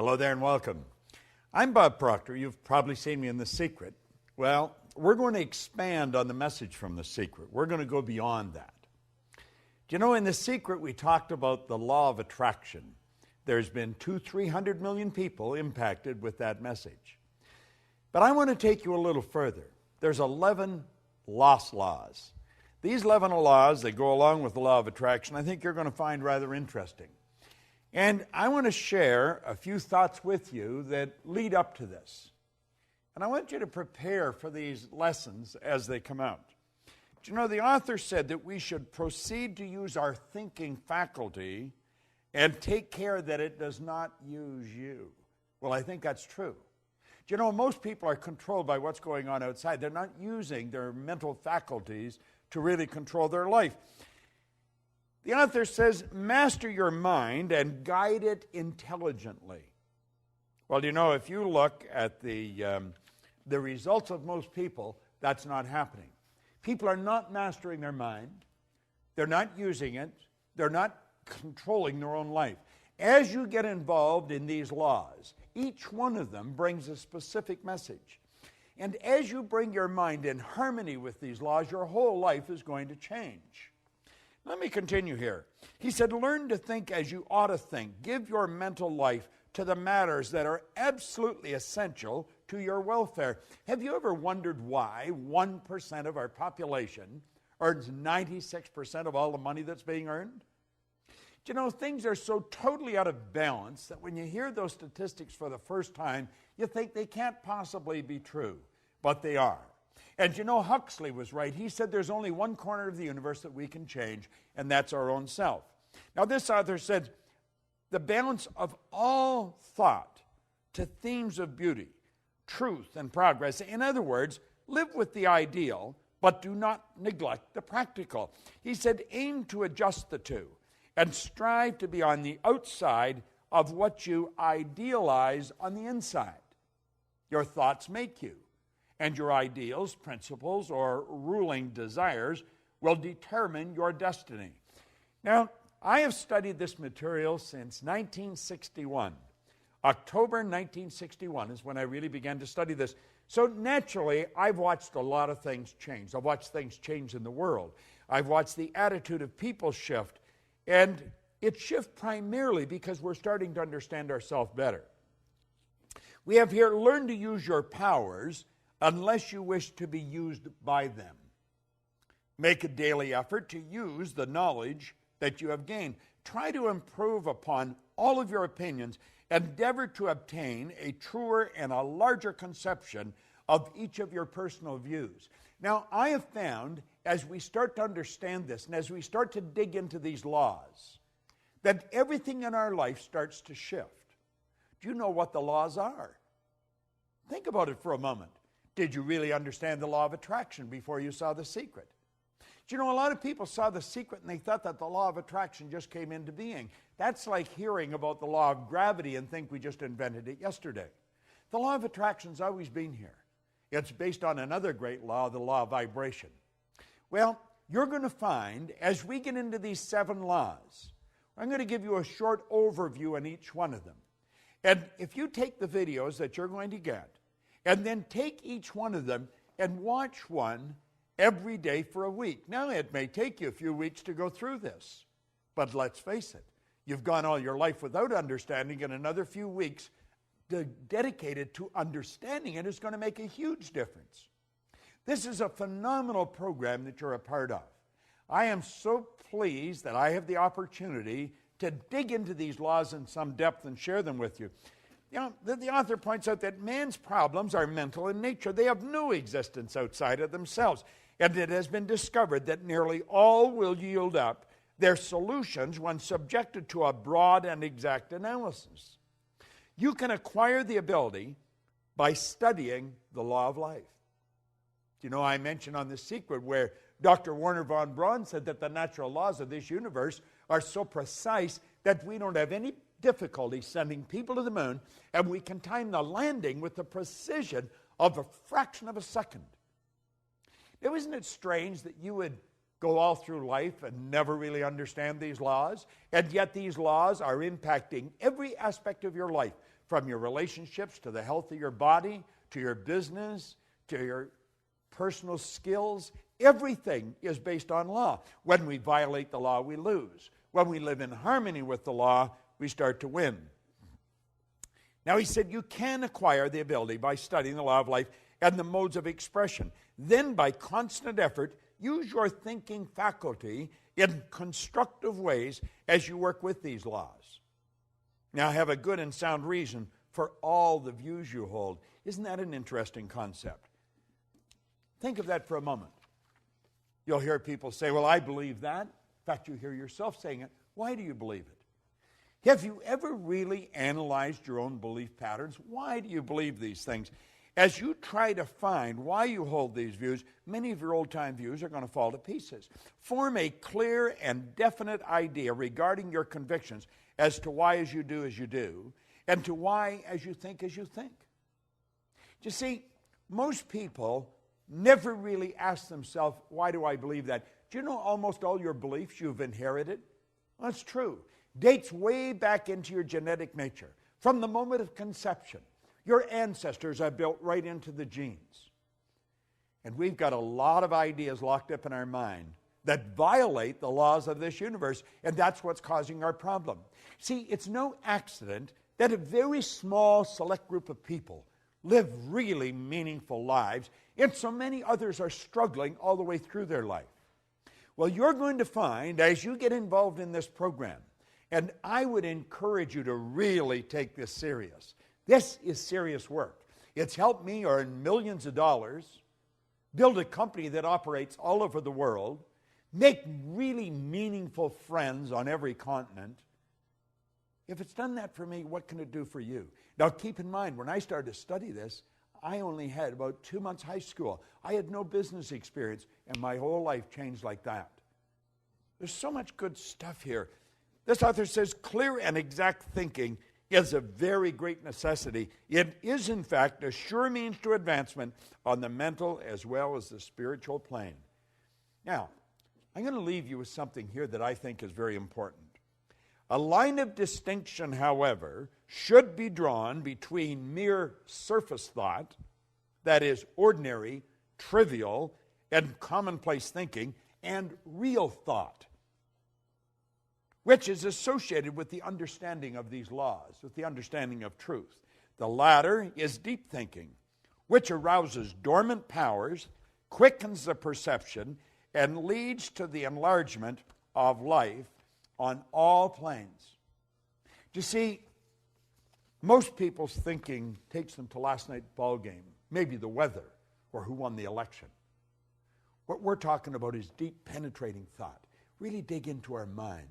Hello there and welcome. I'm Bob Proctor. You've probably seen me in The Secret. Well, we're going to expand on the message from The Secret. We're going to go beyond that. Do you know, in The Secret, we talked about the law of attraction. There's been 300 million people impacted with that message. But I want to take you a little further. There's 11 lost laws. These 11 laws that go along with the law of attraction, I think you're going to find rather interesting. And I want to share a few thoughts with you that lead up to this. And I want you to prepare for these lessons as they come out. Do you know, the author said that we should proceed to use our thinking faculty and take care that it does not use you. Well, I think that's true. Do you know, most people are controlled by what's going on outside. They're not using their mental faculties to really control their life. The author says, master your mind and guide it intelligently. Well, you know, if you look at the results of most people, that's not happening. People are not mastering their mind. They're not using it. They're not controlling their own life. As you get involved in these laws, each one of them brings a specific message. And as you bring your mind in harmony with these laws, your whole life is going to change. Let me continue here. He said, learn to think as you ought to think. Give your mental life to the matters that are absolutely essential to your welfare. Have you ever wondered why 1% of our population earns 96% of all the money that's being earned? Do you know, things are so totally out of balance that when you hear those statistics for the first time, you think they can't possibly be true, but they are. And you know, Huxley was right. He said there's only one corner of the universe that we can change, and that's our own self. Now, this author said, the balance of all thought to themes of beauty, truth, and progress. In other words, live with the ideal, but do not neglect the practical. He said, aim to adjust the two, and strive to be on the outside of what you idealize on the inside. Your thoughts make you. And your ideals, principles, or ruling desires will determine your destiny. Now, I have studied this material since 1961. October 1961 is when I really began to study this. So naturally, I've watched a lot of things change. I've watched things change in the world. I've watched the attitude of people shift. And it shifts primarily because we're starting to understand ourselves better. We have here, learn to use your powers unless you wish to be used by them. Make a daily effort to use the knowledge that you have gained. Try to improve upon all of your opinions. Endeavor to obtain a truer and a larger conception of each of your personal views. Now, I have found, as we start to understand this, and as we start to dig into these laws, that everything in our life starts to shift. Do you know what the laws are? Think about it for a moment. Did you really understand the law of attraction before you saw The Secret? Do you know, a lot of people saw The Secret and they thought that the law of attraction just came into being. That's like hearing about the law of gravity and think we just invented it yesterday. The law of attraction's always been here. It's based on another great law, the law of vibration. Well, you're going to find, as we get into these 7 laws, I'm going to give you a short overview on each one of them. And if you take the videos that you're going to get, and then take each one of them and watch one every day for a week. Now, it may take you a few weeks to go through this, but let's face it, you've gone all your life without understanding, and another few weeks dedicated to understanding it is going to make a huge difference. This is a phenomenal program that you're a part of. I am so pleased that I have the opportunity to dig into these laws in some depth and share them with you. You know, the author points out that man's problems are mental in nature. They have no existence outside of themselves. And it has been discovered that nearly all will yield up their solutions when subjected to a broad and exact analysis. You can acquire the ability by studying the law of life. You know, I mentioned on The Secret where Dr. Werner von Braun said that the natural laws of this universe are so precise that we don't have any difficulty sending people to the moon, and we can time the landing with the precision of a fraction of a second. Now, isn't it strange that you would go all through life and never really understand these laws, and yet these laws are impacting every aspect of your life, from your relationships to the health of your body, to your business, to your personal skills. Everything is based on law. When we violate the law, we lose. When we live in harmony with the law, we start to win. Now he said you can acquire the ability by studying the law of life and the modes of expression. Then by constant effort, use your thinking faculty in constructive ways as you work with these laws. Now have a good and sound reason for all the views you hold. Isn't that an interesting concept? Think of that for a moment. You'll hear people say, well, I believe that. In fact, you hear yourself saying it. Why do you believe it? Have you ever really analyzed your own belief patterns? Why do you believe these things? As you try to find why you hold these views, many of your old-time views are going to fall to pieces. Form a clear and definite idea regarding your convictions as to why as you do, and to why as you think. You see, most people never really ask themselves, why do I believe that? Do you know almost all your beliefs you've inherited? Well, that's true. Dates way back into your genetic nature. From the moment of conception, your ancestors are built right into the genes. And we've got a lot of ideas locked up in our mind that violate the laws of this universe, and that's what's causing our problem. See, it's no accident that a very small select group of people live really meaningful lives, and so many others are struggling all the way through their life. Well, you're going to find as you get involved in this program, and I would encourage you to really take this serious. This is serious work. It's helped me earn millions of dollars, build a company that operates all over the world, make really meaningful friends on every continent. If it's done that for me, what can it do for you? Now keep in mind, when I started to study this, I only had about 2 months high school. I had no business experience, and my whole life changed like that. There's so much good stuff here. This author says clear and exact thinking is a very great necessity. It is, in fact, a sure means to advancement on the mental as well as the spiritual plane. Now, I'm going to leave you with something here that I think is very important. A line of distinction, however, should be drawn between mere surface thought, that is, ordinary, trivial, and commonplace thinking, and real thought, which is associated with the understanding of these laws, with the understanding of truth. The latter is deep thinking, which arouses dormant powers, quickens the perception, and leads to the enlargement of life on all planes. You see, most people's thinking takes them to last night's ball game, maybe the weather, or who won the election. What we're talking about is deep penetrating thought. Really dig into our mind.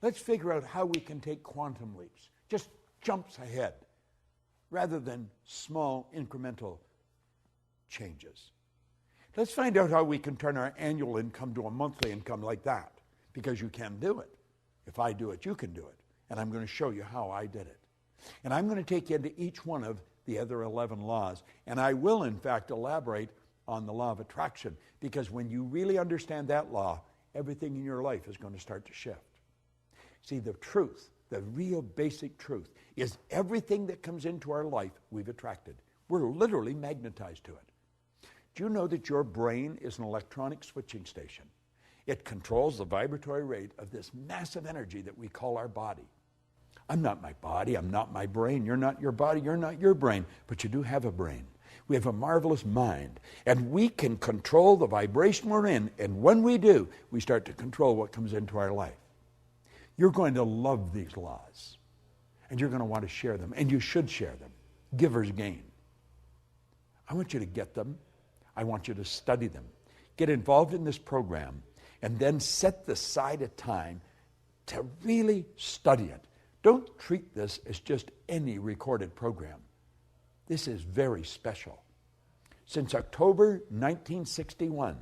Let's figure out how we can take quantum leaps, just jumps ahead, rather than small incremental changes. Let's find out how we can turn our annual income to a monthly income like that, because you can do it. If I do it, you can do it. And I'm going to show you how I did it. And I'm going to take you into each one of the other 11 laws. And I will, in fact, elaborate on the law of attraction, because when you really understand that law, everything in your life is going to start to shift. See, the truth, the real basic truth, is everything that comes into our life, we've attracted. We're literally magnetized to it. Do you know that your brain is an electronic switching station? It controls the vibratory rate of this massive energy that we call our body. I'm not my body, I'm not my brain, you're not your body, you're not your brain, but you do have a brain. We have a marvelous mind, and we can control the vibration we're in, and when we do, we start to control what comes into our life. You're going to love these laws, and you're going to want to share them, and you should share them. Givers gain. I want you to get them. I want you to study them. Get involved in this program, and then set aside a time to really study it. Don't treat this as just any recorded program. This is very special. Since October 1961,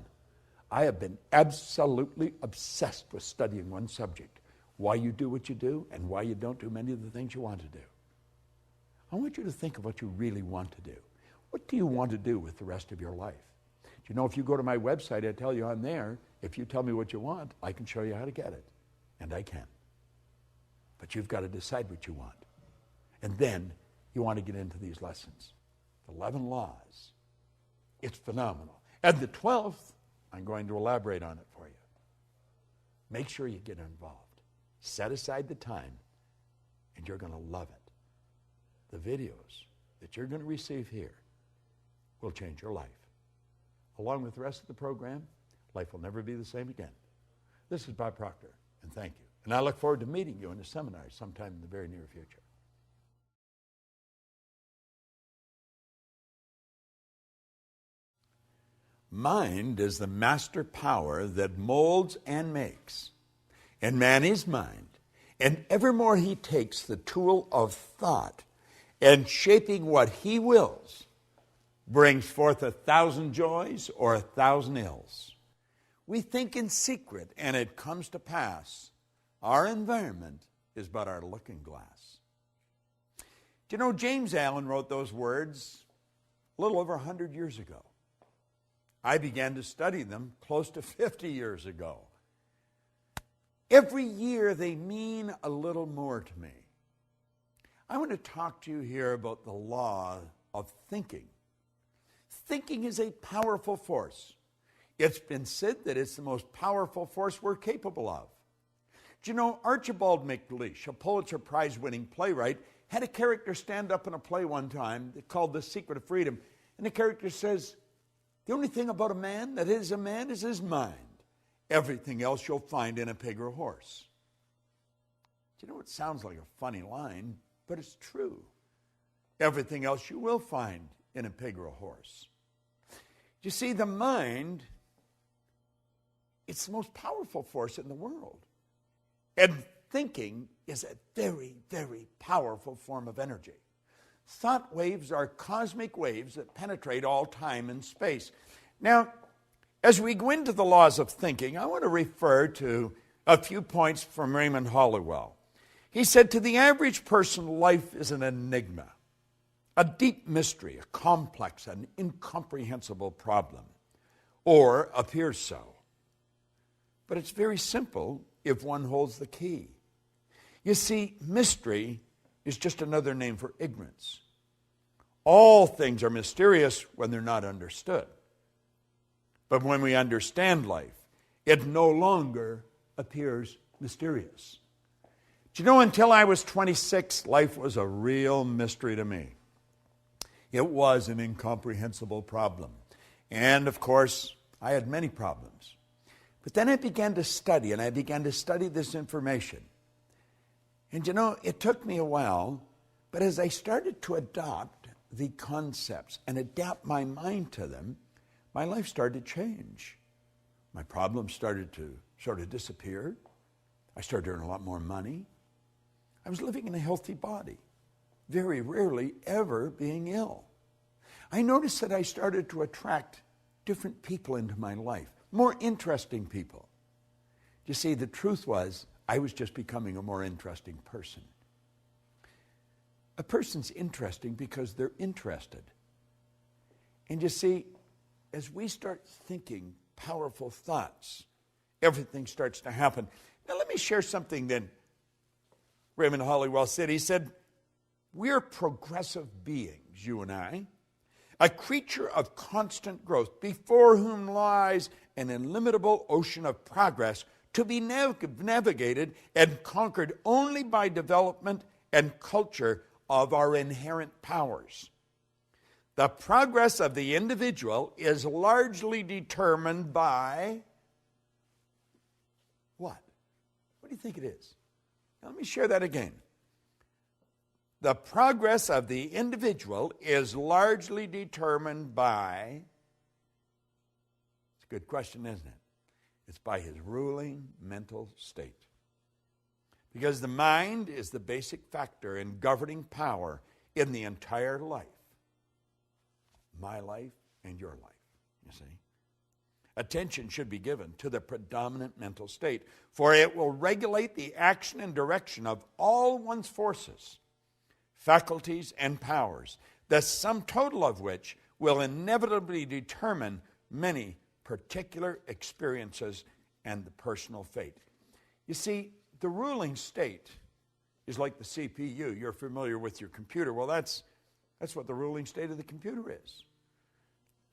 I have been absolutely obsessed with studying one subject: why you do what you do and why you don't do many of the things you want to do. I want you to think of what you really want to do. What do you want to do with the rest of your life? Do you know, if you go to my website, I tell you on there, if you tell me what you want, I can show you how to get it. And I can. But you've got to decide what you want. And then you want to get into these lessons. The 11 laws. It's phenomenal. And the 12th, I'm going to elaborate on it for you. Make sure you get involved. Set aside the time, and you're going to love it. The videos that you're going to receive here will change your life. Along with the rest of the program, life will never be the same again. This is Bob Proctor, and thank you. And I look forward to meeting you in a seminar sometime in the very near future. Mind is the master power that molds and makes. And man is mind. And evermore he takes the tool of thought and shaping what he wills brings forth 1,000 joys or 1,000 ills. We think in secret and it comes to pass. Our environment is but our looking glass. Do you know James Allen wrote those words a little over 100 years ago? I began to study them close to 50 years ago. Every year they mean a little more to me. I want to talk to you here about the law of thinking. Thinking is a powerful force. It's been said that it's the most powerful force we're capable of. Do you know Archibald MacLeish, a Pulitzer Prize-winning playwright, had a character stand up in a play one time called The Secret of Freedom. And the character says, the only thing about a man that is a man is his mind. Everything else you'll find in a pig or a horse. Do you know, it sounds like a funny line, but it's true. Everything else you will find in a pig or a horse. You see, the mind, it's the most powerful force in the world. And thinking is a very, very powerful form of energy. Thought waves are cosmic waves that penetrate all time and space. Now, as we go into the laws of thinking, I want to refer to a few points from Raymond Halliwell. He said, to the average person, life is an enigma, a deep mystery, a complex, an incomprehensible problem, or appears so. But it's very simple if one holds the key. You see, mystery is just another name for ignorance. All things are mysterious when they're not understood. But when we understand life, it no longer appears mysterious. Do you know, until I was 26, life was a real mystery to me. It was an incomprehensible problem. And of course, I had many problems. But then I began to study, and I began to study this information. And you know, it took me a while, but as I started to adopt the concepts and adapt my mind to them, my life started to change. My problems started to sort of disappear. I started to earn a lot more money. I was living in a healthy body, very rarely ever being ill. I noticed that I started to attract different people into my life, more interesting people. You see, the truth was, I was just becoming a more interesting person. A person's interesting because they're interested. And you see, as we start thinking powerful thoughts, everything starts to happen. Now let me share something that Raymond Halliwell said. He said, we're progressive beings, you and I, a creature of constant growth, before whom lies an illimitable ocean of progress to be navigated and conquered only by development and culture of our inherent powers. The progress of the individual is largely determined by what? What do you think it is? Now, let me share that again. The progress of the individual is largely determined by, it's a good question, isn't it? It's by his ruling mental state. Because the mind is the basic factor in governing power in the entire life. My life and your life, you see. Attention should be given to the predominant mental state, for it will regulate the action and direction of all one's forces, faculties, and powers, the sum total of which will inevitably determine many particular experiences and the personal fate. You see, the ruling state is like the CPU. You're familiar with your computer. Well, that's what the ruling state of the computer is.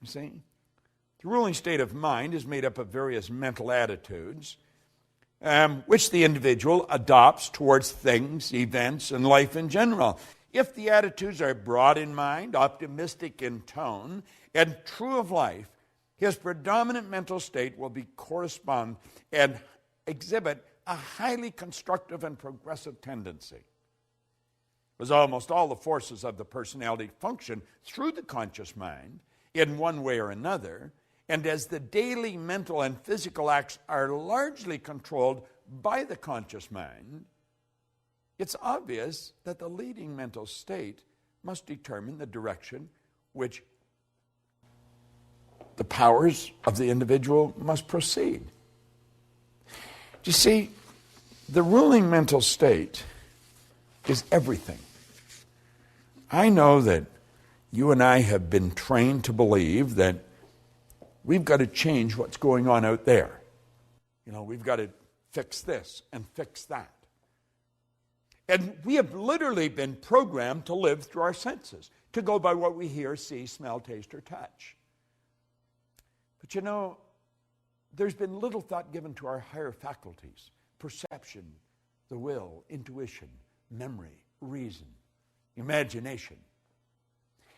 You see? The ruling state of mind is made up of various mental attitudes, which the individual adopts towards things, events, and life in general. If the attitudes are broad in mind, optimistic in tone, and true of life, his predominant mental state will correspond and exhibit a highly constructive and progressive tendency. Because almost all the forces of the personality function through the conscious mind in one way or another, and as the daily mental and physical acts are largely controlled by the conscious mind, it's obvious that the leading mental state must determine the direction which the powers of the individual must proceed. You see, the ruling mental state is everything. I know that you and I have been trained to believe that we've got to change what's going on out there. You know, we've got to fix this and fix that. And we have literally been programmed to live through our senses, to go by what we hear, see, smell, taste, or touch. But you know, there's been little thought given to our higher faculties: perception, the will, intuition, memory, reason, imagination.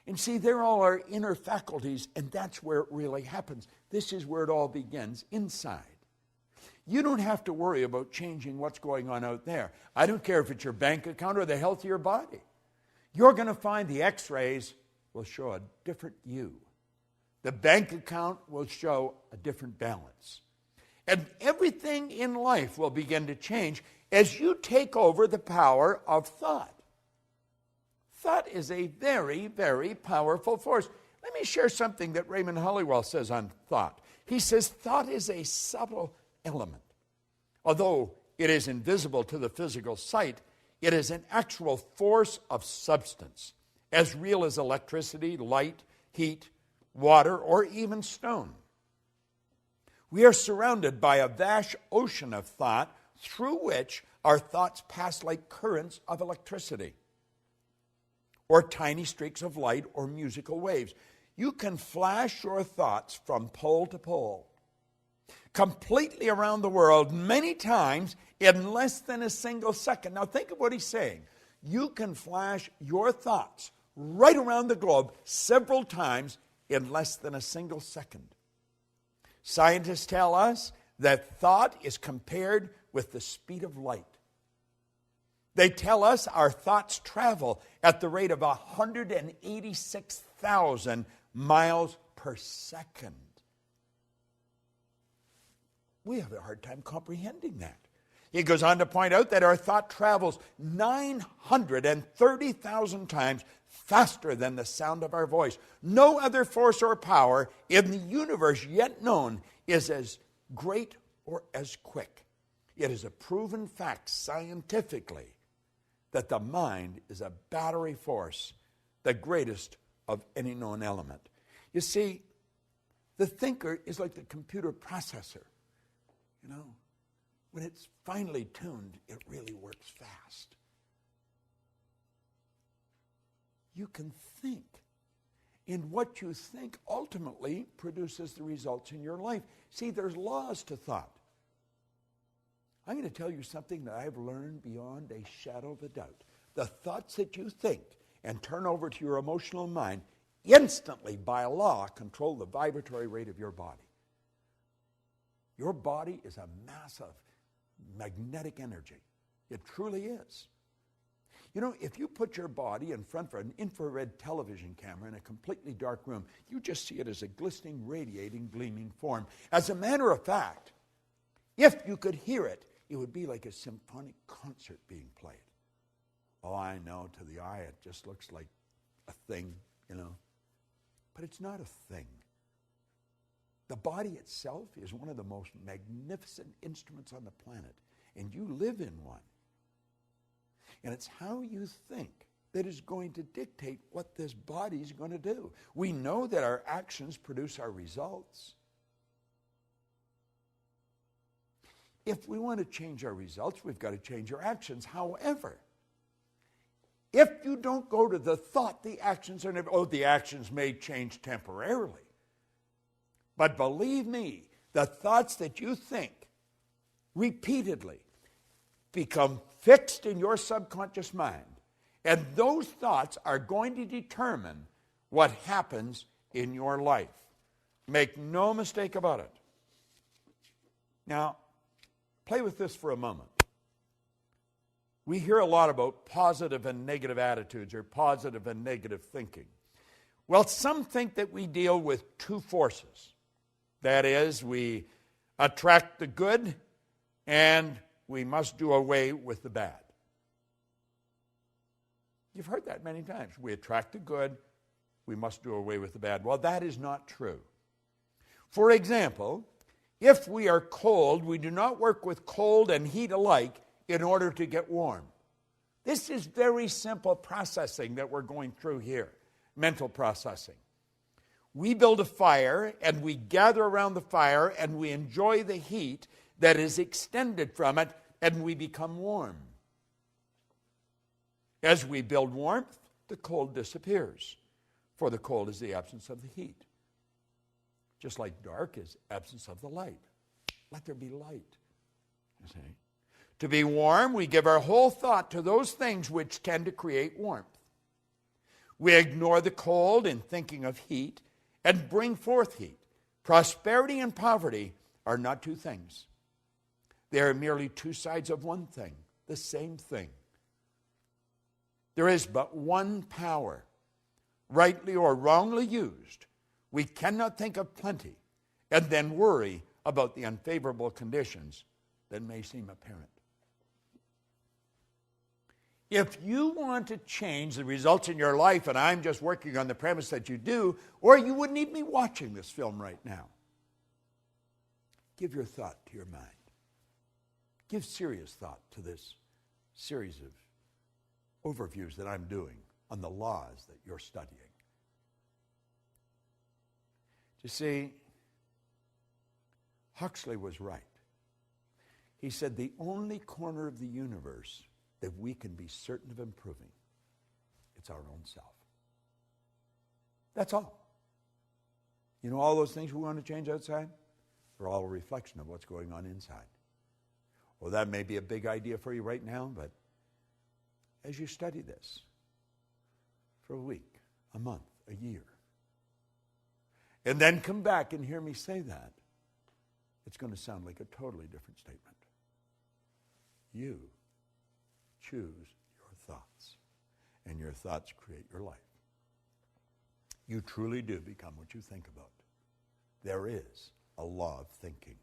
And see, they're all our inner faculties, and that's where it really happens. This is where it all begins, inside. You don't have to worry about changing what's going on out there. I don't care if it's your bank account or the health of your body. You're going to find the x-rays will show a different you. The bank account will show a different balance. And everything in life will begin to change as you take over the power of thought. Thought is a very, very powerful force. Let me share something that Raymond Hollywell says on thought. He says thought is a subtle element. Although it is invisible to the physical sight, it is an actual force of substance, as real as electricity, light, heat, water, or even stone. We are surrounded by a vast ocean of thought through which our thoughts pass like currents of electricity, or tiny streaks of light, or musical waves. You can flash your thoughts from pole to pole, completely around the world, many times in less than a single second. Now think of what he's saying. You can flash your thoughts right around the globe several times in less than a single second. Scientists tell us that thought is compared with the speed of light. They tell us our thoughts travel at the rate of 186,000 miles per second. We have a hard time comprehending that. He goes on to point out that our thought travels 930,000 times faster than the sound of our voice. No other force or power in the universe yet known is as great or as quick. It is a proven fact scientifically that the mind is a battery force, the greatest of any known element. You see, the thinker is like the computer processor. You know, when it's finely tuned, it really works fast. You can think, and what you think ultimately produces the results in your life. See, there's laws to thought. I'm going to tell you something that I've learned beyond a shadow of a doubt. The thoughts that you think and turn over to your emotional mind instantly, by law, control the vibratory rate of your body. Your body is a mass of magnetic energy. It truly is. You know, if you put your body in front of an infrared television camera in a completely dark room, you just see it as a glistening, radiating, gleaming form. As a matter of fact, if you could hear it, it would be like a symphonic concert being played. Oh, I know, to the eye it just looks like a thing, you know. But it's not a thing. The body itself is one of the most magnificent instruments on the planet, and you live in one. And it's how you think that is going to dictate what this body is going to do. We know that our actions produce our results. If we want to change our results, we've got to change our actions. However, If you don't go to the thought, the actions are never, the actions may change temporarily. But believe me, the thoughts that you think repeatedly become fixed in your subconscious mind. And those thoughts are going to determine what happens in your life. Make no mistake about it. Now, play with this for a moment. We hear a lot about positive and negative attitudes or positive and negative thinking. Well, some think that we deal with two forces. That is, we attract the good and we must do away with the bad. You've heard that many times. We attract the good, we must do away with the bad. Well, that is not true. For example, if we are cold, we do not work with cold and heat alike in order to get warm. This is very simple processing that we're going through here, mental processing. We build a fire and we gather around the fire and we enjoy the heat that is extended from it and we become warm. As we build warmth, the cold disappears, for the cold is the absence of the heat. Just like dark is absence of the light. Let there be light. You see? To be warm, we give our whole thought to those things which tend to create warmth. We ignore the cold in thinking of heat and bring forth heat. Prosperity and poverty are not two things. They are merely two sides of one thing, the same thing. There is but one power. Rightly or wrongly used, we cannot think of plenty and then worry about the unfavorable conditions that may seem apparent. If you want to change the results in your life, and I'm just working on the premise that you do, or you wouldn't even be watching this film right now, give your thought to your mind. Give serious thought to this series of overviews that I'm doing on the laws that you're studying. You see, Huxley was right. He said the only corner of the universe that we can be certain of improving, it's our own self. That's all. You know, all those things we want to change outside are all a reflection of what's going on inside. Well, that may be a big idea for you right now, but as you study this for a week, a month, a year, and then come back and hear me say that, it's going to sound like a totally different statement. You choose your thoughts, and your thoughts create your life. You truly do become what you think about. There is a law of thinking.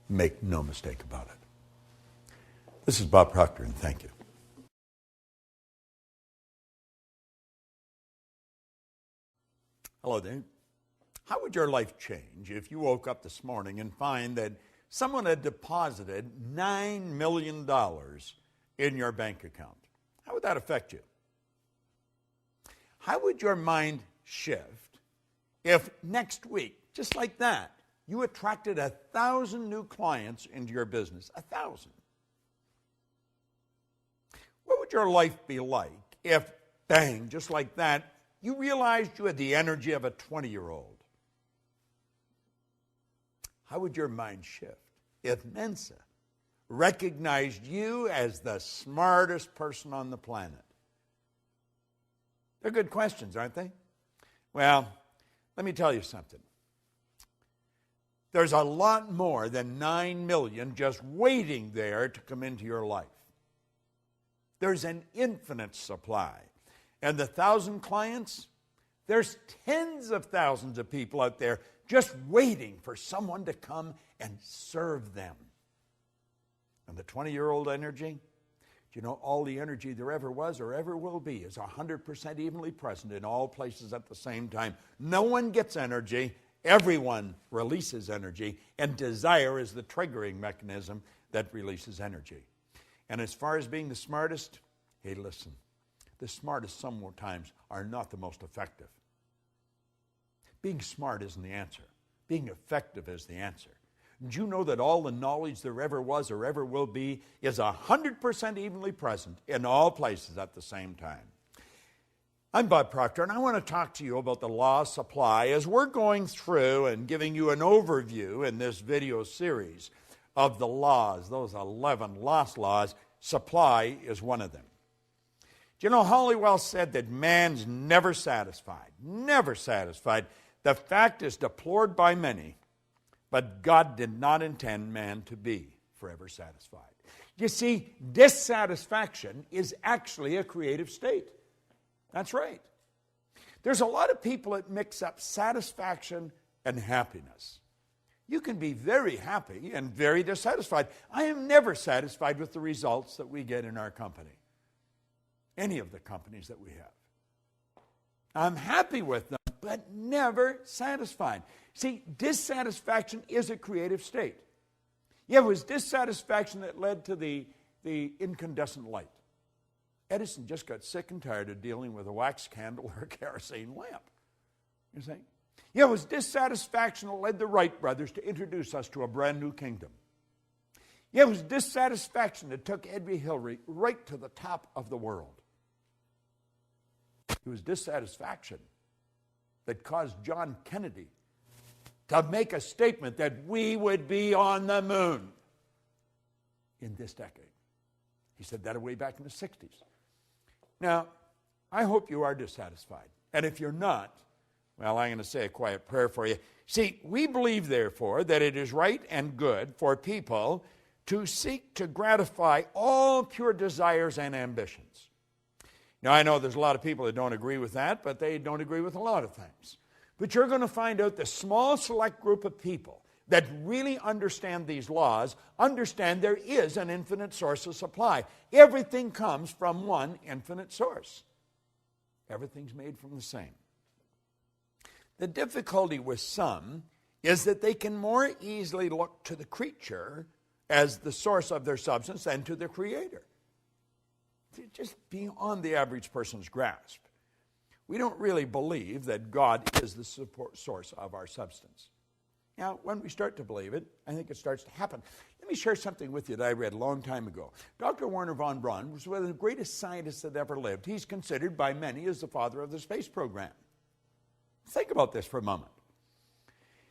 Make no mistake about it. This is Bob Proctor, and thank you. Hello there. How would your life change if you woke up this morning and find that someone had deposited $9 million in your bank account? How would that affect you? How would your mind shift if next week, just like that, you attracted 1,000 new clients into your business? 1,000. What would your life be like if, bang, just like that, you realized you had the energy of a 20-year-old? How would your mind shift if Mensa recognized you as the smartest person on the planet? They're good questions, aren't they? Well, let me tell you something. There's a lot more than 9 million just waiting there to come into your life. There's an infinite supply. And the 1,000 clients, there's tens of thousands of people out there just waiting for someone to come and serve them. And the 20-year-old energy, do you know all the energy there ever was or ever will be is 100% evenly present in all places at the same time. No one gets energy. Everyone releases energy. And desire is the triggering mechanism that releases energy. And as far as being the smartest, hey, listen, the smartest sometimes are not the most effective. Being smart isn't the answer. Being effective is the answer. Did you know that all the knowledge there ever was or ever will be is 100% evenly present in all places at the same time? I'm Bob Proctor, and I want to talk to you about the law of supply as we're going through and giving you an overview in this video series of the laws, those 11 lost laws. Supply is one of them. Do you know, Halliwell said that man's never satisfied, never satisfied. The fact is deplored by many, but God did not intend man to be forever satisfied. You see, dissatisfaction is actually a creative state. That's right. There's a lot of people that mix up satisfaction and happiness. You can be very happy and very dissatisfied. I am never satisfied with the results that we get in our company, any of the companies that we have. I'm happy with them, but never satisfied. See, dissatisfaction is a creative state. Yeah, it was dissatisfaction that led to the incandescent light. Edison just got sick and tired of dealing with a wax candle or a kerosene lamp. You see? Yeah, it was dissatisfaction that led the Wright brothers to introduce us to a brand new kingdom. Yeah, it was dissatisfaction that took Edward Hillary right to the top of the world. It was dissatisfaction that caused John Kennedy to make a statement that we would be on the moon in this decade. He said that way back in the 60s. Now, I hope you are dissatisfied. And if you're not, well, I'm going to say a quiet prayer for you. See, we believe, therefore, that it is right and good for people to seek to gratify all pure desires and ambitions. Now, I know there's a lot of people that don't agree with that, but they don't agree with a lot of things. But you're going to find out the small select group of people that really understand these laws, understand there is an infinite source of supply. Everything comes from one infinite source. Everything's made from the same. The difficulty with some is that they can more easily look to the creature as the source of their substance than to the Creator. It's just beyond the average person's grasp. We don't really believe that God is the source of our substance. Now, when we start to believe it, I think it starts to happen. Let me share something with you that I read a long time ago. Dr. Wernher von Braun was one of the greatest scientists that ever lived. He's considered by many as the father of the space program. Think about this for a moment.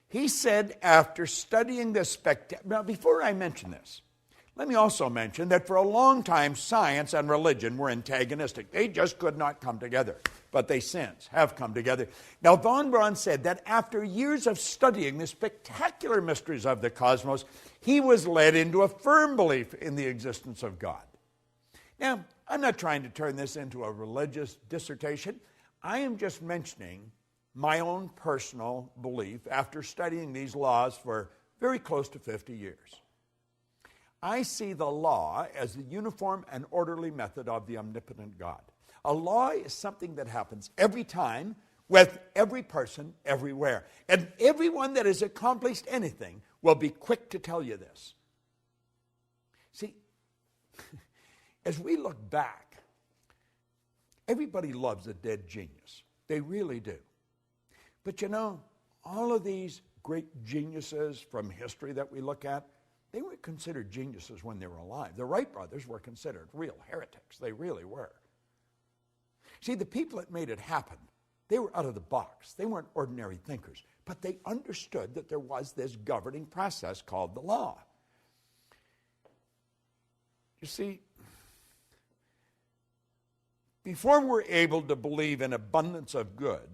He said after studying this now before I mention this, let me also mention that for a long time science and religion were antagonistic. They just could not come together. But they since have come together. Now, von Braun said that after years of studying the spectacular mysteries of the cosmos, he was led into a firm belief in the existence of God. Now, I'm not trying to turn this into a religious dissertation. I am just mentioning my own personal belief after studying these laws for very close to 50 years. I see the law as the uniform and orderly method of the omnipotent God. A law is something that happens every time with every person everywhere. And everyone that has accomplished anything will be quick to tell you this. See, as we look back, everybody loves a dead genius. They really do. But you know, all of these great geniuses from history that we look at, they were considered geniuses when they were alive. The Wright brothers were considered real heretics. They really were. See, the people that made it happen, they were out of the box. They weren't ordinary thinkers, but they understood that there was this governing process called the law. You see, before we're able to believe in abundance of good,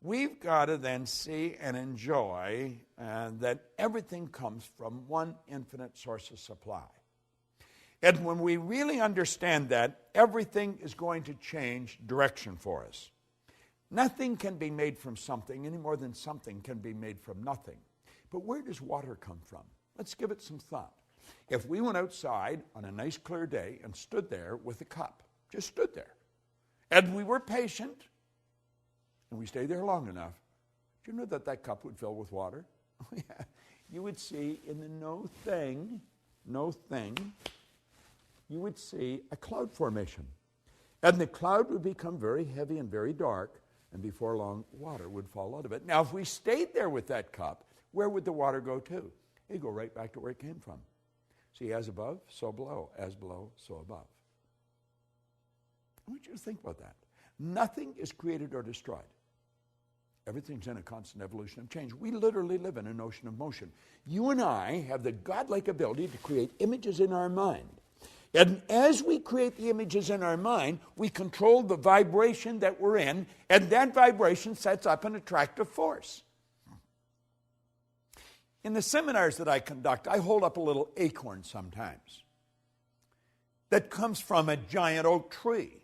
we've got to then see and enjoy that everything comes from one infinite source of supply. And when we really understand that, everything is going to change direction for us. Nothing can be made from something any more than something can be made from nothing. But where does water come from? Let's give it some thought. If we went outside on a nice clear day and stood there with a cup, just stood there, and we were patient, and we stayed there long enough, do you know that that cup would fill with water? Oh, yeah. You would see in the no thing, you would see a cloud formation. And the cloud would become very heavy and very dark, and before long, water would fall out of it. Now, if we stayed there with that cup, where would the water go to? It'd go right back to where it came from. See, as above, so below. As below, so above. I want you to think about that. Nothing is created or destroyed. Everything's in a constant evolution of change. We literally live in an ocean of motion. You and I have the godlike ability to create images in our mind. And as we create the images in our mind, we control the vibration that we're in, and that vibration sets up an attractive force. In the seminars that I conduct, I hold up a little acorn sometimes that comes from a giant oak tree.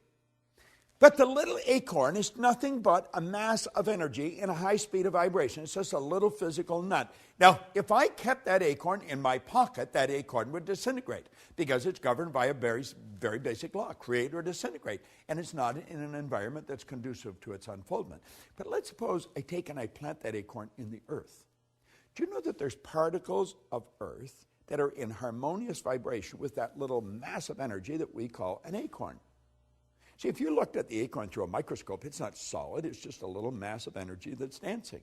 But the little acorn is nothing but a mass of energy in a high speed of vibration. It's just a little physical nut. Now, if I kept that acorn in my pocket, that acorn would disintegrate because it's governed by a very, very basic law, create or disintegrate. And it's not in an environment that's conducive to its unfoldment. But let's suppose I take and I plant that acorn in the earth. Do you know that there's particles of earth that are in harmonious vibration with that little mass of energy that we call an acorn? See, if you looked at the acorn through a microscope, it's not solid. It's just a little mass of energy that's dancing.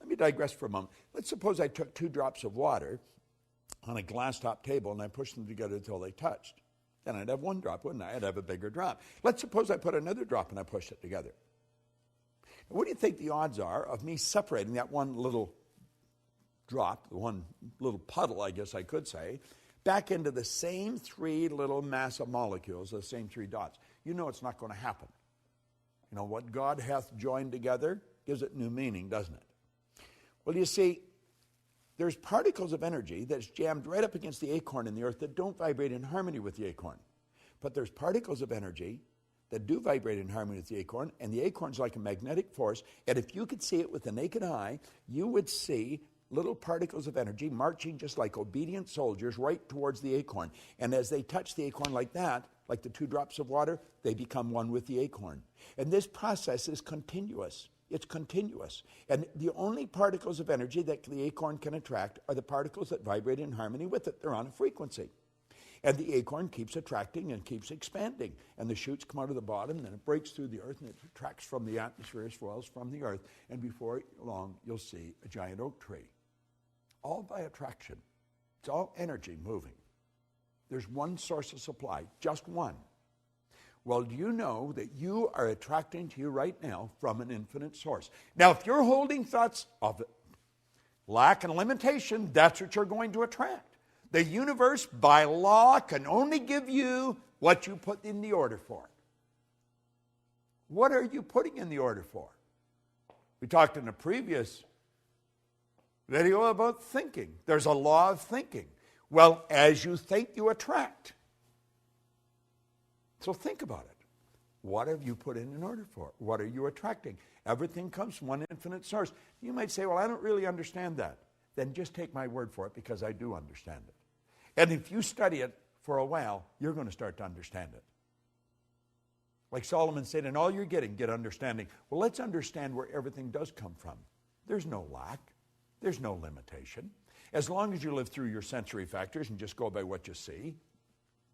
Let me digress for a moment. Let's suppose I took 2 drops of water on a glass-top table and I pushed them together until they touched. Then I'd have 1 drop, wouldn't I? I'd have a bigger drop. Let's suppose I put another drop and I pushed it together. Now, what do you think the odds are of me separating that one little drop, the one little puddle, I guess I could say, back into the same 3 little massive molecules, the same 3 dots? You know it's not going to happen. You know, what God hath joined together gives it new meaning, doesn't it? Well, you see, there's particles of energy that's jammed right up against the acorn in the earth that don't vibrate in harmony with the acorn. But there's particles of energy that do vibrate in harmony with the acorn, and the acorn's like a magnetic force, and if you could see it with the naked eye, you would see little particles of energy marching just like obedient soldiers right towards the acorn. And as they touch the acorn like that, like the 2 drops of water, they become one with the acorn. And this process is continuous. It's continuous. And the only particles of energy that the acorn can attract are the particles that vibrate in harmony with it. They're on a frequency. And the acorn keeps attracting and keeps expanding. And the shoots come out of the bottom, and then it breaks through the earth, and it attracts from the atmosphere as well as from the earth. And before long, you'll see a giant oak tree. All by attraction. It's all energy moving. There's one source of supply, just one. Well, do you know that you are attracting to you right now from an infinite source? Now, if you're holding thoughts of lack and limitation, that's what you're going to attract. The universe, by law, can only give you what you put in the order for it. What are you putting in the order for? We talked in a previous video about thinking. There's a law of thinking. Well, as you think, you attract. So think about it. What have you put in order for? What are you attracting? Everything comes from one infinite source. You might say, well, I don't really understand that. Then just take my word for it, because I do understand it. And if you study it for a while, you're going to start to understand it. Like Solomon said, in all you're getting, get understanding. Well, let's understand where everything does come from. There's no lack. There's no limitation. As long as you live through your sensory factors and just go by what you see,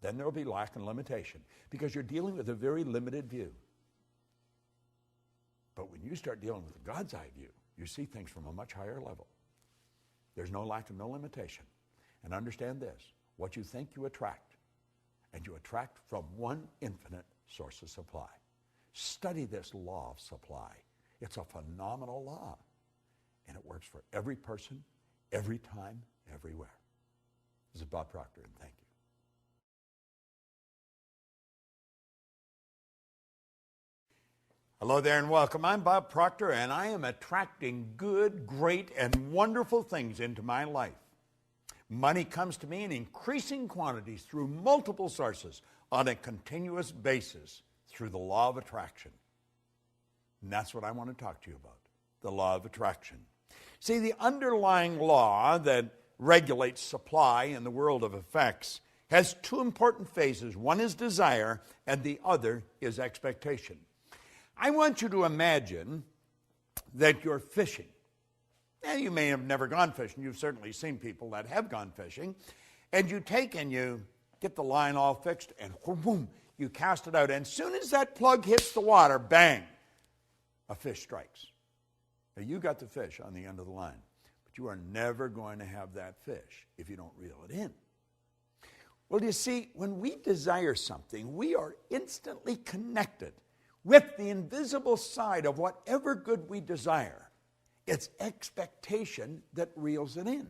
then there will be lack and limitation, because you're dealing with a very limited view. But when you start dealing with God's eye view, you see things from a much higher level. There's no lack and no limitation. And understand this, what you think you attract, and you attract from one infinite source of supply. Study this law of supply. It's a phenomenal law. And it works for every person, every time, everywhere. This is Bob Proctor, and thank you. Hello there and welcome. I'm Bob Proctor, and I am attracting good, great, and wonderful things into my life. Money comes to me in increasing quantities through multiple sources on a continuous basis through the law of attraction. And that's what I want to talk to you about, the law of attraction. See, the underlying law that regulates supply in the world of effects has 2 important phases. One is desire, and the other is expectation. I want you to imagine that you're fishing. Now, you may have never gone fishing. You've certainly seen people that have gone fishing. And you take and you get the line all fixed, and boom, you cast it out. And as soon as that plug hits the water, bang, a fish strikes. Now, you got the fish on the end of the line, but you are never going to have that fish if you don't reel it in. Well, you see, when we desire something, we are instantly connected with the invisible side of whatever good we desire. It's expectation that reels it in.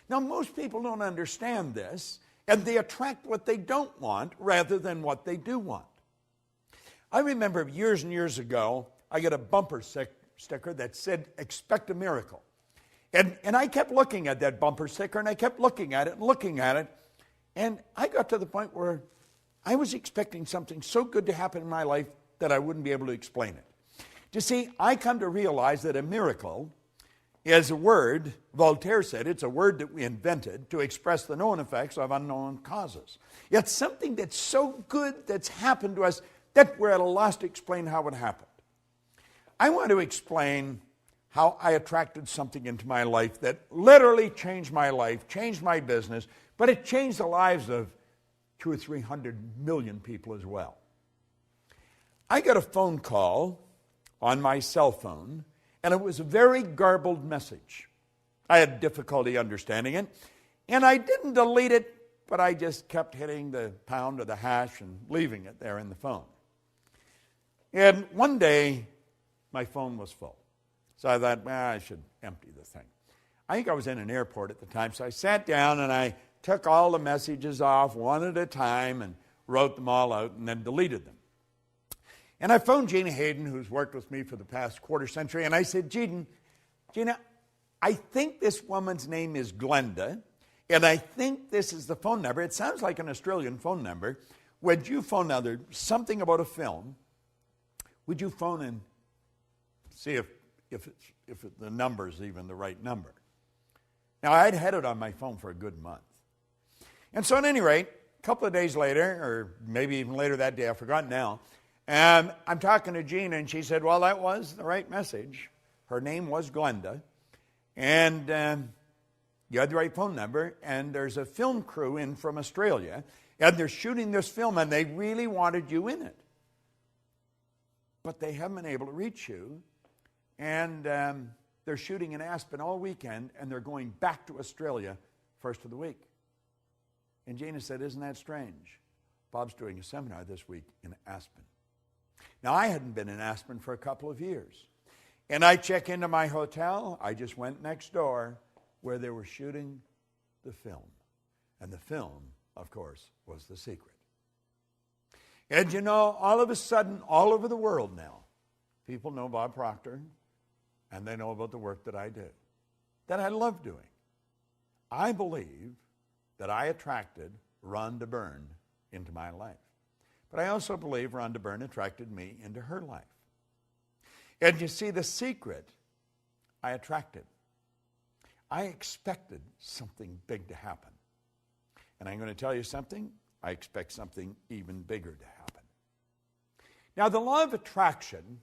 Now, most people don't understand this, and they attract what they don't want rather than what they do want. I remember years and years ago, I got a bumper sticker that said, "Expect a miracle." And I kept looking at that bumper sticker, and I kept looking at it and looking at it, and I got to the point where I was expecting something so good to happen in my life that I wouldn't be able to explain it. You see, I come to realize that a miracle is a word, Voltaire said, it's a word that we invented to express the known effects of unknown causes. It's something that's so good that's happened to us that we're at a loss to explain how it happened. I want to explain how I attracted something into my life that literally changed my life, changed my business, but it changed the lives of 200 or 300 million people as well. I got a phone call on my cell phone, and it was a very garbled message. I had difficulty understanding it, and I didn't delete it, but I just kept hitting the pound or the hash and leaving it there in the phone. And one day, my phone was full. So I thought, I should empty the thing. I think I was in an airport at the time, so I sat down and I took all the messages off one at a time and wrote them all out and then deleted them. And I phoned Gina Hayden, who's worked with me for the past quarter century, and I said, Gina, I think this woman's name is Glenda, and I think this is the phone number. It sounds like an Australian phone number. Would you phone now? There's something about a film. Would you phone and see if the number is even the right number? Now, I'd had it on my phone for a good month. And so at any rate, a couple of days later, or maybe even later that day, I forgot now, and I'm talking to Gina, and she said, well, that was the right message. Her name was Glenda, and you had the right phone number, and there's a film crew in from Australia, and they're shooting this film, and they really wanted you in it. But they haven't been able to reach you, and they're shooting in Aspen all weekend, and they're going back to Australia first of the week. And Gina said, isn't that strange? Bob's doing a seminar this week in Aspen. Now, I hadn't been in Aspen for a couple of years. And I check into my hotel. I just went next door where they were shooting the film. And the film, of course, was The Secret. And you know, all of a sudden, all over the world now, people know Bob Proctor, and they know about the work that I do, that I love doing. I believe that I attracted Rhonda Byrne into my life. But I also believe Rhonda Byrne attracted me into her life. And you see, the secret I attracted. I expected something big to happen. And I'm going to tell you something, I expect something even bigger to happen. Now, the law of attraction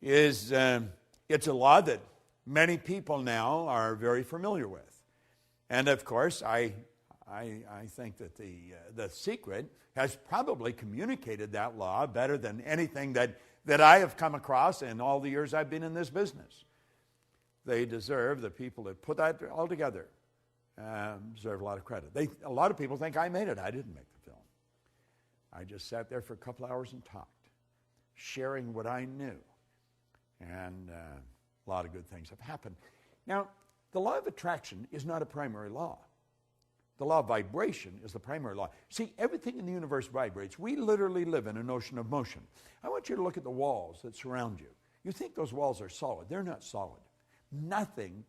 is, it's a law that many people now are very familiar with. And of course, I think that the secret has probably communicated that law better than anything that I have come across in all the years I've been in this business. They deserve, the people that put that all together, deserve a lot of credit. A lot of people think I made it. I didn't make the film. I just sat there for a couple hours and talked, sharing what I knew. And a lot of good things have happened. Now, the law of attraction is not a primary law. The law of vibration is the primary law. See, everything in the universe vibrates. We literally live in an ocean of motion. I want you to look at the walls that surround you. You think those walls are solid. They're not solid. Nothing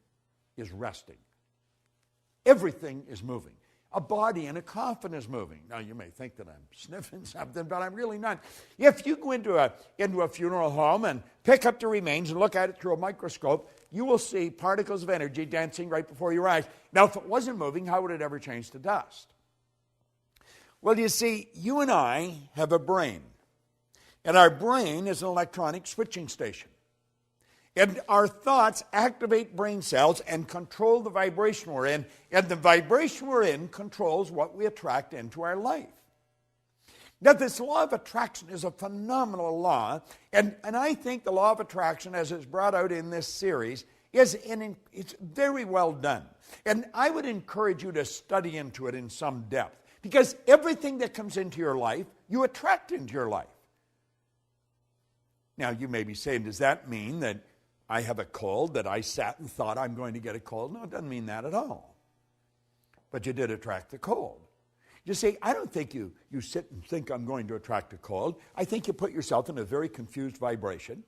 is resting. Everything is moving. A body in a coffin is moving. Now, you may think that I'm sniffing something, but I'm really not. If you go into a funeral home and pick up the remains and look at it through a microscope, you will see particles of energy dancing right before your eyes. Now, if it wasn't moving, how would it ever change to dust? Well, you see, you and I have a brain, and our brain is an electronic switching station. And our thoughts activate brain cells and control the vibration we're in, and the vibration we're in controls what we attract into our life. Now, this law of attraction is a phenomenal law, and I think the law of attraction, as it's brought out in this series, it's very well done. And I would encourage you to study into it in some depth, because everything that comes into your life, you attract into your life. Now, you may be saying, does that mean that I have a cold, that I sat and thought I'm going to get a cold? No, it doesn't mean that at all. But you did attract the cold. You see, I don't think you sit and think I'm going to attract a cold. I think you put yourself in a very confused vibration.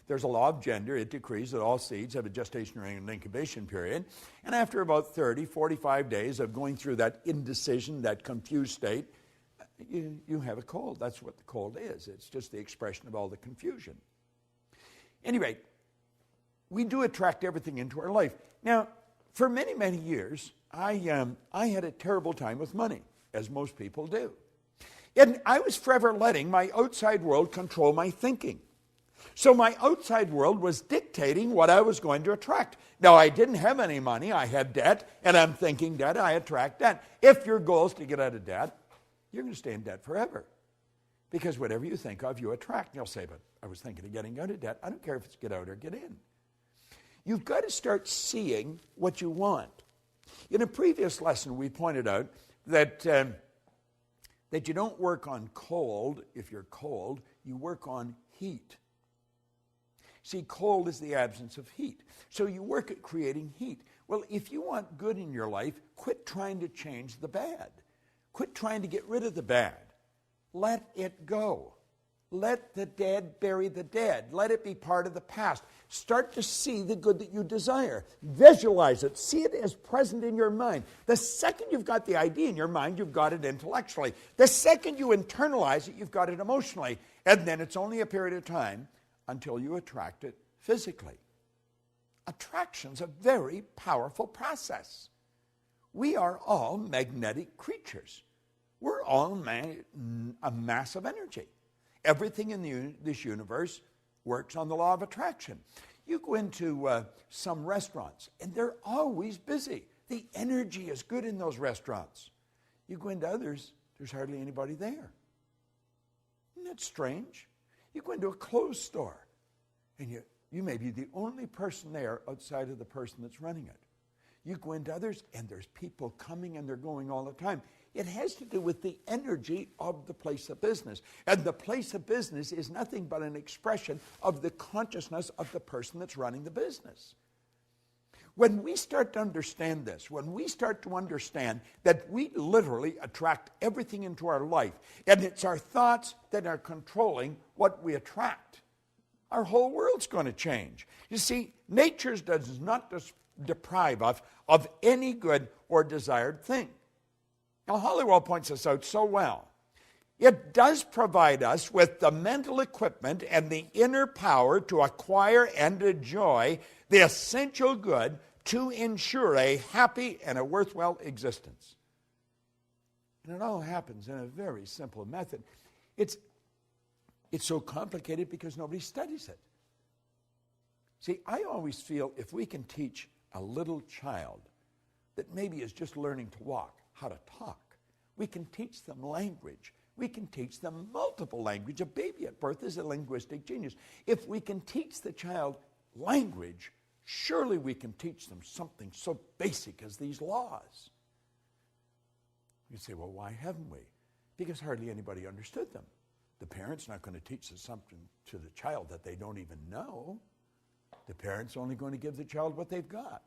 There's a law of gender. It decrees that all seeds have a gestation and incubation period. And after about 30, 45 days of going through that indecision, that confused state, you have a cold. That's what the cold is. It's just the expression of all the confusion. Anyway, we do attract everything into our life. Now, for many, many years, I had a terrible time with money, as most people do. And I was forever letting my outside world control my thinking. So my outside world was dictating what I was going to attract. Now, I didn't have any money. I had debt, and I'm thinking debt, I attract debt. If your goal is to get out of debt, you're going to stay in debt forever. Because whatever you think of, you attract. And you'll say, but I was thinking of getting out of debt. I don't care if it's get out or get in. You've got to start seeing what you want. In a previous lesson, we pointed out that you don't work on cold if you're cold. You work on heat. See, cold is the absence of heat. So you work at creating heat. Well, if you want good in your life, quit trying to change the bad. Quit trying to get rid of the bad. Let it go. Let the dead bury the dead. Let it be part of the past. Start to see the good that you desire. Visualize it. See it as present in your mind. The second you've got the idea in your mind, you've got it intellectually. The second you internalize it, you've got it emotionally. And then it's only a period of time until you attract it physically. Attraction's a very powerful process. We are all magnetic creatures. We're all a mass of energy. Everything in this universe works on the law of attraction. You go into some restaurants, and they're always busy. The energy is good in those restaurants. You go into others, there's hardly anybody there. Isn't that strange? You go into a clothes store, and you may be the only person there outside of the person that's running it. You go into others, and there's people coming and they're going all the time. It has to do with the energy of the place of business. And the place of business is nothing but an expression of the consciousness of the person that's running the business. When we start to understand this, when we start to understand that we literally attract everything into our life, and it's our thoughts that are controlling what we attract, our whole world's going to change. You see, nature does not deprive us of any good or desired thing. Now, Hollywell points this out so well. It does provide us with the mental equipment and the inner power to acquire and enjoy the essential good to ensure a happy and a worthwhile existence. And it all happens in a very simple method. It's so complicated because nobody studies it. See, I always feel if we can teach a little child that maybe is just learning to walk, how to talk. We can teach them language. We can teach them multiple language. A baby at birth is a linguistic genius. If we can teach the child language, surely we can teach them something so basic as these laws. You say, well, why haven't we? Because hardly anybody understood them. The parent's not going to teach something to the child that they don't even know. The parent's only going to give the child what they've got.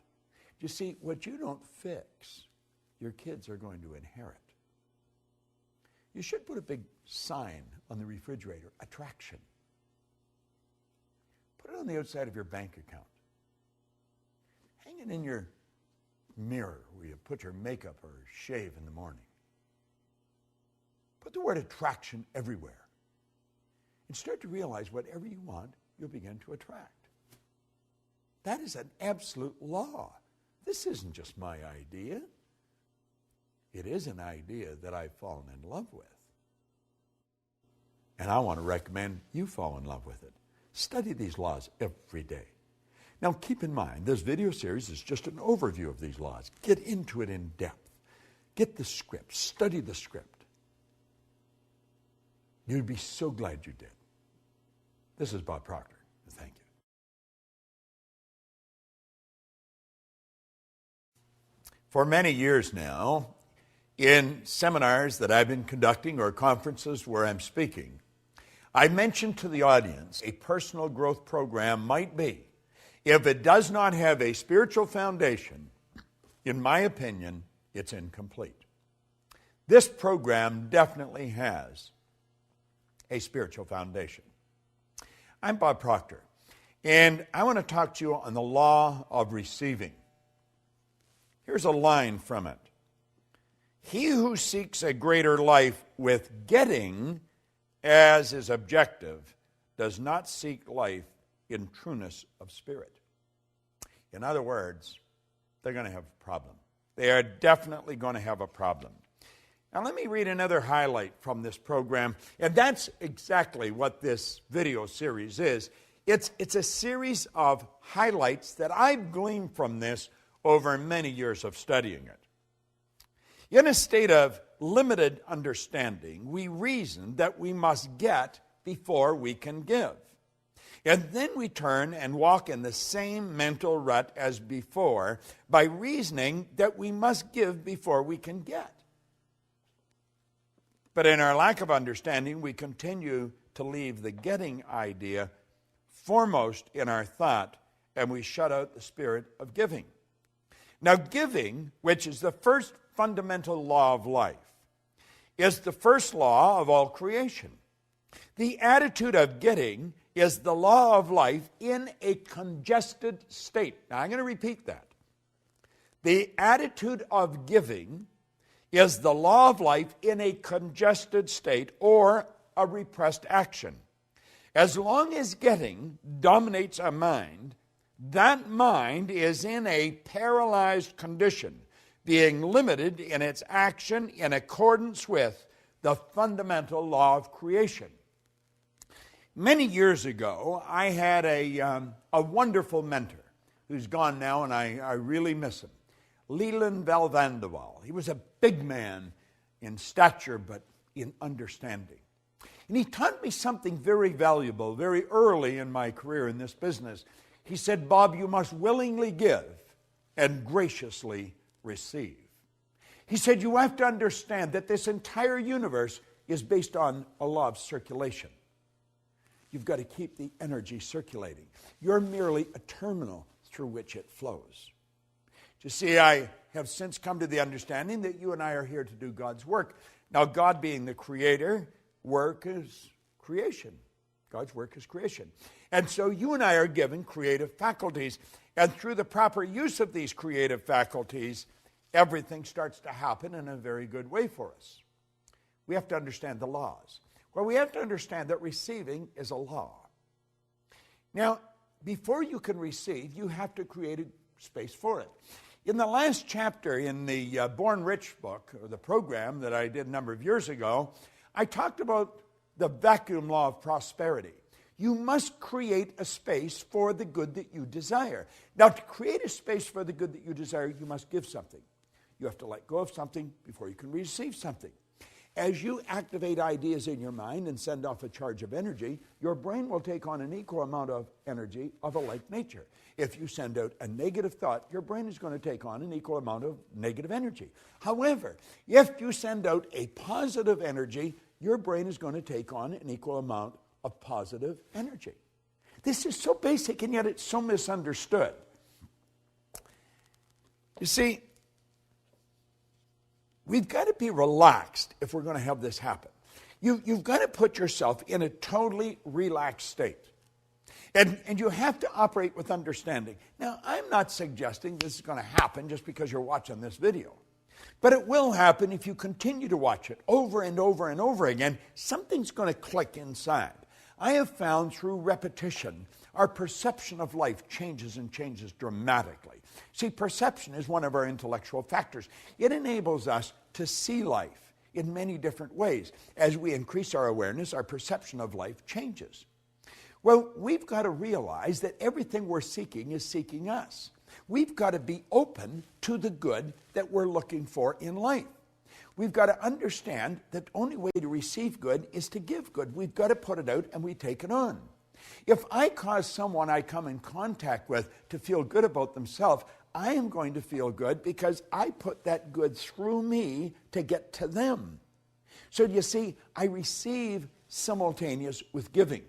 You see, what you don't fix, your kids are going to inherit. You should put a big sign on the refrigerator, attraction. Put it on the outside of your bank account. Hang it in your mirror where you put your makeup or shave in the morning. Put the word attraction everywhere. And start to realize whatever you want, you'll begin to attract. That is an absolute law. This isn't just my idea. It is an idea that I've fallen in love with. And I want to recommend you fall in love with it. Study these laws every day. Now keep in mind, this video series is just an overview of these laws. Get into it in depth. Get the script. Study the script. You'd be so glad you did. This is Bob Proctor. Thank you. For many years now, in seminars that I've been conducting or conferences where I'm speaking, I mentioned to the audience a personal growth program might be, if it does not have a spiritual foundation, in my opinion, it's incomplete. This program definitely has a spiritual foundation. I'm Bob Proctor, and I want to talk to you on the law of receiving. Here's a line from it. He who seeks a greater life with getting as his objective does not seek life in trueness of spirit. In other words, they're going to have a problem. They are definitely going to have a problem. Now let me read another highlight from this program, and that's exactly what this video series is. It's a series of highlights that I've gleaned from this over many years of studying it. In a state of limited understanding, we reason that we must get before we can give. And then we turn and walk in the same mental rut as before by reasoning that we must give before we can get. But in our lack of understanding, we continue to leave the getting idea foremost in our thought, and we shut out the spirit of giving. Now, giving, which is the first fundamental law of life, is the first law of all creation. The attitude of getting is the law of life in a congested state. Now, I'm going to repeat that. The attitude of giving is the law of life in a congested state or a repressed action. As long as getting dominates a mind, that mind is in a paralyzed condition, being limited in its action in accordance with the fundamental law of creation. Many years ago, I had a wonderful mentor who's gone now, and I really miss him. Leland Valvandewaal. He was a big man in stature, but in understanding. And he taught me something very valuable very early in my career in this business. He said, Bob, you must willingly give and graciously receive. He said, you have to understand that this entire universe is based on a law of circulation. You've got to keep the energy circulating. You're merely a terminal through which it flows. You see, I have since come to the understanding that you and I are here to do God's work. Now, God being the creator, work is creation. God's work is creation. And so you and I are given creative faculties. And through the proper use of these creative faculties, everything starts to happen in a very good way for us. We have to understand the laws. Well, we have to understand that receiving is a law. Now, before you can receive, you have to create a space for it. In the last chapter in the Born Rich book, or the program that I did a number of years ago, I talked about the vacuum law of prosperity. You must create a space for the good that you desire. Now, to create a space for the good that you desire, you must give something. You have to let go of something before you can receive something. As you activate ideas in your mind and send off a charge of energy, your brain will take on an equal amount of energy of a like nature. If you send out a negative thought, your brain is going to take on an equal amount of negative energy. However, if you send out a positive energy, your brain is going to take on an equal amount of positive energy. This is so basic, and yet it's so misunderstood. You see, we've got to be relaxed if we're going to have this happen. You've got to put yourself in a totally relaxed state. And you have to operate with understanding. Now, I'm not suggesting this is going to happen just because you're watching this video. But it will happen if you continue to watch it over and over and over again. Something's going to click inside. I have found through repetition, our perception of life changes and changes dramatically. See, perception is one of our intellectual factors. It enables us to see life in many different ways. As we increase our awareness, our perception of life changes. Well, we've got to realize that everything we're seeking is seeking us. We've got to be open to the good that we're looking for in life. We've got to understand that the only way to receive good is to give good. We've got to put it out and we take it on. If I cause someone I come in contact with to feel good about themselves, I am going to feel good because I put that good through me to get to them. So you see, I receive simultaneous with giving.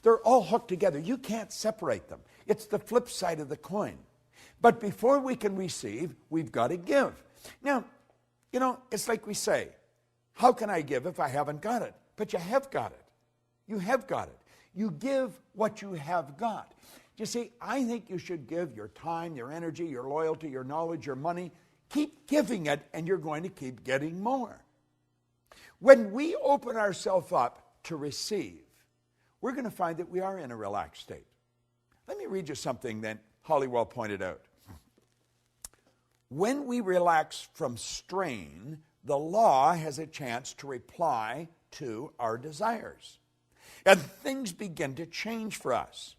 They're all hooked together. You can't separate them. It's the flip side of the coin. But before we can receive, we've got to give. Now, it's like we say, how can I give if I haven't got it? But you have got it. You have got it. You give what you have got. You see, I think you should give your time, your energy, your loyalty, your knowledge, your money. Keep giving it, and you're going to keep getting more. When we open ourselves up to receive, we're going to find that we are in a relaxed state. Let me read you something that Halliwell pointed out. When we relax from strain, the law has a chance to reply to our desires. And things begin to change for us.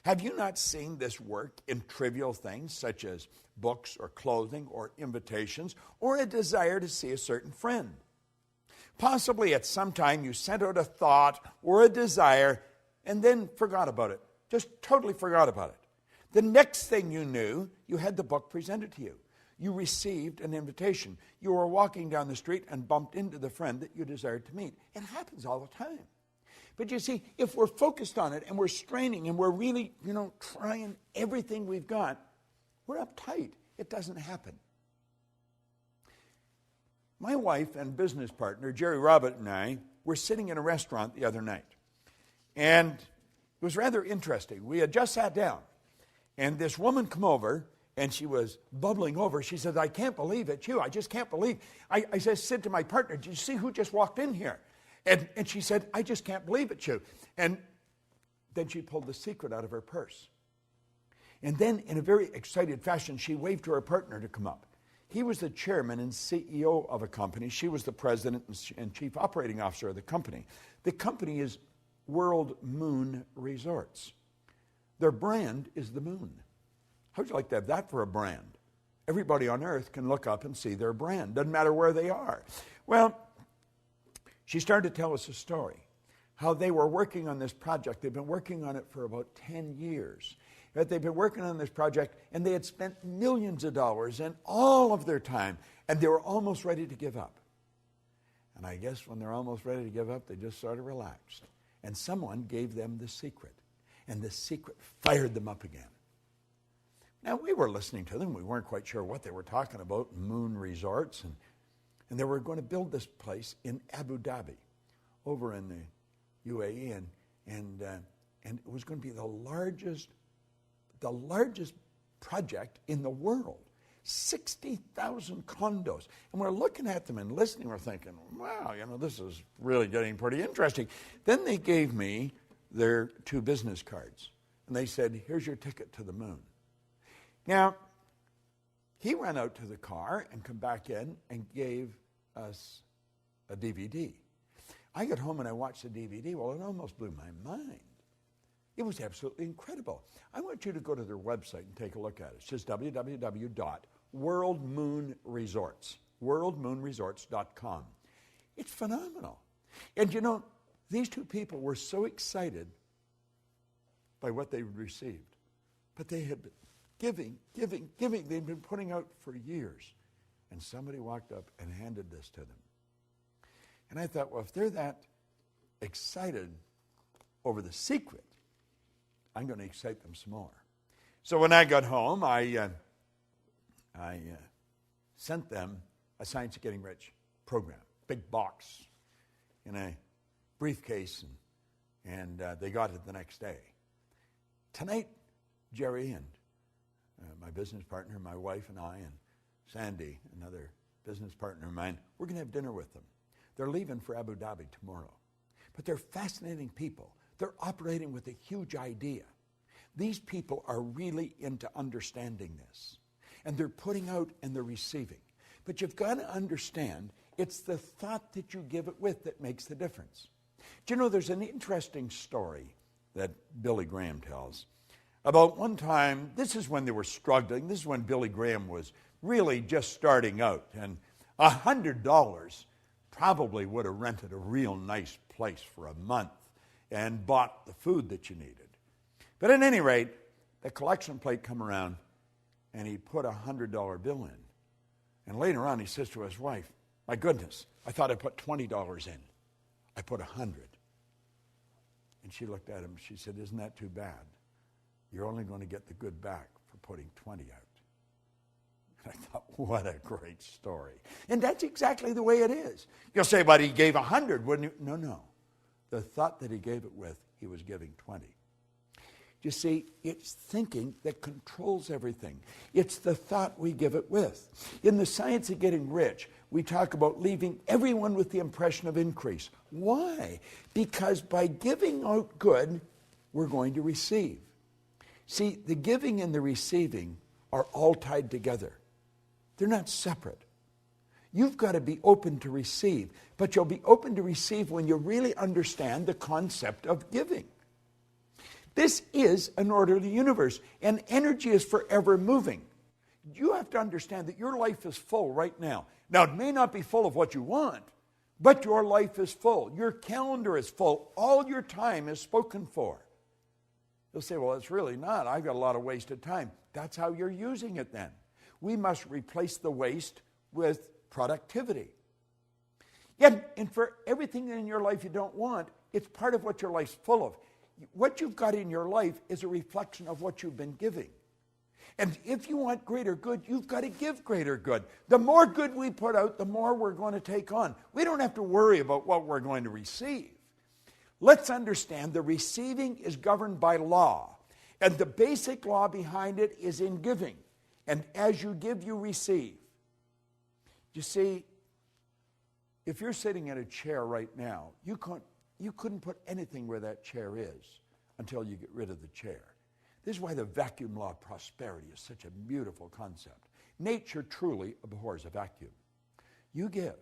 Have you not seen this work in trivial things such as books or clothing or invitations or a desire to see a certain friend? Possibly at some time you sent out a thought or a desire and then forgot about it. Just totally forgot about it. The next thing you knew, you had the book presented to you. You received an invitation. You were walking down the street and bumped into the friend that you desired to meet. It happens all the time. But you see, if we're focused on it and we're straining and we're really, trying everything we've got, we're uptight. It doesn't happen. My wife and business partner, Jerry Robert, and I were sitting in a restaurant the other night. And it was rather interesting. We had just sat down. And this woman come over, and she was bubbling over. She said, I can't believe it's you. I just can't believe. I said to my partner, did you see who just walked in here? And she said, I just can't believe it's you. And then she pulled the secret out of her purse. And then in a very excited fashion, she waved to her partner to come up. He was the chairman and CEO of a company. She was the president and chief operating officer of the company. The company is World Moon Resorts. Their brand is the moon. How'd you like to have that for a brand? Everybody on earth can look up and see their brand. Doesn't matter where they are. Well, she started to tell us a story, how they were working on this project. They've been working on it for about 10 years. That they've been working on this project, and they had spent millions of dollars and all of their time, and they were almost ready to give up. And I guess when they're almost ready to give up, they just sort of relaxed. And someone gave them the secret, and the secret fired them up again. Now, we were listening to them. We weren't quite sure what they were talking about, moon resorts, and they were going to build this place in Abu Dhabi, over in the UAE, and it was going to be the largest project in the world. 60,000 condos. And we're looking at them and listening. We're thinking, wow, this is really getting pretty interesting. Then they gave me their 2 business cards. And they said, here's your ticket to the moon. Now, he ran out to the car and come back in and gave us a DVD. I got home and I watched the DVD. Well, it almost blew my mind. It was absolutely incredible. I want you to go to their website and take a look at it. It's just www.worldmoonresorts, worldmoonresorts.com. It's phenomenal. And these 2 people were so excited by what they received. But they had been giving. They'd been putting out for years. And somebody walked up and handed this to them. And I thought, well, if they're that excited over the secret, I'm going to excite them some more. So when I got home, I sent them a Science of Getting Rich program, big box in a briefcase, and they got it the next day. Tonight, Jerry and my business partner, my wife and I, and Sandy, another business partner of mine, we're going to have dinner with them. They're leaving for Abu Dhabi tomorrow. But they're fascinating people. They're operating with a huge idea. These people are really into understanding this. And they're putting out and they're receiving. But you've got to understand, it's the thought that you give it with that makes the difference. Do you know, there's an interesting story that Billy Graham tells about one time. This is when they were struggling. This is when Billy Graham was really just starting out. And $100 probably would have rented a real nice place for a month and bought the food that you needed. But at any rate, the collection plate come around, and he put a $100 bill in. And later on, he says to his wife, my goodness, I thought I put $20 in. I put $100. And she looked at him. She said, isn't that too bad? You're only going to get the good back for putting 20 out. And I thought, what a great story. And that's exactly the way it is. You'll say, but he gave 100, wouldn't he? No. The thought that he gave it with, he was giving 20. You see, it's thinking that controls everything. It's the thought we give it with. In the science of getting rich, we talk about leaving everyone with the impression of increase. Why? Because by giving out good, we're going to receive. See, the giving and the receiving are all tied together. They're not separate. You've got to be open to receive, but you'll be open to receive when you really understand the concept of giving. This is an orderly universe, and energy is forever moving. You have to understand that your life is full right now. Now, it may not be full of what you want, but your life is full. Your calendar is full. All your time is spoken for. You'll say, well, it's really not. I've got a lot of wasted time. That's how you're using it then. We must replace the waste with productivity. Yet, and for everything in your life you don't want, it's part of what your life's full of. What you've got in your life is a reflection of what you've been giving. And if you want greater good, you've got to give greater good. The more good we put out, the more we're going to take on. We don't have to worry about what we're going to receive. Let's understand the receiving is governed by law. And the basic law behind it is in giving. And as you give, you receive. You see, if you're sitting in a chair right now, you couldn't put anything where that chair is until you get rid of the chair. This is why the vacuum law of prosperity is such a beautiful concept. Nature truly abhors a vacuum. You give,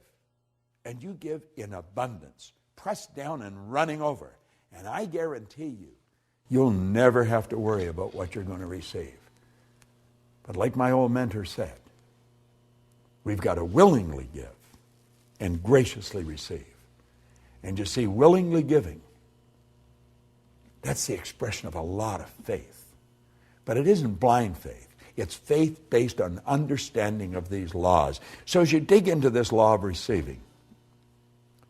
and you give in abundance, pressed down and running over. And I guarantee you, you'll never have to worry about what you're going to receive. But like my old mentor said, we've got to willingly give and graciously receive. And you see, willingly giving, that's the expression of a lot of faith. But it isn't blind faith. It's faith based on understanding of these laws. So as you dig into this law of receiving,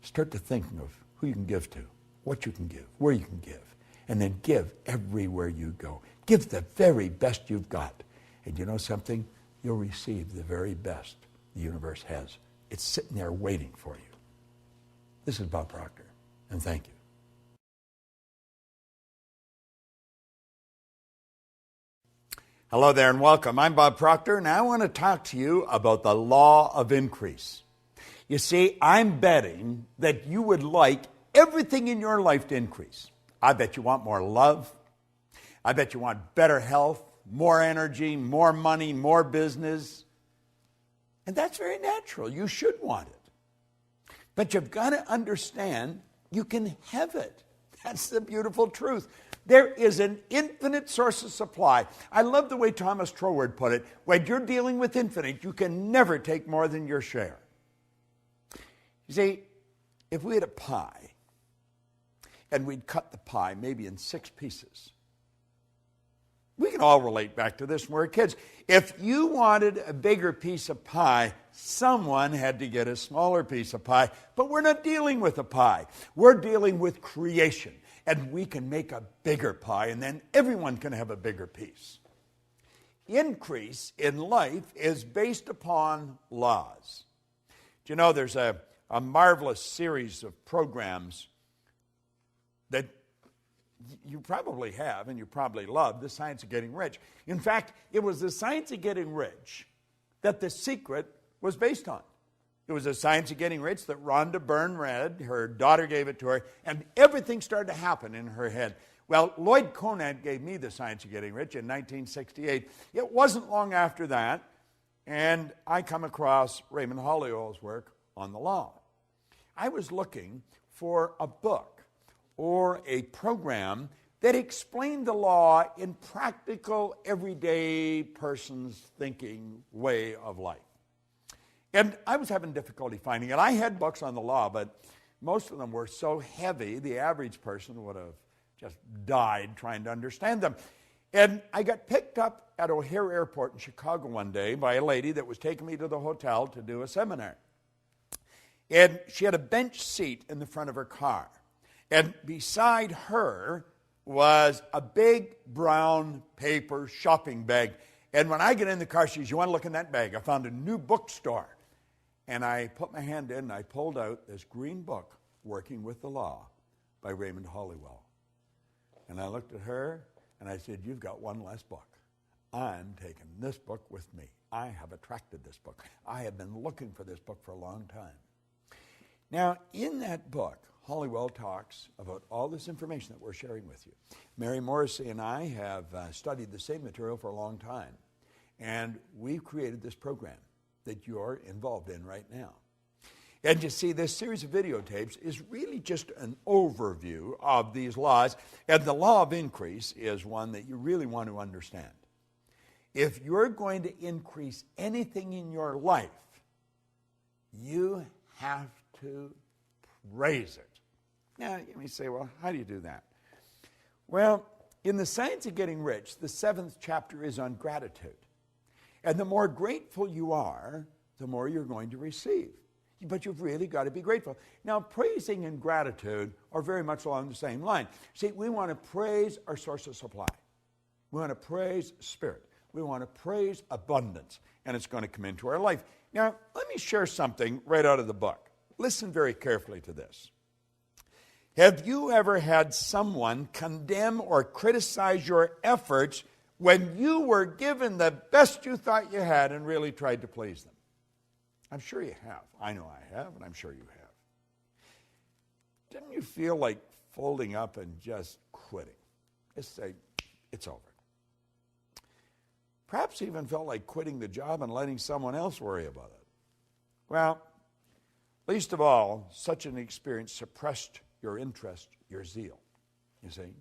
start to thinking of who you can give to, what you can give, where you can give, and then give everywhere you go. Give the very best you've got. And you know something? You'll receive the very best the universe has. It's sitting there waiting for you. This is Bob Proctor, and thank you. Hello there and welcome. I'm Bob Proctor, and I want to talk to you about the law of increase. You see, I'm betting that you would like everything in your life to increase. I bet you want more love. I bet you want better health, more energy, more money, more business. And that's very natural. You should want it. But you've got to understand you can have it. That's the beautiful truth. There is an infinite source of supply. I love the way Thomas Troward put it. When you're dealing with infinite, you can never take more than your share. You see, if we had a pie, and we'd cut the pie maybe in 6 pieces, we can all relate back to this when we were kids. If you wanted a bigger piece of pie, someone had to get a smaller piece of pie. But we're not dealing with a pie. We're dealing with creation. And we can make a bigger pie, and then everyone can have a bigger piece. Increase in life is based upon laws. Do you know there's a marvelous series of programs that you probably have and you probably love, The Science of Getting Rich. In fact, it was The Science of Getting Rich that The Secret was based on. It was The Science of Getting Rich that Rhonda Byrne read. Her daughter gave it to her, and everything started to happen in her head. Well, Lloyd Conant gave me The Science of Getting Rich in 1968. It wasn't long after that, and I come across Raymond Holliowell's work on the law. I was looking for a book or a program that explained the law in practical, everyday person's thinking way of life. And I was having difficulty finding it. I had books on the law, but most of them were so heavy, the average person would have just died trying to understand them. And I got picked up at O'Hare Airport in Chicago one day by a lady that was taking me to the hotel to do a seminar. And she had a bench seat in the front of her car. And beside her was a big brown paper shopping bag. And when I get in the car, she says, "You want to look in that bag? I found a new bookstore." And I put my hand in and I pulled out this green book, Working with the Law, by Raymond Hollywell. And I looked at her and I said, "You've got one less book. I'm taking this book with me. I have attracted this book. I have been looking for this book for a long time." Now, in that book, Hollywell talks about all this information that we're sharing with you. Mary Morrissey and I have studied the same material for a long time, and we've created this program that you're involved in right now. And you see, this series of videotapes is really just an overview of these laws, and the law of increase is one that you really want to understand. If you're going to increase anything in your life, you have to praise it. Now, you may say, "Well, how do you do that?" Well, in the Science of Getting Rich, the 7th chapter is on gratitude. And the more grateful you are, the more you're going to receive. But you've really got to be grateful. Now, praising and gratitude are very much along the same line. See, we want to praise our source of supply. We want to praise Spirit. We want to praise abundance. And it's going to come into our life. Now, let me share something right out of the book. Listen very carefully to this. Have you ever had someone condemn or criticize your efforts when you were given the best you thought you had and really tried to please them? I'm sure you have. I know I have, and I'm sure you have. Didn't you feel like folding up and just quitting? Just say, "It's over." Perhaps even felt like quitting the job and letting someone else worry about it. Well, least of all, such an experience suppressed your interest, your zeal, you see.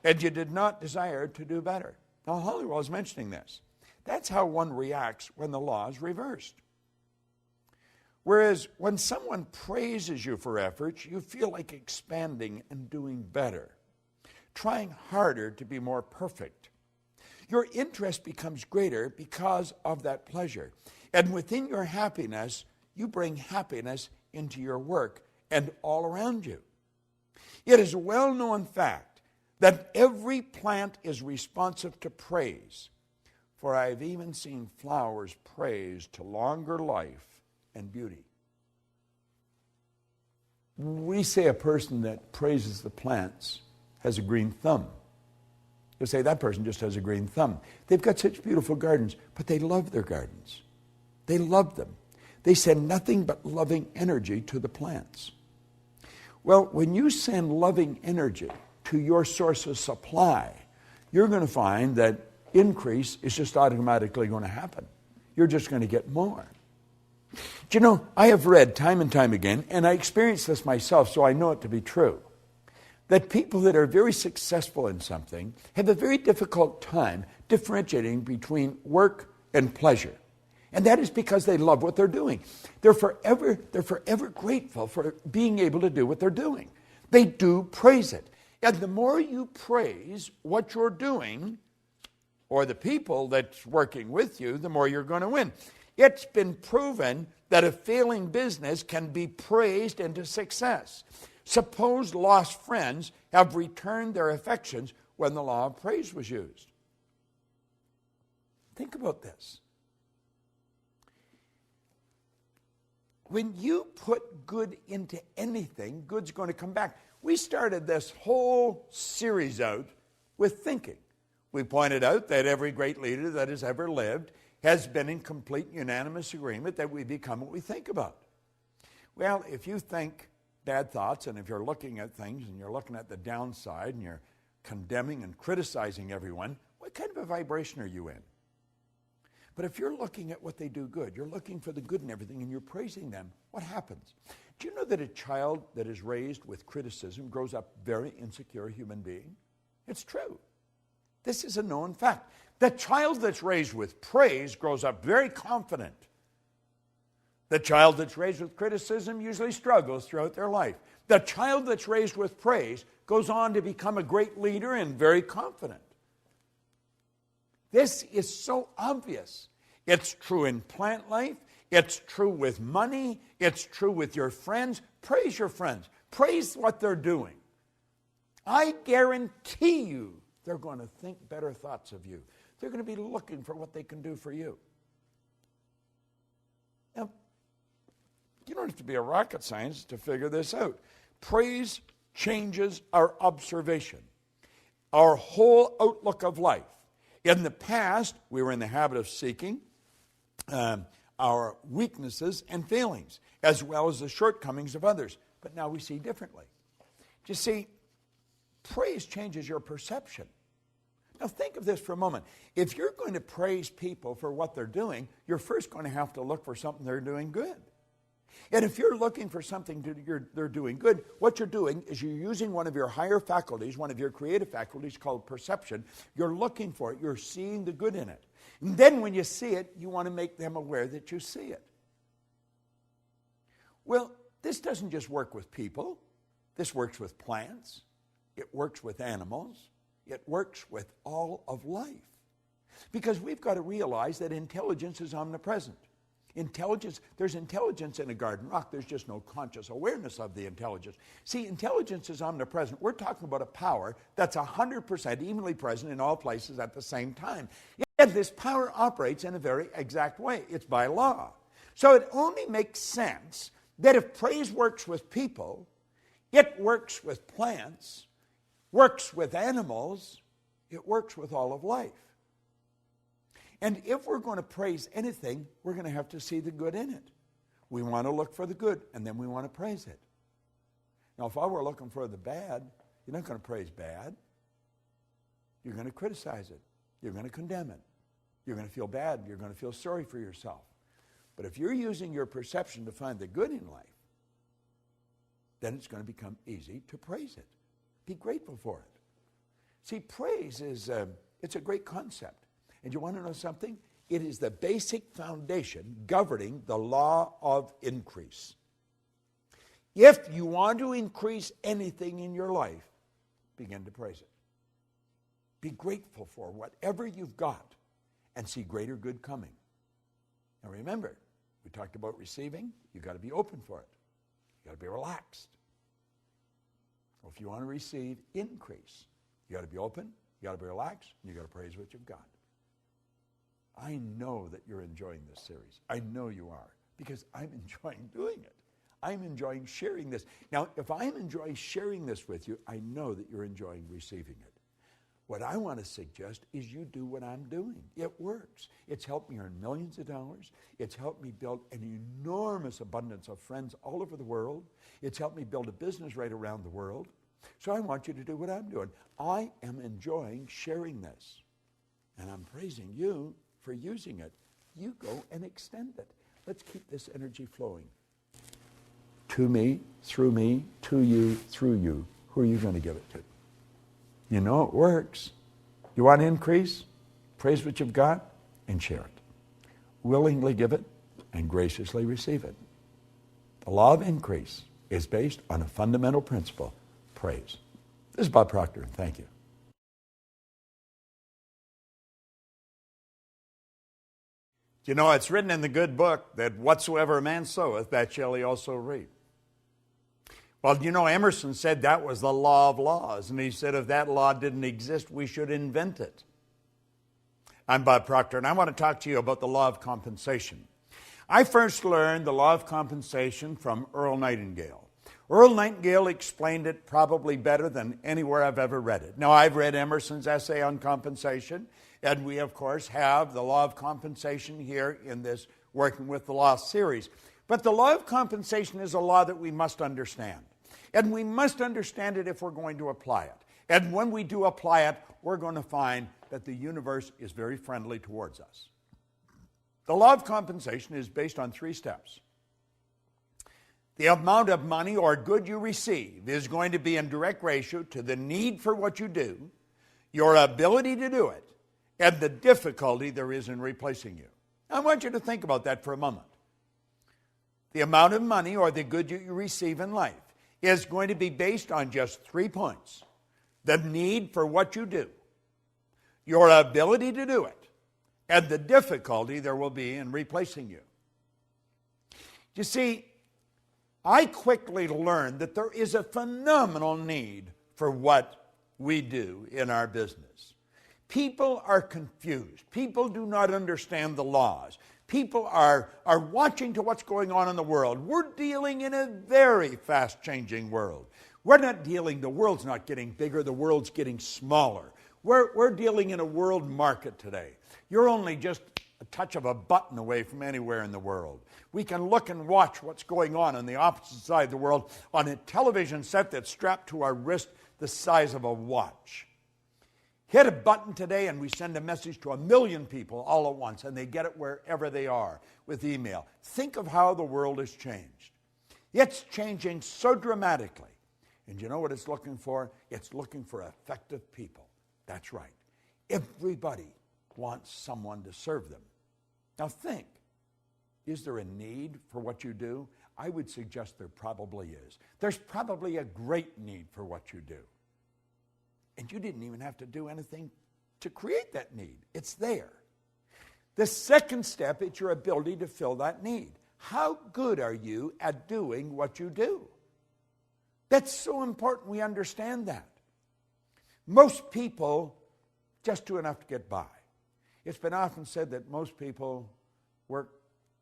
And you did not desire to do better. Now, Hollywell is mentioning this. That's how one reacts when the law is reversed. Whereas when someone praises you for efforts, you feel like expanding and doing better, trying harder to be more perfect. Your interest becomes greater because of that pleasure. And within your happiness, you bring happiness into your work and all around you. It is a well-known fact that every plant is responsive to praise, for I have even seen flowers praised to longer life and beauty. We say a person that praises the plants has a green thumb. You say that person just has a green thumb. They've got such beautiful gardens, but they love their gardens. They love them. They send nothing but loving energy to the plants. Well, when you send loving energy to your source of supply, you're going to find that increase is just automatically going to happen. You're just going to get more. Do you know, I have read time and time again, and I experienced this myself, so I know it to be true, that people that are very successful in something have a very difficult time differentiating between work and pleasure. And that is because they love what they're doing. They're forever grateful for being able to do what they're doing. They do praise it. And the more you praise what you're doing, or the people that's working with you, the more you're going to win. It's been proven that a failing business can be praised into success. Suppose lost friends have returned their affections when the law of praise was used. Think about this. When you put good into anything, good's going to come back. We started this whole series out with thinking. We pointed out that every great leader that has ever lived has been in complete unanimous agreement that we become what we think about. Well, if you think bad thoughts, and if you're looking at things and you're looking at the downside and you're condemning and criticizing everyone, what kind of a vibration are you in? But if you're looking at what they do good, you're looking for the good in everything, and you're praising them, what happens? Do you know that a child that is raised with criticism grows up very insecure human being? It's true. This is a known fact. The child that's raised with praise grows up very confident. The child that's raised with criticism usually struggles throughout their life. The child that's raised with praise goes on to become a great leader and very confident. This is so obvious. It's true in plant life. It's true with money. It's true with your friends. Praise your friends. Praise what they're doing. I guarantee you they're going to think better thoughts of you. They're going to be looking for what they can do for you. Now, you don't have to be a rocket scientist to figure this out. Praise changes our observation, our whole outlook of life. In the past, we were in the habit of seeking our weaknesses and failings, as well as the shortcomings of others. But now we see differently. You see, praise changes your perception. Now think of this for a moment. If you're going to praise people for what they're doing, you're first going to have to look for something they're doing good. And if you're looking for something they're doing good, what you're doing is you're using one of your higher faculties, one of your creative faculties called perception. You're looking for it. You're seeing the good in it. And then when you see it, you want to make them aware that you see it. Well, this doesn't just work with people. This works with plants. It works with animals. It works with all of life. Because we've got to realize that intelligence is omnipresent. There's intelligence in a garden rock. There's just no conscious awareness of the intelligence. See, intelligence is omnipresent. We're talking about a power that's 100% evenly present in all places at the same time. Yet this power operates in a very exact way. It's by law. So it only makes sense that if praise works with people, it works with plants, works with animals, it works with all of life. And if we're going to praise anything, we're going to have to see the good in it. We want to look for the good, and then we want to praise it. Now, if I were looking for the bad, you're not going to praise bad. You're going to criticize it. You're going to condemn it. You're going to feel bad. You're going to feel sorry for yourself. But if you're using your perception to find the good in life, then it's going to become easy to praise it. Be grateful for it. See, praise is it's a great concept. And you want to know something? It is the basic foundation governing the law of increase. If you want to increase anything in your life, begin to praise it. Be grateful for whatever you've got and see greater good coming. Now remember, we talked about receiving. You've got to be open for it. You've got to be relaxed. Well, if you want to receive increase, you got to be open, you got to be relaxed, and you got to praise what you've got. I know that you're enjoying this series. I know you are, because I'm enjoying doing it. I'm enjoying sharing this. Now, if I'm enjoying sharing this with you, I know that you're enjoying receiving it. What I want to suggest is you do what I'm doing. It works. It's helped me earn millions of dollars. It's helped me build an enormous abundance of friends all over the world. It's helped me build a business right around the world. So I want you to do what I'm doing. I am enjoying sharing this. And I'm praising you for using it. You go and extend it. Let's keep this energy flowing. To me, to you, through you. Who are you going to give it to? You know it works. You want to increase? Praise what you've got and share it. Willingly give it and graciously receive it. The law of increase is based on a fundamental principle, praise. This is Bob Proctor. Thank you. You know, it's written in the good book that whatsoever a man soweth, that shall he also reap. Well, you know, Emerson said that was the law of laws. And he said if that law didn't exist, we should invent it. I'm Bob Proctor, and I want to talk to you about the law of compensation. I first learned the law of compensation from Earl Nightingale. Earl Nightingale explained it probably better than anywhere I've ever read it. Now, I've read Emerson's essay on compensation, and we, of course, have the law of compensation here in this Working with the Law series. But the law of compensation is a law that we must understand. And we must understand it if we're going to apply it. And when we do apply it, we're going to find that the universe is very friendly towards us. The law of compensation is based on 3 steps. The amount of money or good you receive is going to be in direct ratio to the need for what you do, your ability to do it, and the difficulty there is in replacing you. I want you to think about that for a moment. The amount of money or the good you receive in life is going to be based on just 3 points. The need for what you do, your ability to do it, and the difficulty there will be in replacing you. You see, I quickly learned that there is a phenomenal need for what we do in our business. People are confused. People do not understand the laws. People are watching to what's going on in the world. We're dealing in a very fast-changing world. The world's not getting bigger, the world's getting smaller. We're dealing in a world market today. You're only just a touch of a button away from anywhere in the world. We can look and watch what's going on the opposite side of the world on a television set that's strapped to our wrist the size of a watch. Hit a button today and we send a message to 1 million people all at once, and they get it wherever they are with email. Think of how the world has changed. It's changing so dramatically. And you know what it's looking for? It's looking for effective people. That's right. Everybody wants someone to serve them. Now think, is there a need for what you do? I would suggest there probably is. There's probably a great need for what you do. And you didn't even have to do anything to create that need. It's there. The second step is your ability to fill that need. How good are you at doing what you do? That's so important we understand that. Most people just do enough to get by. It's been often said that most people work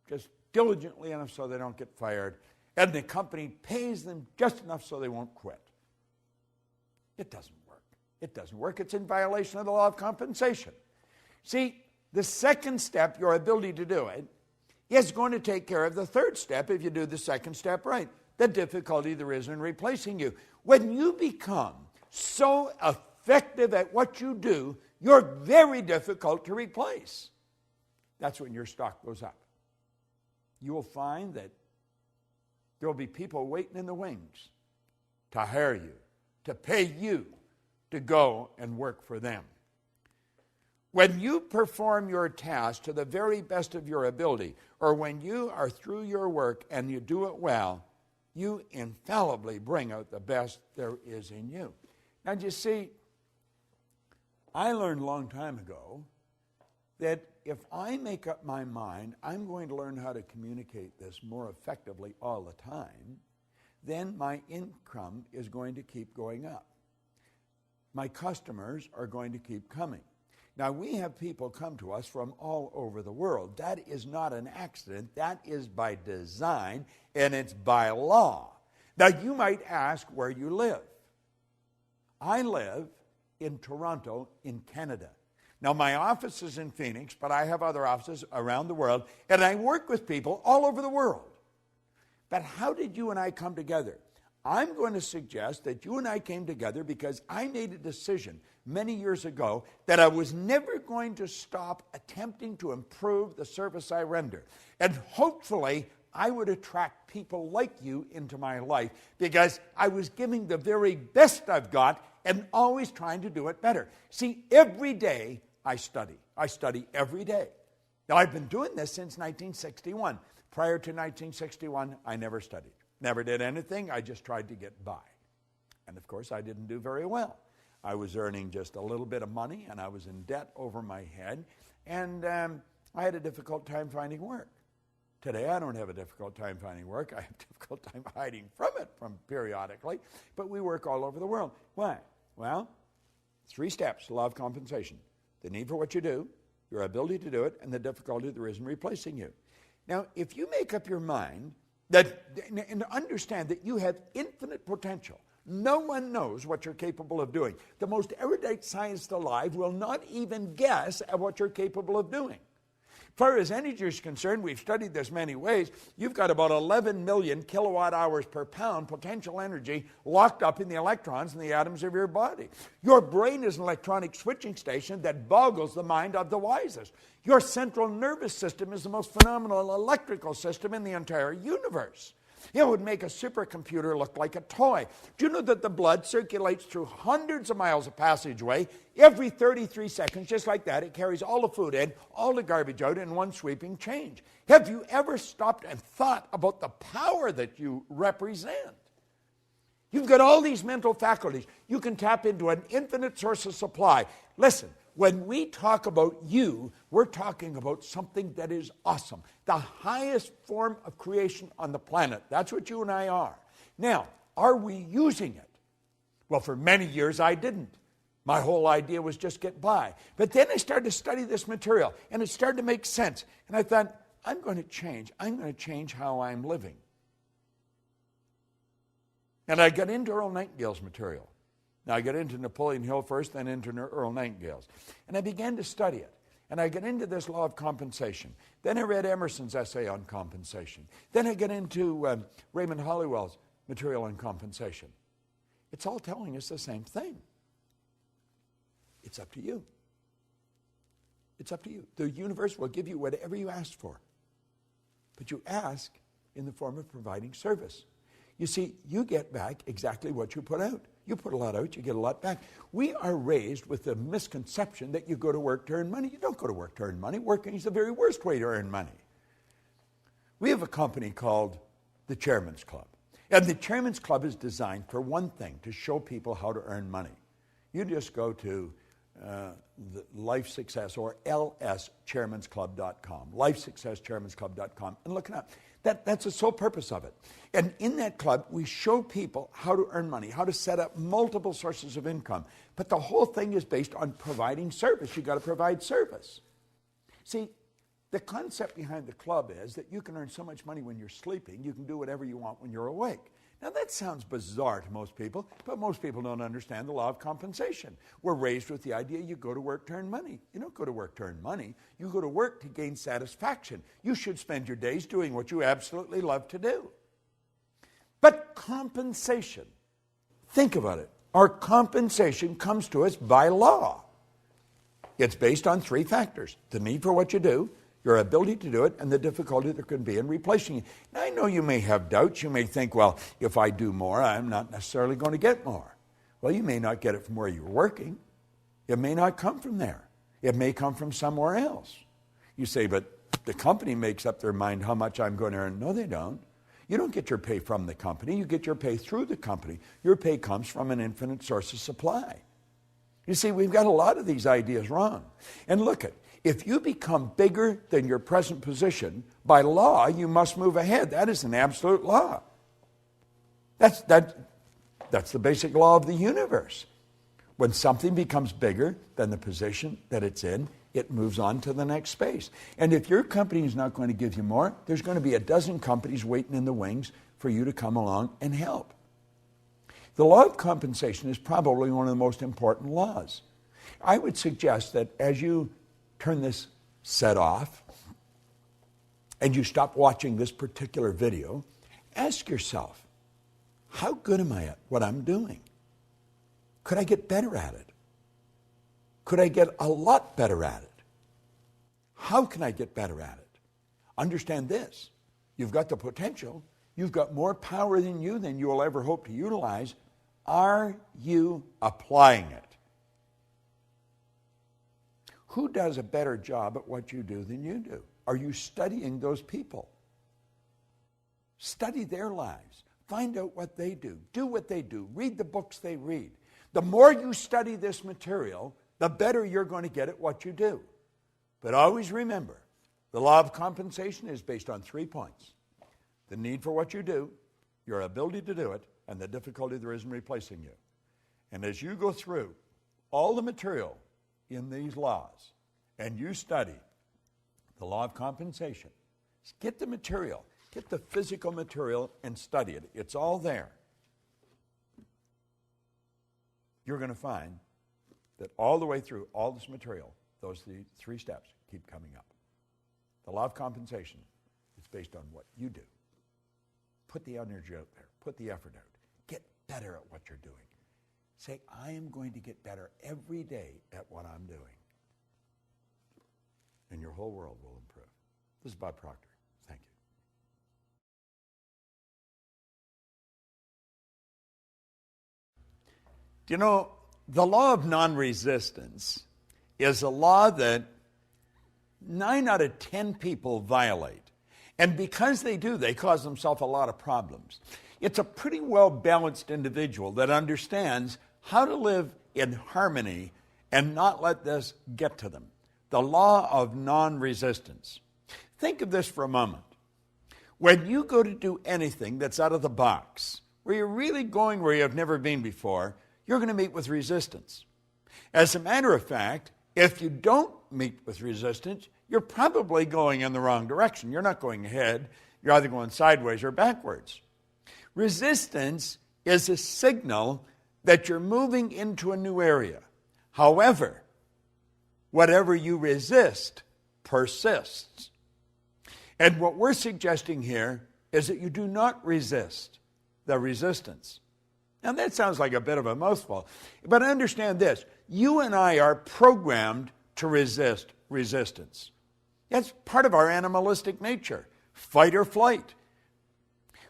just diligently enough so they don't get fired, and the company pays them just enough so they won't quit. It doesn't work. It doesn't work. It's in violation of the law of compensation. See, the second step, your ability to do it, is going to take care of the third step if you do the second step right. The difficulty there is in replacing you. When you become so effective at what you do, you're very difficult to replace. That's when your stock goes up. You will find that there will be people waiting in the wings to hire you, to pay you to go and work for them. When you perform your task to the very best of your ability, or when you are through your work and you do it well, you infallibly bring out the best there is in you. Now, you see, I learned a long time ago that if I make up my mind, I'm going to learn how to communicate this more effectively all the time, then my income is going to keep going up. My customers are going to keep coming. Now, we have people come to us from all over the world. That is not an accident. That is by design, and it's by law. Now, you might ask where you live. I live in Toronto, in Canada. Now, my office is in Phoenix, but I have other offices around the world, and I work with people all over the world. But how did you and I come together? I'm going to suggest that you and I came together because I made a decision many years ago that I was never going to stop attempting to improve the service I render. And hopefully, I would attract people like you into my life because I was giving the very best I've got and always trying to do it better. See, every day I study. I study every day. Now, I've been doing this since 1961. Prior to 1961, I never studied. Never did anything. I just tried to get by. And of course, I didn't do very well. I was earning just a little bit of money, and I was in debt over my head, and I had a difficult time finding work. Today, I don't have a difficult time finding work. I have a difficult time hiding from it periodically, but we work all over the world. Why? Well, 3 steps, law of compensation. The need for what you do, your ability to do it, and the difficulty there is in replacing you. Now, if you make up your mind and understand that you have infinite potential, no one knows what you're capable of doing. The most erudite scientist alive will not even guess at what you're capable of doing. As far as energy is concerned, we've studied this many ways. You've got about 11 million kilowatt hours per pound potential energy locked up in the electrons in the atoms of your body. Your brain is an electronic switching station that boggles the mind of the wisest. Your central nervous system is the most phenomenal electrical system in the entire universe. It would make a supercomputer look like a toy. Do you know that the blood circulates through hundreds of miles of passageway every 33 seconds, just like that? It carries all the food in, all the garbage out in one sweeping change. Have you ever stopped and thought about the power that you represent? You've got all these mental faculties. You can tap into an infinite source of supply. Listen, When we talk about you, we're talking about something that is awesome. The highest form of creation on the planet. That's what you and I are. Now, are we using it? Well, for many years I didn't. My whole idea was just get by. But then I started to study this material, and it started to make sense. And I thought, I'm going to change. I'm going to change how I'm living. And I got into Earl Nightingale's material. Now, I got into Napoleon Hill first, then into Earl Nightingale's. And I began to study it. And I got into this law of compensation. Then I read Emerson's essay on compensation. Then I got into Raymond Hollywell's material on compensation. It's all telling us the same thing. It's up to you. It's up to you. The universe will give you whatever you ask for. But you ask in the form of providing service. You see, you get back exactly what you put out. You put a lot out, you get a lot back. We are raised with the misconception that you go to work to earn money. You don't go to work to earn money. Working is the very worst way to earn money. We have a company called the Chairman's Club. And the Chairman's Club is designed for one thing, to show people how to earn money. You just go to the Life Success or lschairmansclub.com, lifesucceschairmansclub.com, and look it up. That's the sole purpose of it. And in that club, we show people how to earn money, how to set up multiple sources of income. But the whole thing is based on providing service. You've got to provide service. See, the concept behind the club is that you can earn so much money when you're sleeping, you can do whatever you want when you're awake. Now, that sounds bizarre to most people, but most people don't understand the law of compensation. We're raised with the idea you go to work to earn money. You don't go to work to earn money. You go to work to gain satisfaction. You should spend your days doing what you absolutely love to do. But compensation, think about it. Our compensation comes to us by law. It's based on three factors: the need for what you do, your ability to do it, and the difficulty there can be in replacing it. Now, I know you may have doubts. You may think, well, if I do more, I'm not necessarily going to get more. Well, you may not get it from where you're working. It may not come from there. It may come from somewhere else. You say, but the company makes up their mind how much I'm going to earn. No, they don't. You don't get your pay from the company. You get your pay through the company. Your pay comes from an infinite source of supply. You see, we've got a lot of these ideas wrong. And look at, if you become bigger than your present position, by law, you must move ahead. That is an absolute law. That's the basic law of the universe. When something becomes bigger than the position that it's in, it moves on to the next space. And if your company is not going to give you more, there's going to be a dozen companies waiting in the wings for you to come along and help. The law of compensation is probably one of the most important laws. I would suggest that as you turn this set off and you stop watching this particular video, ask yourself, how good am I at what I'm doing? Could I get better at it? Could I get a lot better at it? How can I get better at it? Understand this. You've got the potential. You've got more power than you will ever hope to utilize. Are you applying it? Who does a better job at what you do than you do? Are you studying those people? Study their lives. Find out what they do. Do what they do. Read the books they read. The more you study this material, the better you're going to get at what you do. But always remember, the law of compensation is based on 3 points: the need for what you do, your ability to do it, and the difficulty there is in replacing you. And as you go through all the material in these laws, and you study the law of compensation, get the material, get the physical material and study it. It's all there. You're going to find that all the way through all this material, those 3 steps keep coming up. The law of compensation is based on what you do. Put the energy out there. Put the effort out. Get better at what you're doing. Say, I am going to get better every day at what I'm doing. And your whole world will improve. This is Bob Proctor. Thank you. Do you know, the law of non-resistance is a law that 9 out of 10 people violate. And because they do, they cause themselves a lot of problems. It's a pretty well-balanced individual that understands how to live in harmony and not let this get to them. The law of non-resistance. Think of this for a moment. When you go to do anything that's out of the box, where you're really going where you've never been before, you're going to meet with resistance. As a matter of fact, if you don't meet with resistance, you're probably going in the wrong direction. You're not going ahead. You're either going sideways or backwards. Resistance is a signal that you're moving into a new area. However, whatever you resist persists. And what we're suggesting here is that you do not resist the resistance. Now that sounds like a bit of a mouthful, but understand this. You and I are programmed to resist resistance. That's part of our animalistic nature, fight or flight.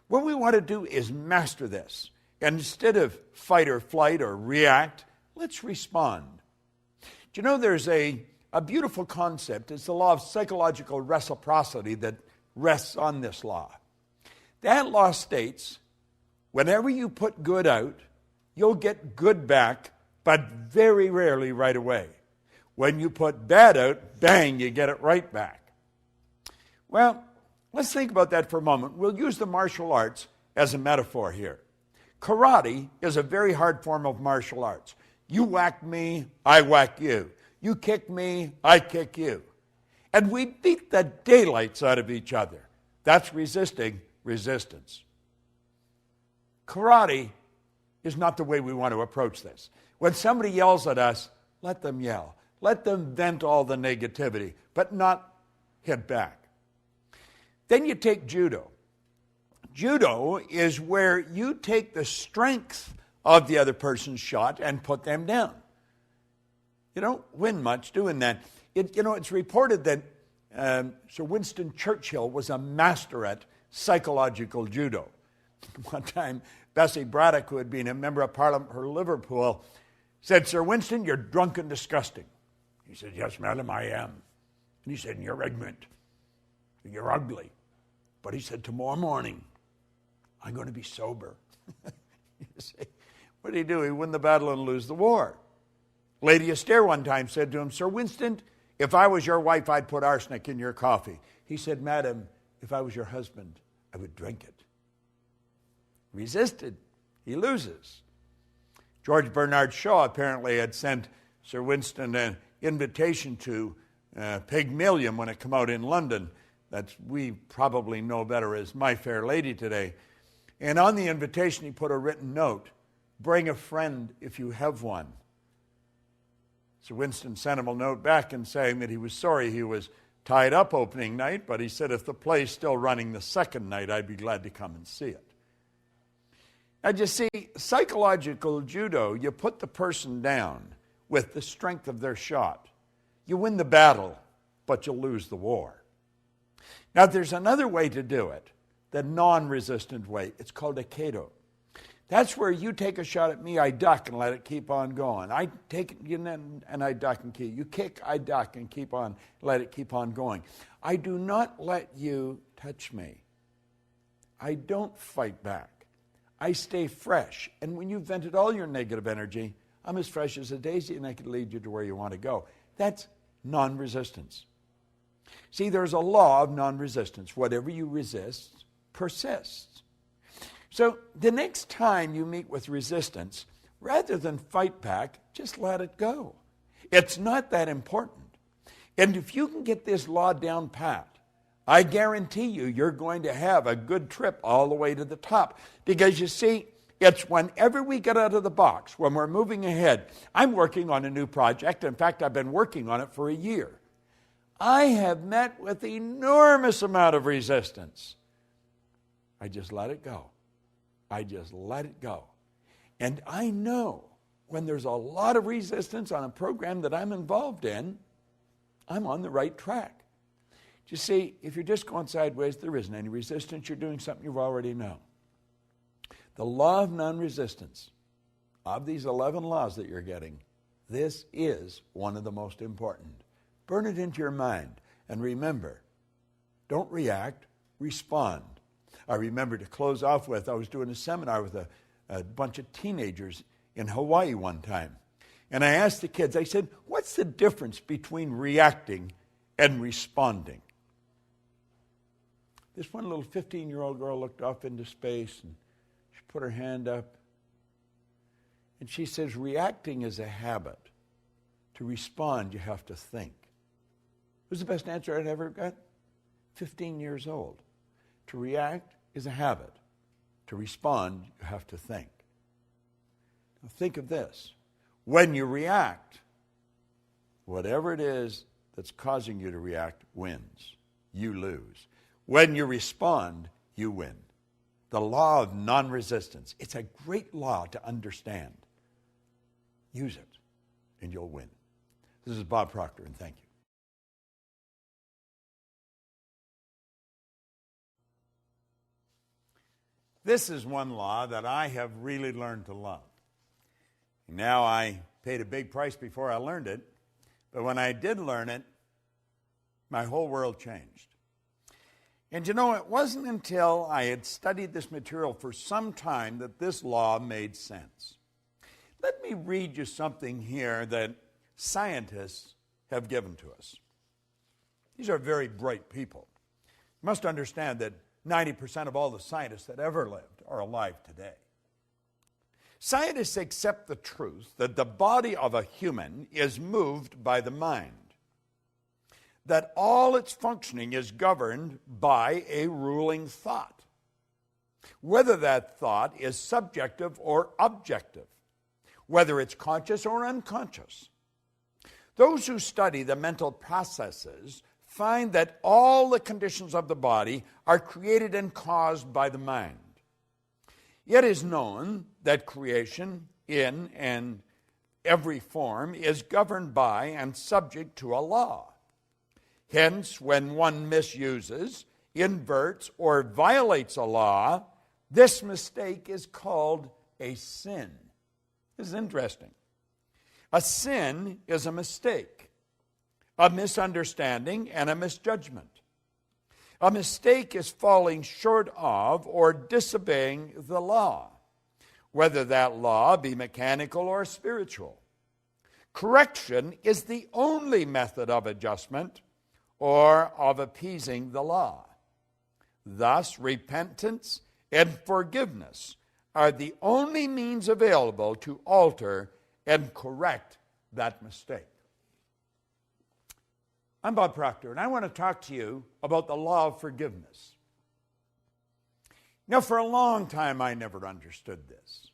What we want to do is master this. And instead of fight or flight or react, let's respond. Do you know there's a beautiful concept? It's the law of psychological reciprocity that rests on this law. That law states, whenever you put good out, you'll get good back, but very rarely right away. When you put bad out, bang, you get it right back. Well, let's think about that for a moment. We'll use the martial arts as a metaphor here. Karate is a very hard form of martial arts. You whack me, I whack you. You kick me, I kick you. And we beat the daylights out of each other. That's resisting resistance. Karate is not the way we want to approach this. When somebody yells at us, let them yell. Let them vent all the negativity, but not hit back. Then you take judo. Judo is where you take the strength of the other person's shot and put them down. You don't win much doing that. It's reported that Sir Winston Churchill was a master at psychological judo. One time, Bessie Braddock, who had been a member of Parliament for Liverpool, said, Sir Winston, you're drunk and disgusting. He said, yes, madam, I am. And he said, and you're ignorant. You're ugly. But he said, tomorrow morning, I'm going to be sober. You see, what did he do? He win the battle and lose the war. Lady Astaire one time said to him, Sir Winston, if I was your wife, I'd put arsenic in your coffee. He said, madam, if I was your husband, I would drink it. Resisted. He loses. George Bernard Shaw apparently had sent Sir Winston an invitation to Pygmalion when it came out in London. That we probably know better as My Fair Lady today. And on the invitation, he put a written note, bring a friend if you have one. Sir Winston sent him a note back and saying that he was sorry he was tied up opening night, but he said if the play's still running the second night, I'd be glad to come and see it. Now, you see, psychological judo, you put the person down with the strength of their shot. You win the battle, but you lose the war. Now, there's another way to do it, the non-resistant way. It's called aikido. That's where you take a shot at me, I duck and let it keep on going. I take it and I duck and keep. You kick, I duck and keep on, let it keep on going. I do not let you touch me. I don't fight back. I stay fresh. And when you've vented all your negative energy, I'm as fresh as a daisy and I can lead you to where you want to go. That's non-resistance. See, there's a law of non-resistance. Whatever you resist persists. So the next time you meet with resistance, rather than fight back, just let it go. It's not that important. And if you can get this law down pat, I guarantee you, you're going to have a good trip all the way to the top. Because you see, it's whenever we get out of the box, when we're moving ahead. I'm working on a new project. In fact, I've been working on it for a year. I have met with enormous amount of resistance. I just let it go. I just let it go. And I know when there's a lot of resistance on a program that I'm involved in, I'm on the right track. You see, if you're just going sideways, there isn't any resistance. You're doing something you already know. The law of non-resistance, of these 11 laws that you're getting, this is one of the most important. Burn it into your mind. And remember, don't react, respond. I remember to close off with, I was doing a seminar with a bunch of teenagers in Hawaii one time. And I asked the kids, I said, what's the difference between reacting and responding? This one little 15-year-old girl looked off into space and she put her hand up. And she says, reacting is a habit. To respond, you have to think. It was the best answer I'd ever got. 15 years old. To react is a habit. To respond, you have to think. Now think of this. When you react, whatever it is that's causing you to react wins. You lose. When you respond, you win. The law of non-resistance. It's a great law to understand. Use it, and you'll win. This is Bob Proctor, and thank you. This is one law that I have really learned to love. Now, I paid a big price before I learned it, but when I did learn it, my whole world changed. And you know, it wasn't until I had studied this material for some time that this law made sense. Let me read you something here that scientists have given to us. These are very bright people. You must understand that 90% of all the scientists that ever lived are alive today. Scientists accept the truth that the body of a human is moved by the mind, that all its functioning is governed by a ruling thought, whether that thought is subjective or objective, whether it's conscious or unconscious. Those who study the mental processes find that all the conditions of the body are created and caused by the mind. It is known that creation in and every form is governed by and subject to a law. Hence, when one misuses, inverts, or violates a law, this mistake is called a sin. This is interesting. A sin is a mistake, a misunderstanding, and a misjudgment. A mistake is falling short of or disobeying the law, whether that law be mechanical or spiritual. Correction is the only method of adjustment or of appeasing the law. Thus, repentance and forgiveness are the only means available to alter and correct that mistake. I'm Bob Proctor, and I want to talk to you about the law of forgiveness. Now, for a long time, I never understood this.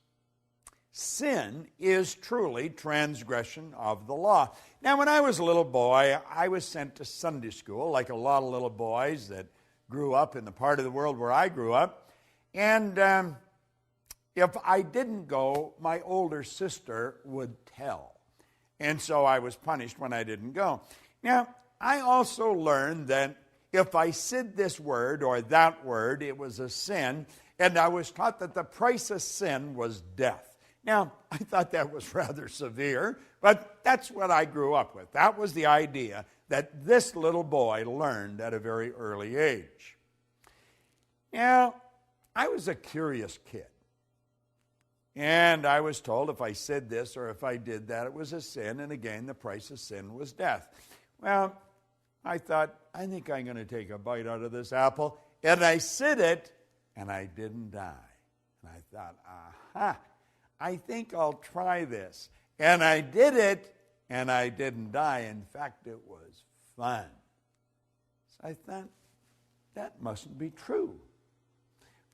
Sin is truly transgression of the law. Now, when I was a little boy, I was sent to Sunday school, like a lot of little boys that grew up in the part of the world where I grew up. And if I didn't go, my older sister would tell. And so I was punished when I didn't go. Now, I also learned that if I said this word or that word, it was a sin, and I was taught that the price of sin was death. Now, I thought that was rather severe, but that's what I grew up with. That was the idea that this little boy learned at a very early age. Now, I was a curious kid, and I was told if I said this or if I did that, it was a sin, and again, the price of sin was death. Well, I thought, I think I'm going to take a bite out of this apple. And I said it, and I didn't die. And I thought, aha, I think I'll try this. And I did it, and I didn't die. In fact, it was fun. So I thought, that mustn't be true.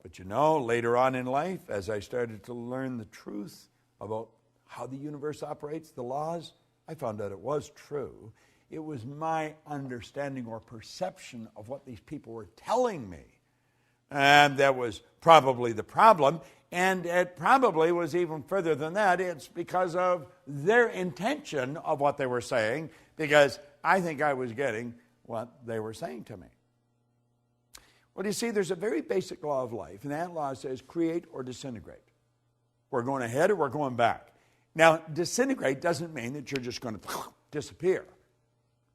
But you know, later on in life, as I started to learn the truth about how the universe operates, the laws, I found out it was true. It was my understanding or perception of what these people were telling me. And that was probably the problem. And it probably was even further than that. It's because of their intention of what they were saying, because I think I was getting what they were saying to me. Well, you see, there's a very basic law of life, and that law says create or disintegrate. We're going ahead or we're going back. Now, disintegrate doesn't mean that you're just going to disappear.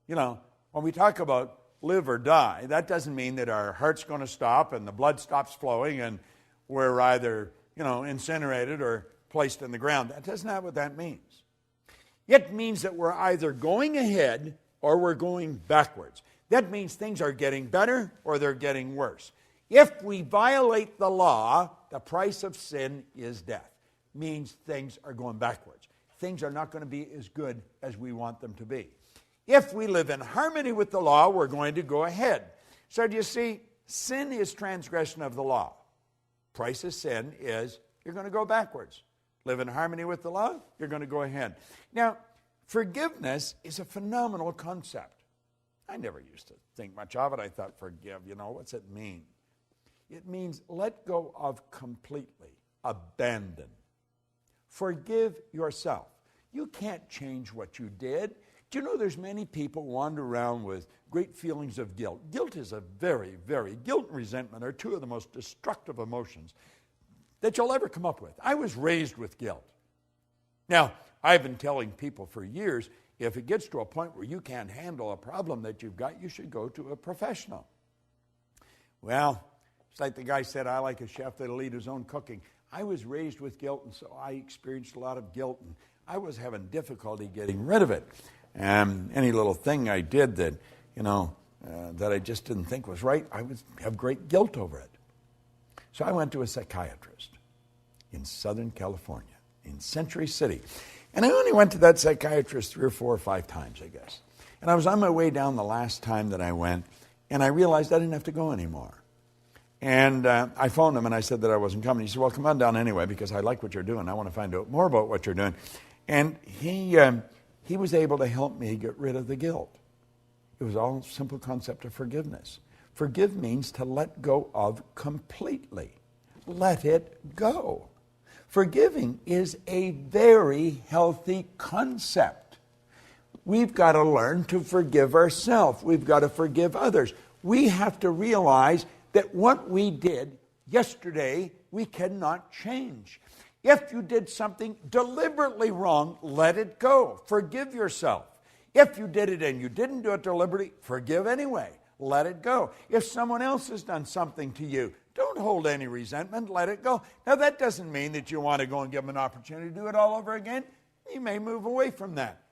You know, when we talk about live or die, that doesn't mean that our heart's going to stop and the blood stops flowing and we're either, incinerated or placed in the ground. That's not what that means. It means that we're either going ahead or we're going backwards. That means things are getting better or they're getting worse. If we violate the law, the price of sin is death. Means things are going backwards. Things are not going to be as good as we want them to be. If we live in harmony with the law, we're going to go ahead. So do you see, sin is transgression of the law. Price of sin is you're going to go backwards. Live in harmony with the law, you're going to go ahead. Now, forgiveness is a phenomenal concept. I never used to think much of it. I thought, forgive, what's it mean? It means let go of completely, abandon. Forgive yourself. You can't change what you did. Do you know there's many people wander around with great feelings of guilt? Guilt is guilt and resentment are two of the most destructive emotions that you'll ever come up with. I was raised with guilt. Now, I've been telling people for years, if it gets to a point where you can't handle a problem that you've got, you should go to a professional. Well, it's like the guy said, I like a chef that'll eat his own cooking. I was raised with guilt, and so I experienced a lot of guilt, and I was having difficulty getting rid of it. Any little thing I did that, that I just didn't think was right, I would have great guilt over it. So I went to a psychiatrist in Southern California, in Century City. And I only went to that psychiatrist 3 or 4 or 5 times, I guess. And I was on my way down the last time that I went, and I realized I didn't have to go anymore. And I phoned him, and I said that I wasn't coming. He said, well, come on down anyway, because I like what you're doing. I want to find out more about what you're doing. And he was able to help me get rid of the guilt. It was all a simple concept of forgiveness. Forgive means to let go of completely. Let it go. Forgiving is a very healthy concept. We've got to learn to forgive ourselves. We've got to forgive others. We have to realize that what we did yesterday, we cannot change. If you did something deliberately wrong, let it go. Forgive yourself. If you did it and you didn't do it deliberately, forgive anyway. Let it go. If someone else has done something to you, don't hold any resentment. Let it go. Now, that doesn't mean that you want to go and give them an opportunity to do it all over again. You may move away from that.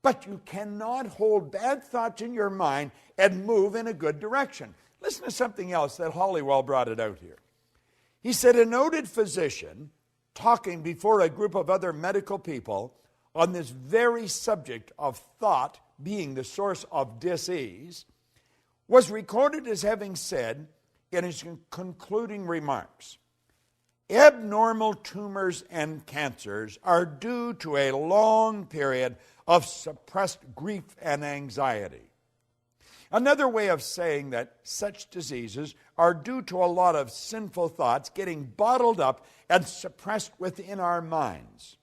But you cannot hold bad thoughts in your mind and move in a good direction. Listen to something else that Hollywell brought it out here. He said, a noted physician talking before a group of other medical people on this very subject of thought being the source of disease was recorded as having said in his concluding remarks, abnormal tumors and cancers are due to a long period of suppressed grief and anxiety. Another way of saying that such diseases are due to a lot of sinful thoughts getting bottled up and suppressed within our minds.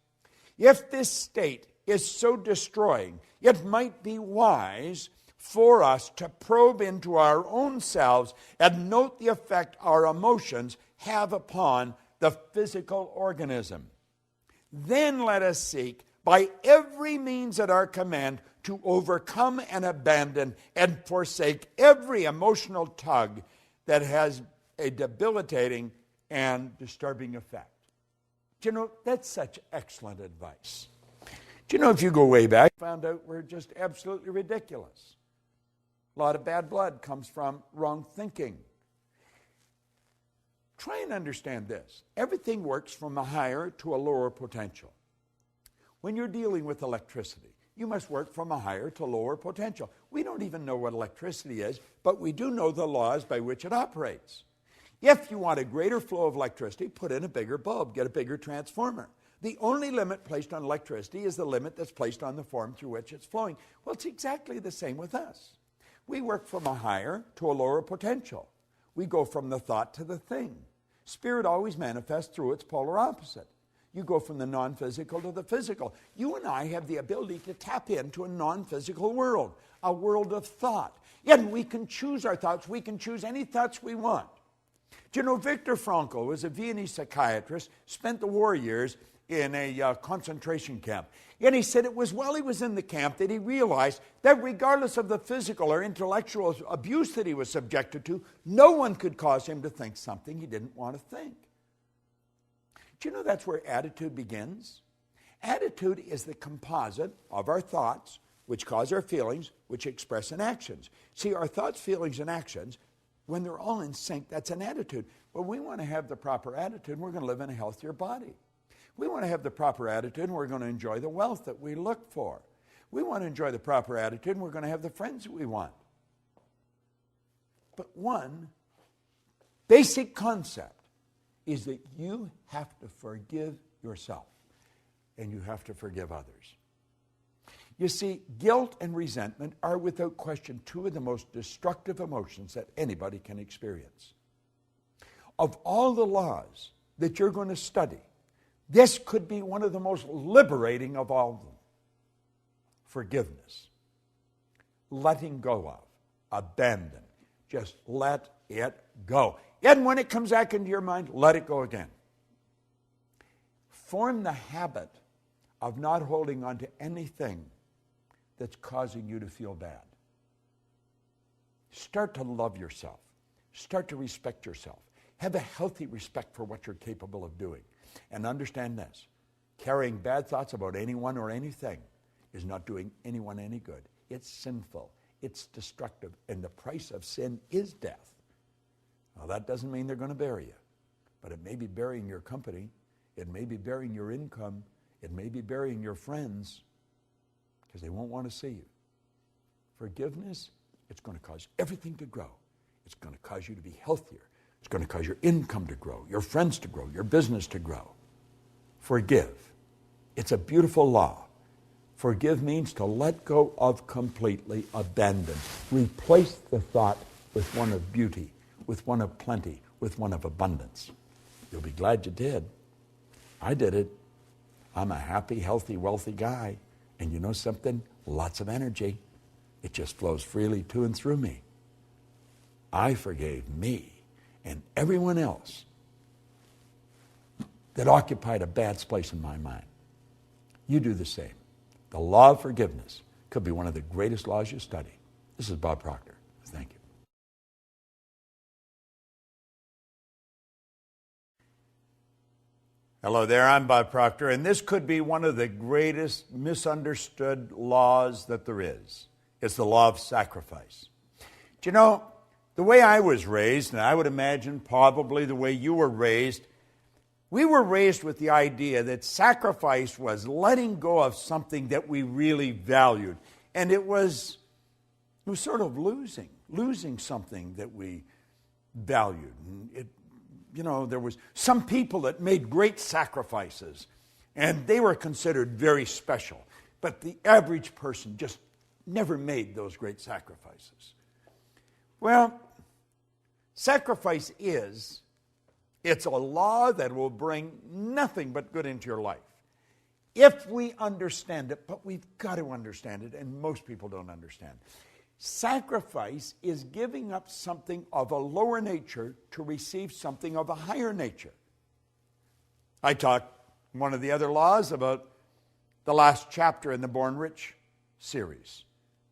If this state is so destroying, it might be wise for us to probe into our own selves and note the effect our emotions have upon the physical organism. Then let us seek by every means at our command to overcome and abandon and forsake every emotional tug that has a debilitating and disturbing effect. Do you know, that's such excellent advice. Do you know, if you go way back, found out we're just absolutely ridiculous. A lot of bad blood comes from wrong thinking. Try and understand this. Everything works from a higher to a lower potential. When you're dealing with electricity, you must work from a higher to lower potential. We don't even know what electricity is, but we do know the laws by which it operates. If you want a greater flow of electricity, put in a bigger bulb, get a bigger transformer. The only limit placed on electricity is the limit that's placed on the form through which it's flowing. Well, it's exactly the same with us. We work from a higher to a lower potential. We go from the thought to the thing. Spirit always manifests through its polar opposite. You go from the non-physical to the physical. You and I have the ability to tap into a non-physical world, a world of thought. And we can choose our thoughts. We can choose any thoughts we want. Do you know, Viktor Frankl was a Viennese psychiatrist, spent the war years in a concentration camp. And he said it was while he was in the camp that he realized that regardless of the physical or intellectual abuse that he was subjected to, no one could cause him to think something he didn't want to think. Do you know that's where attitude begins? Attitude is the composite of our thoughts, which cause our feelings, which express in actions. See, our thoughts, feelings, and actions, when they're all in sync, that's an attitude. Well, we want to have the proper attitude, and we're going to live in a healthier body. We want to have the proper attitude, and we're going to enjoy the wealth that we look for. We want to enjoy the proper attitude, and we're going to have the friends that we want. But one basic concept is that you have to forgive yourself, and you have to forgive others. You see, guilt and resentment are without question two of the most destructive emotions that anybody can experience. Of all the laws that you're going to study, this could be one of the most liberating of all of them. Forgiveness. Letting go of. Abandon. Just let it go. And when it comes back into your mind, let it go again. Form the habit of not holding on to anything that's causing you to feel bad. Start to love yourself. Start to respect yourself. Have a healthy respect for what you're capable of doing. And understand this, carrying bad thoughts about anyone or anything is not doing anyone any good. It's sinful. It's destructive. And the price of sin is death. Now, that doesn't mean they're going to bury you. But it may be burying your company. It may be burying your income. It may be burying your friends, because they won't want to see you. Forgiveness, it's going to cause everything to grow. It's going to cause you to be healthier. It's going to cause your income to grow, your friends to grow, your business to grow. Forgive. It's a beautiful law. Forgive means to let go of completely, abandon. Replace the thought with one of beauty, with one of plenty, with one of abundance. You'll be glad you did. I did it. I'm a happy, healthy, wealthy guy. And you know something? Lots of energy. It just flows freely to and through me. I forgave me and everyone else that occupied a bad place in my mind. You do the same. The law of forgiveness could be one of the greatest laws you study. This is Bob Proctor. Thank you. Hello there, I'm Bob Proctor, and this could be one of the greatest misunderstood laws that there is. It's the law of sacrifice. Do you know, the way I was raised, and I would imagine probably the way you were raised, we were raised with the idea that sacrifice was letting go of something that we really valued. And it was sort of losing something that we valued. And there was some people that made great sacrifices, and they were considered very special. But the average person just never made those great sacrifices. Well, sacrifice it's a law that will bring nothing but good into your life. If we understand it, but we've got to understand it, and most people don't understand. Sacrifice is giving up something of a lower nature to receive something of a higher nature. I talked one of the other laws about the last chapter in the Born Rich series,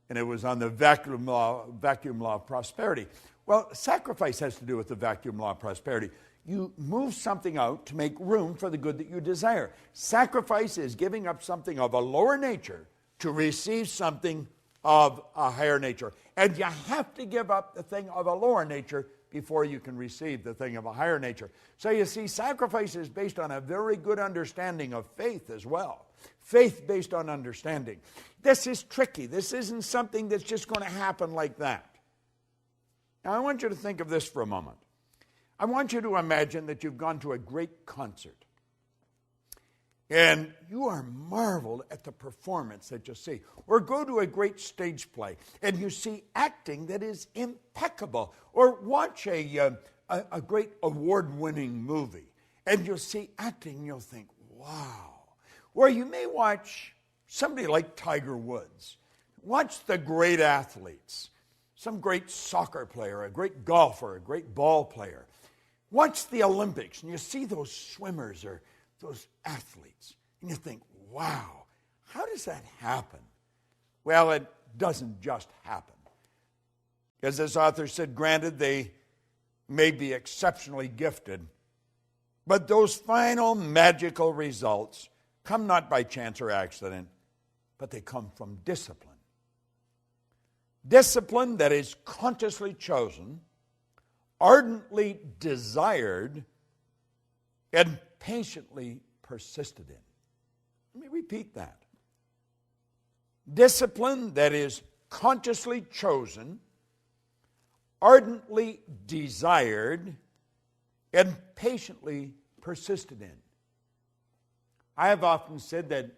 and it was on the vacuum law of prosperity. Well, sacrifice has to do with the vacuum law of prosperity. You move something out to make room for the good that you desire. Sacrifice is giving up something of a lower nature to receive something of a higher nature. And you have to give up the thing of a lower nature before you can receive the thing of a higher nature. So you see, sacrifice is based on a very good understanding of faith as well. Faith based on understanding. This is tricky. This isn't something that's just going to happen like that. Now, I want you to think of this for a moment. I want you to imagine that you've gone to a great concert, and you are marveled at the performance that you see. Or go to a great stage play, and you see acting that is impeccable. Or watch a great award-winning movie, and you'll see acting, and you'll think, wow. Or you may watch somebody like Tiger Woods. Watch the great athletes, some great soccer player, a great golfer, a great ball player. Watch the Olympics, and you see those swimmers or those athletes, and you think, wow, how does that happen? Well, it doesn't just happen. As this author said, granted, they may be exceptionally gifted, but those final magical results come not by chance or accident, but they come from discipline. Discipline that is consciously chosen, ardently desired, and patiently persisted in. Let me repeat that. Discipline that is consciously chosen, ardently desired, and patiently persisted in. I have often said that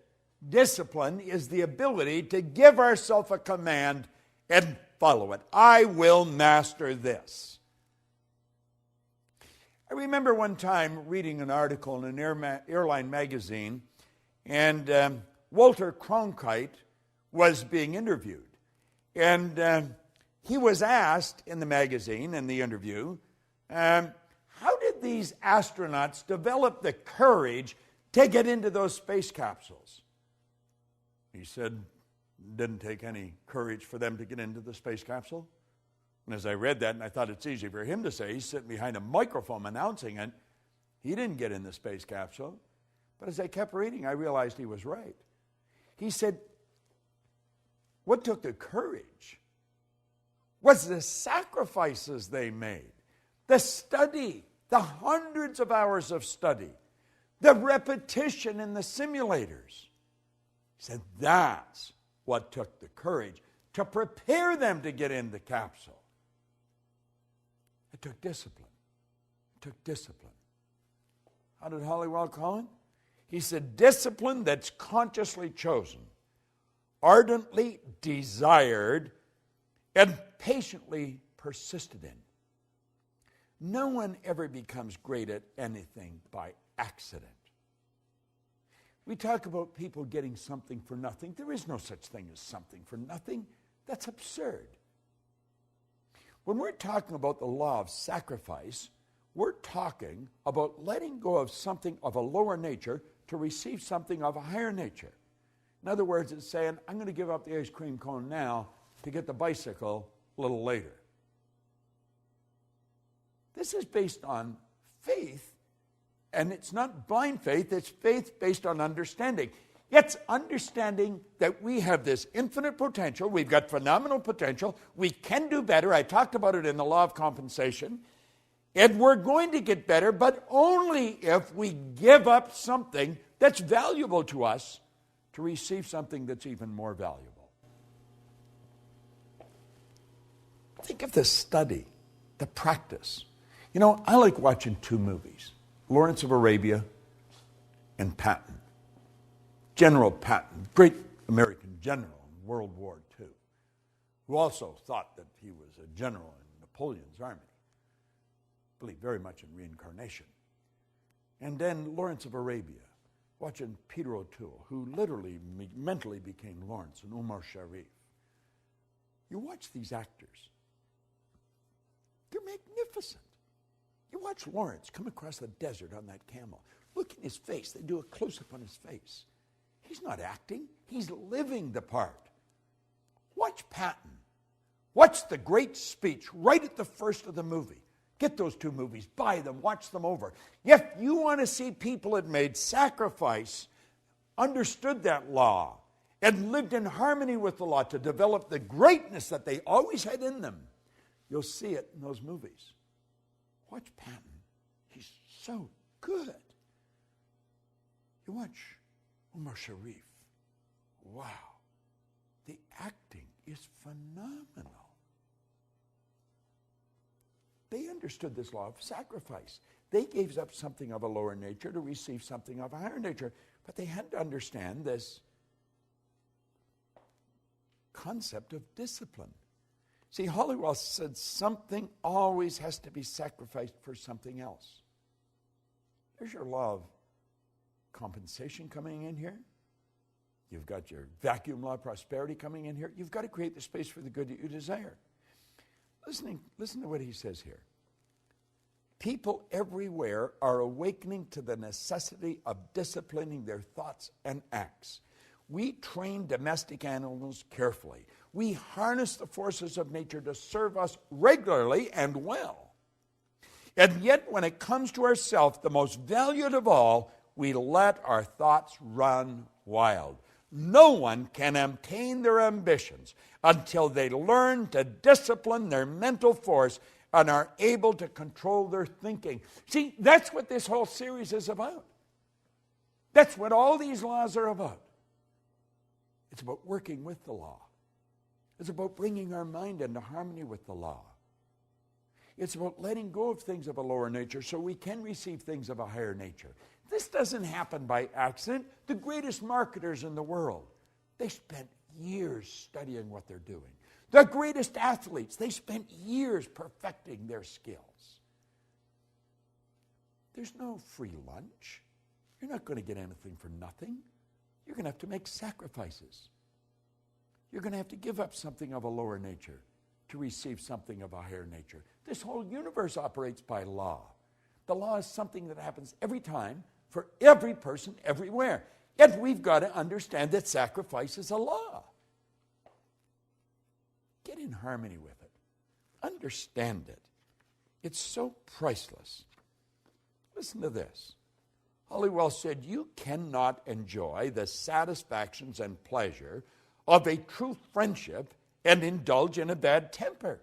discipline is the ability to give ourselves a command and follow it. I will master this. I remember one time reading an article in an airline magazine, and Walter Cronkite was being interviewed. And he was asked in the magazine, in the interview, how did these astronauts develop the courage to get into those space capsules? He said, it didn't take any courage for them to get into the space capsule. And as I read that, and I thought it's easy for him to say, he's sitting behind a microphone announcing it, he didn't get in the space capsule. But as I kept reading, I realized he was right. He said, what took the courage was the sacrifices they made, the study, the hundreds of hours of study, the repetition in the simulators. He said that's what took the courage to prepare them to get in the capsule. It took discipline. It took discipline. How did Halliwell call it? He said, discipline that's consciously chosen, ardently desired, and patiently persisted in. No one ever becomes great at anything by accident. We talk about people getting something for nothing. There is no such thing as something for nothing. That's absurd. When we're talking about the law of sacrifice, we're talking about letting go of something of a lower nature to receive something of a higher nature. In other words, it's saying, I'm going to give up the ice cream cone now to get the bicycle a little later. This is based on faith, and it's not blind faith, it's faith based on understanding. It's understanding that we have this infinite potential, we've got phenomenal potential, we can do better. I talked about it in the law of compensation. And we're going to get better, but only if we give up something that's valuable to us to receive something that's even more valuable. Think of the study, the practice. You know, I like watching two movies, Lawrence of Arabia and Patton. General Patton, great American general in World War II, who also thought that he was a general in Napoleon's army. Believed very much in reincarnation. And then Lawrence of Arabia, watching Peter O'Toole, who literally mentally became Lawrence, and Omar Sharif. You watch these actors. They're magnificent. You watch Lawrence come across the desert on that camel. Look in his face. They do a close-up on his face. He's not acting. He's living the part. Watch Patton. Watch the great speech right at the first of the movie. Get those two movies, buy them, watch them over. If you want to see people that made sacrifice, understood that law, and lived in harmony with the law to develop the greatness that they always had in them, you'll see it in those movies. Watch Patton. He's so good. You watch Omar Sharif. Wow. The acting is phenomenal. They understood this law of sacrifice. They gave up something of a lower nature to receive something of a higher nature. But they had to understand this concept of discipline. See, Halliwell said something always has to be sacrificed for something else. There's your law of compensation coming in here. You've got your vacuum law of prosperity coming in here. You've got to create the space for the good that you desire. Listen to what he says here. People everywhere are awakening to the necessity of disciplining their thoughts and acts. We train domestic animals carefully. We harness the forces of nature to serve us regularly and well. And yet, when it comes to ourselves, the most valued of all, we let our thoughts run wild. No one can obtain their ambitions until they learn to discipline their mental force and are able to control their thinking. See, that's what this whole series is about. That's what all these laws are about. It's about working with the law. It's about bringing our mind into harmony with the law. It's about letting go of things of a lower nature so we can receive things of a higher nature. This doesn't happen by accident. The greatest marketers in the world, they spent years studying what they're doing. The greatest athletes, they spent years perfecting their skills. There's no free lunch. You're not going to get anything for nothing. You're going to have to make sacrifices. You're going to have to give up something of a lower nature to receive something of a higher nature. This whole universe operates by law. The law is something that happens every time for every person everywhere. Yet we've got to understand that sacrifice is a law. Get in harmony with it. Understand it. It's so priceless. Listen to this. Halliwell said, you cannot enjoy the satisfactions and pleasure of a true friendship and indulge in a bad temper.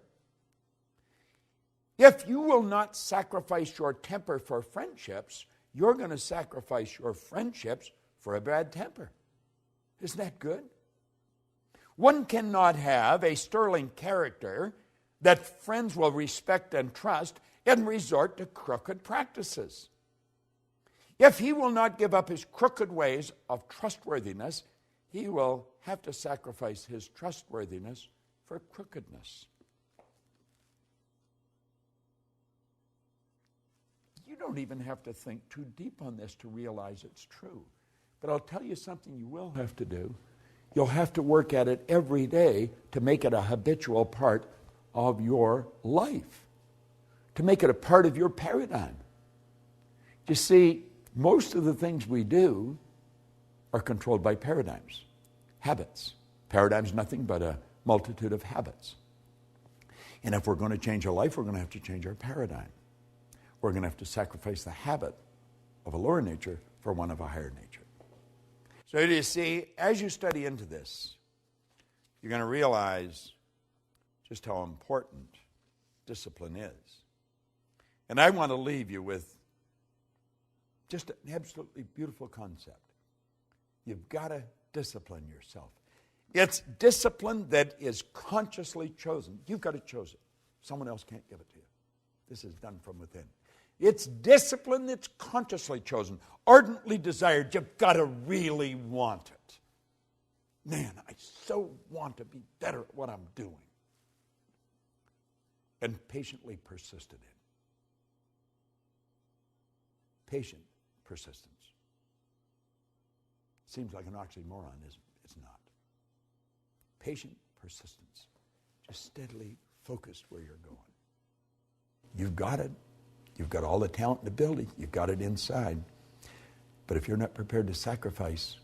If you will not sacrifice your temper for friendships, you're going to sacrifice your friendships for a bad temper. Isn't that good? One cannot have a sterling character that friends will respect and trust and resort to crooked practices. If he will not give up his crooked ways of trustworthiness, he will have to sacrifice his trustworthiness for crookedness. You don't even have to think too deep on this to realize it's true. But I'll tell you something you will have to do. You'll have to work at it every day to make it a habitual part of your life, to make it a part of your paradigm. You see, most of the things we do are controlled by paradigms, habits. Paradigm's nothing but a multitude of habits. And if we're going to change our life, we're going to have to change our paradigm. We're going to have to sacrifice the habit of a lower nature for one of a higher nature. So you see, as you study into this, you're going to realize just how important discipline is. And I want to leave you with just an absolutely beautiful concept. You've got to discipline yourself. It's discipline that is consciously chosen. You've got to choose it. Someone else can't give it to you. This is done from within. It's discipline that's consciously chosen, ardently desired. You've got to really want it. Man, I so want to be better at what I'm doing. And patiently persisted in. Patient persistence. Seems like an oxymoron, isn't it? It's not. Patient persistence. Just steadily focused where you're going. You've got it. You've got all the talent in the building. You've got it inside. But if you're not prepared to sacrifice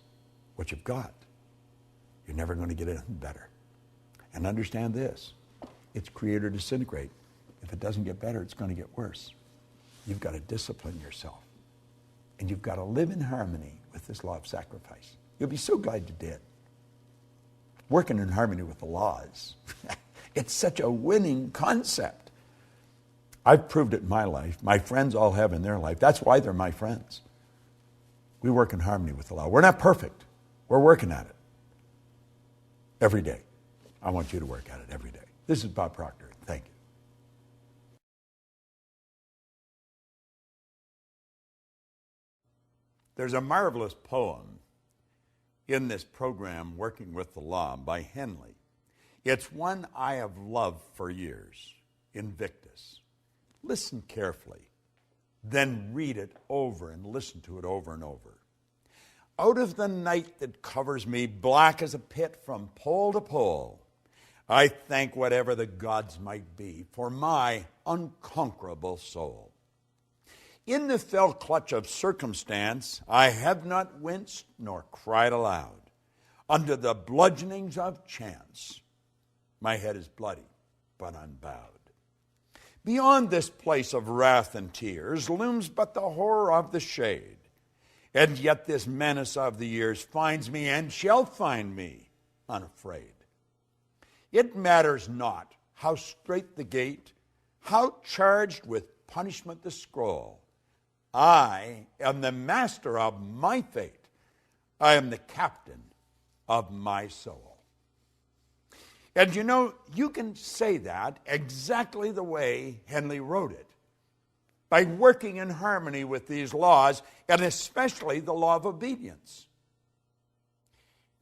what you've got, you're never going to get anything better. And understand this. It's create or disintegrate. If it doesn't get better, it's going to get worse. You've got to discipline yourself. And you've got to live in harmony with this law of sacrifice. You'll be so glad you did. Working in harmony with the laws. It's such a winning concept. I've proved it in my life. My friends all have in their life. That's why they're my friends. We work in harmony with the law. We're not perfect. We're working at it. Every day. I want you to work at it every day. This is Bob Proctor. Thank you. There's a marvelous poem in this program, Working with the Law, by Henley. It's one I have loved for years, Invictus. Listen carefully, then read it over and listen to it over and over. Out of the night that covers me, black as a pit from pole to pole, I thank whatever the gods might be for my unconquerable soul. In the fell clutch of circumstance, I have not winced nor cried aloud. Under the bludgeonings of chance, my head is bloody but unbowed. Beyond this place of wrath and tears looms but the horror of the shade, And yet this menace of the years finds me and shall find me unafraid. It matters not how strait the gate, how charged with punishment the scroll. I am the master of my fate. I am the captain of my soul. And you know, you can say that exactly the way Henley wrote it, by working in harmony with these laws, and especially the law of obedience.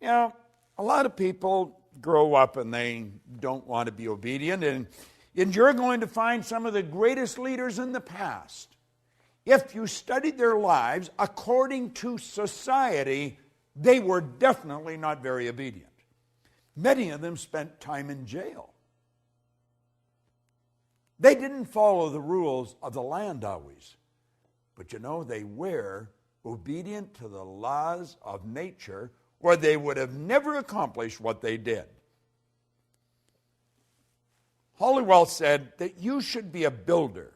You know, a lot of people grow up and they don't want to be obedient, and you're going to find some of the greatest leaders in the past. If you studied their lives according to society, they were definitely not very obedient. Many of them spent time in jail. They didn't follow the rules of the land always. But you know, they were obedient to the laws of nature, or they would have never accomplished what they did. Halliwell said that you should be a builder,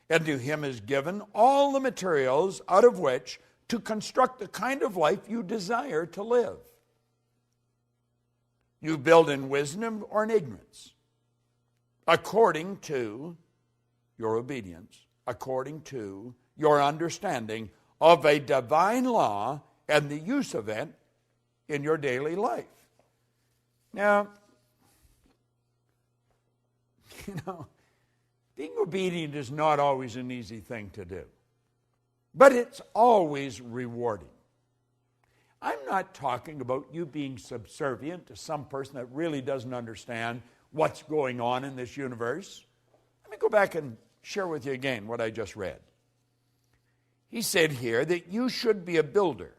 and to him is given all the materials out of which to construct the kind of life you desire to live. You build in wisdom or in ignorance, according to your obedience, according to your understanding of a divine law and the use of it in your daily life. Now, you know, being obedient is not always an easy thing to do, but it's always rewarding. I'm not talking about you being subservient to some person that really doesn't understand what's going on in this universe. Let me go back and share with you again what I just read. He said here that you should be a builder,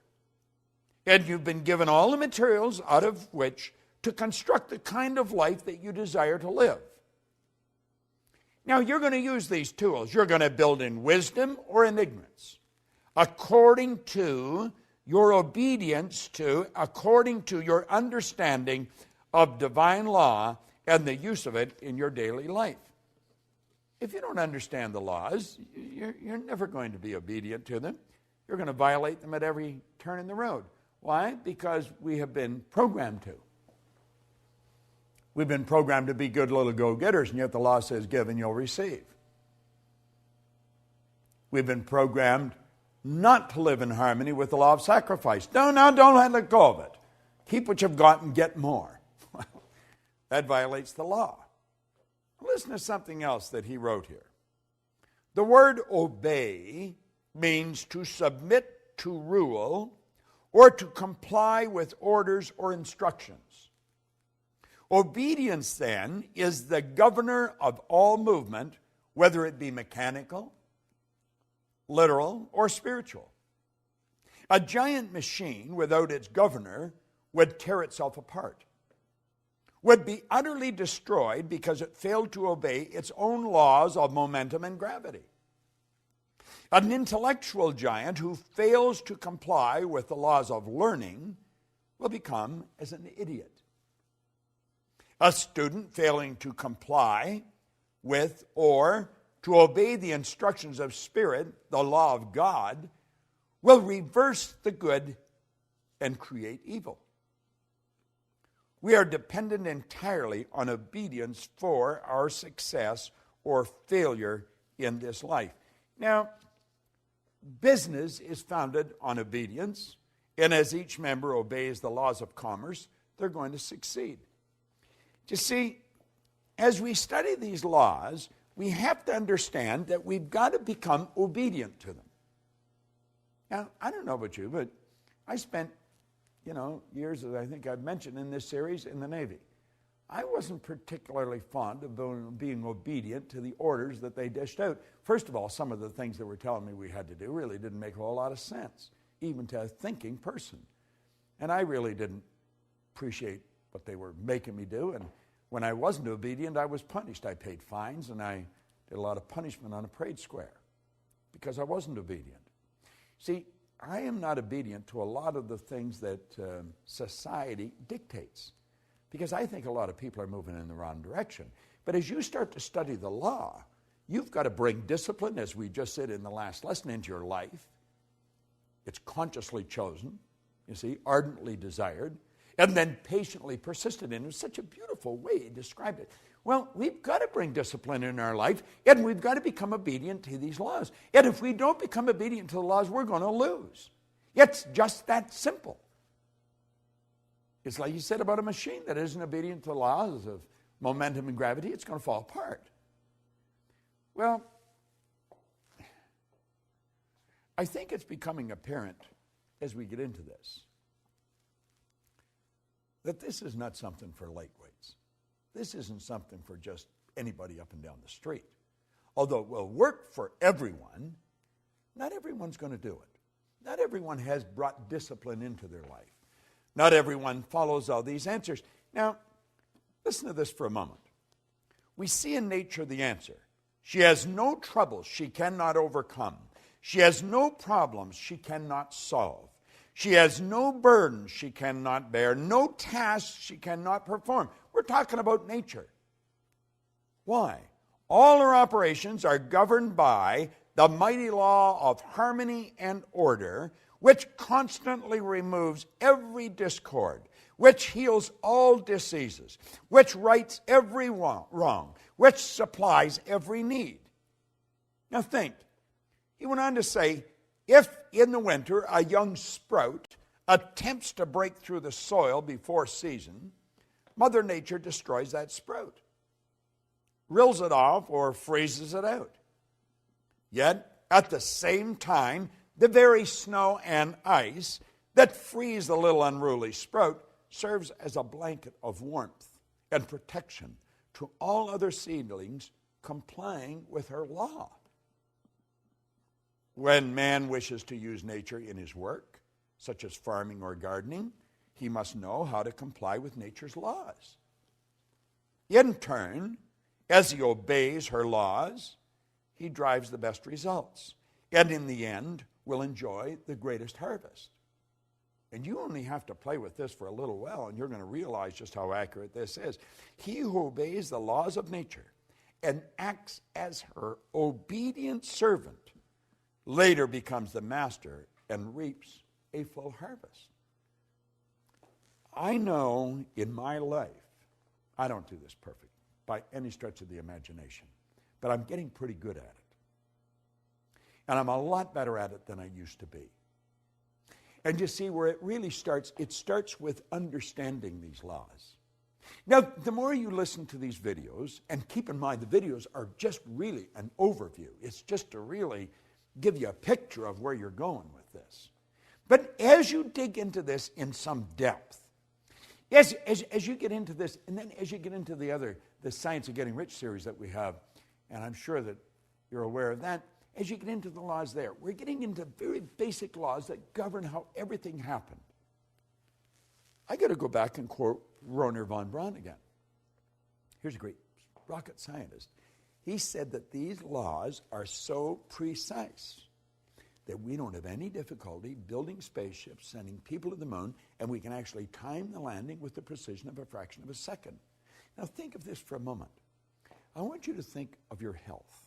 and you've been given all the materials out of which to construct the kind of life that you desire to live. Now, you're going to use these tools. You're going to build in wisdom or in ignorance, according to your obedience to, according to your understanding of divine law and the use of it in your daily life. If you don't understand the laws, you're never going to be obedient to them. You're going to violate them at every turn in the road. Why? Because we have been programmed to. We've been programmed to be good little go-getters, and yet the law says, give and you'll receive. We've been programmed not to live in harmony with the law of sacrifice. No, don't let go of it. Keep what you've got and get more. Well, that violates the law. Listen to something else that he wrote here. The word obey means to submit to rule or to comply with orders or instructions. Obedience, then, is the governor of all movement, whether it be mechanical, literal, or spiritual. A giant machine without its governor would tear itself apart, would be utterly destroyed because it failed to obey its own laws of momentum and gravity. An intellectual giant who fails to comply with the laws of learning will become as an idiot. A student failing to comply with or to obey the instructions of Spirit, the law of God, will reverse the good and create evil. We are dependent entirely on obedience for our success or failure in this life. Now, business is founded on obedience, and as each member obeys the laws of commerce, they're going to succeed. You see, as we study these laws, we have to understand that we've got to become obedient to them. Now, I don't know about you, but I spent, years, as I think I've mentioned in this series, in the Navy. I wasn't particularly fond of being obedient to the orders that they dished out. First of all, some of the things they were telling me we had to do really didn't make a whole lot of sense, even to a thinking person. And I really didn't appreciate what they were making me do, and when I wasn't obedient, I was punished. I paid fines, and I did a lot of punishment on a parade square because I wasn't obedient. See, I am not obedient to a lot of the things that society dictates because I think a lot of people are moving in the wrong direction. But as you start to study the law, you've got to bring discipline, as we just said in the last lesson, into your life. It's consciously chosen, you see, ardently desired, and then patiently persisted in. It was such a beautiful way he described it. Well, we've got to bring discipline in our life, and we've got to become obedient to these laws. And if we don't become obedient to the laws, we're going to lose. It's just that simple. It's like you said about a machine that isn't obedient to the laws of momentum and gravity, it's going to fall apart. Well, I think it's becoming apparent as we get into this that this is not something for lightweights. This isn't something for just anybody up and down the street. Although it will work for everyone, not everyone's going to do it. Not everyone has brought discipline into their life. Not everyone follows all these answers. Now, listen to this for a moment. We see in nature the answer. She has no troubles she cannot overcome. She has no problems she cannot solve. She has no burdens she cannot bear, no tasks she cannot perform. We're talking about nature. Why? All her operations are governed by the mighty law of harmony and order, which constantly removes every discord, which heals all diseases, which rights every wrong, which supplies every need. Now think, he went on to say, if in the winter a young sprout attempts to break through the soil before season, Mother Nature destroys that sprout, rills it off, or freezes it out. Yet, at the same time, the very snow and ice that freeze the little unruly sprout serves as a blanket of warmth and protection to all other seedlings complying with her law. When man wishes to use nature in his work, such as farming or gardening, he must know how to comply with nature's laws. In turn, as he obeys her laws, he drives the best results, and in the end will enjoy the greatest harvest. And you only have to play with this for a little while, and you're going to realize just how accurate this is. He who obeys the laws of nature and acts as her obedient servant later becomes the master and reaps a full harvest. I know in my life, I don't do this perfect by any stretch of the imagination, but I'm getting pretty good at it. And I'm a lot better at it than I used to be. And you see where it really starts, it starts with understanding these laws. Now, the more you listen to these videos, and keep in mind the videos are just really an overview. It's just to really give you a picture of where you're going with this. But as you dig into this in some depth, as you get into this, and then as you get into the Science of Getting Rich series that we have, and I'm sure that you're aware of that, as you get into the laws there, we're getting into very basic laws that govern how everything happened. I got to go back and quote Wernher von Braun again. Here's a great rocket scientist. He said that these laws are so precise that we don't have any difficulty building spaceships, sending people to the moon, and we can actually time the landing with the precision of a fraction of a second. Now think of this for a moment. I want you to think of your health.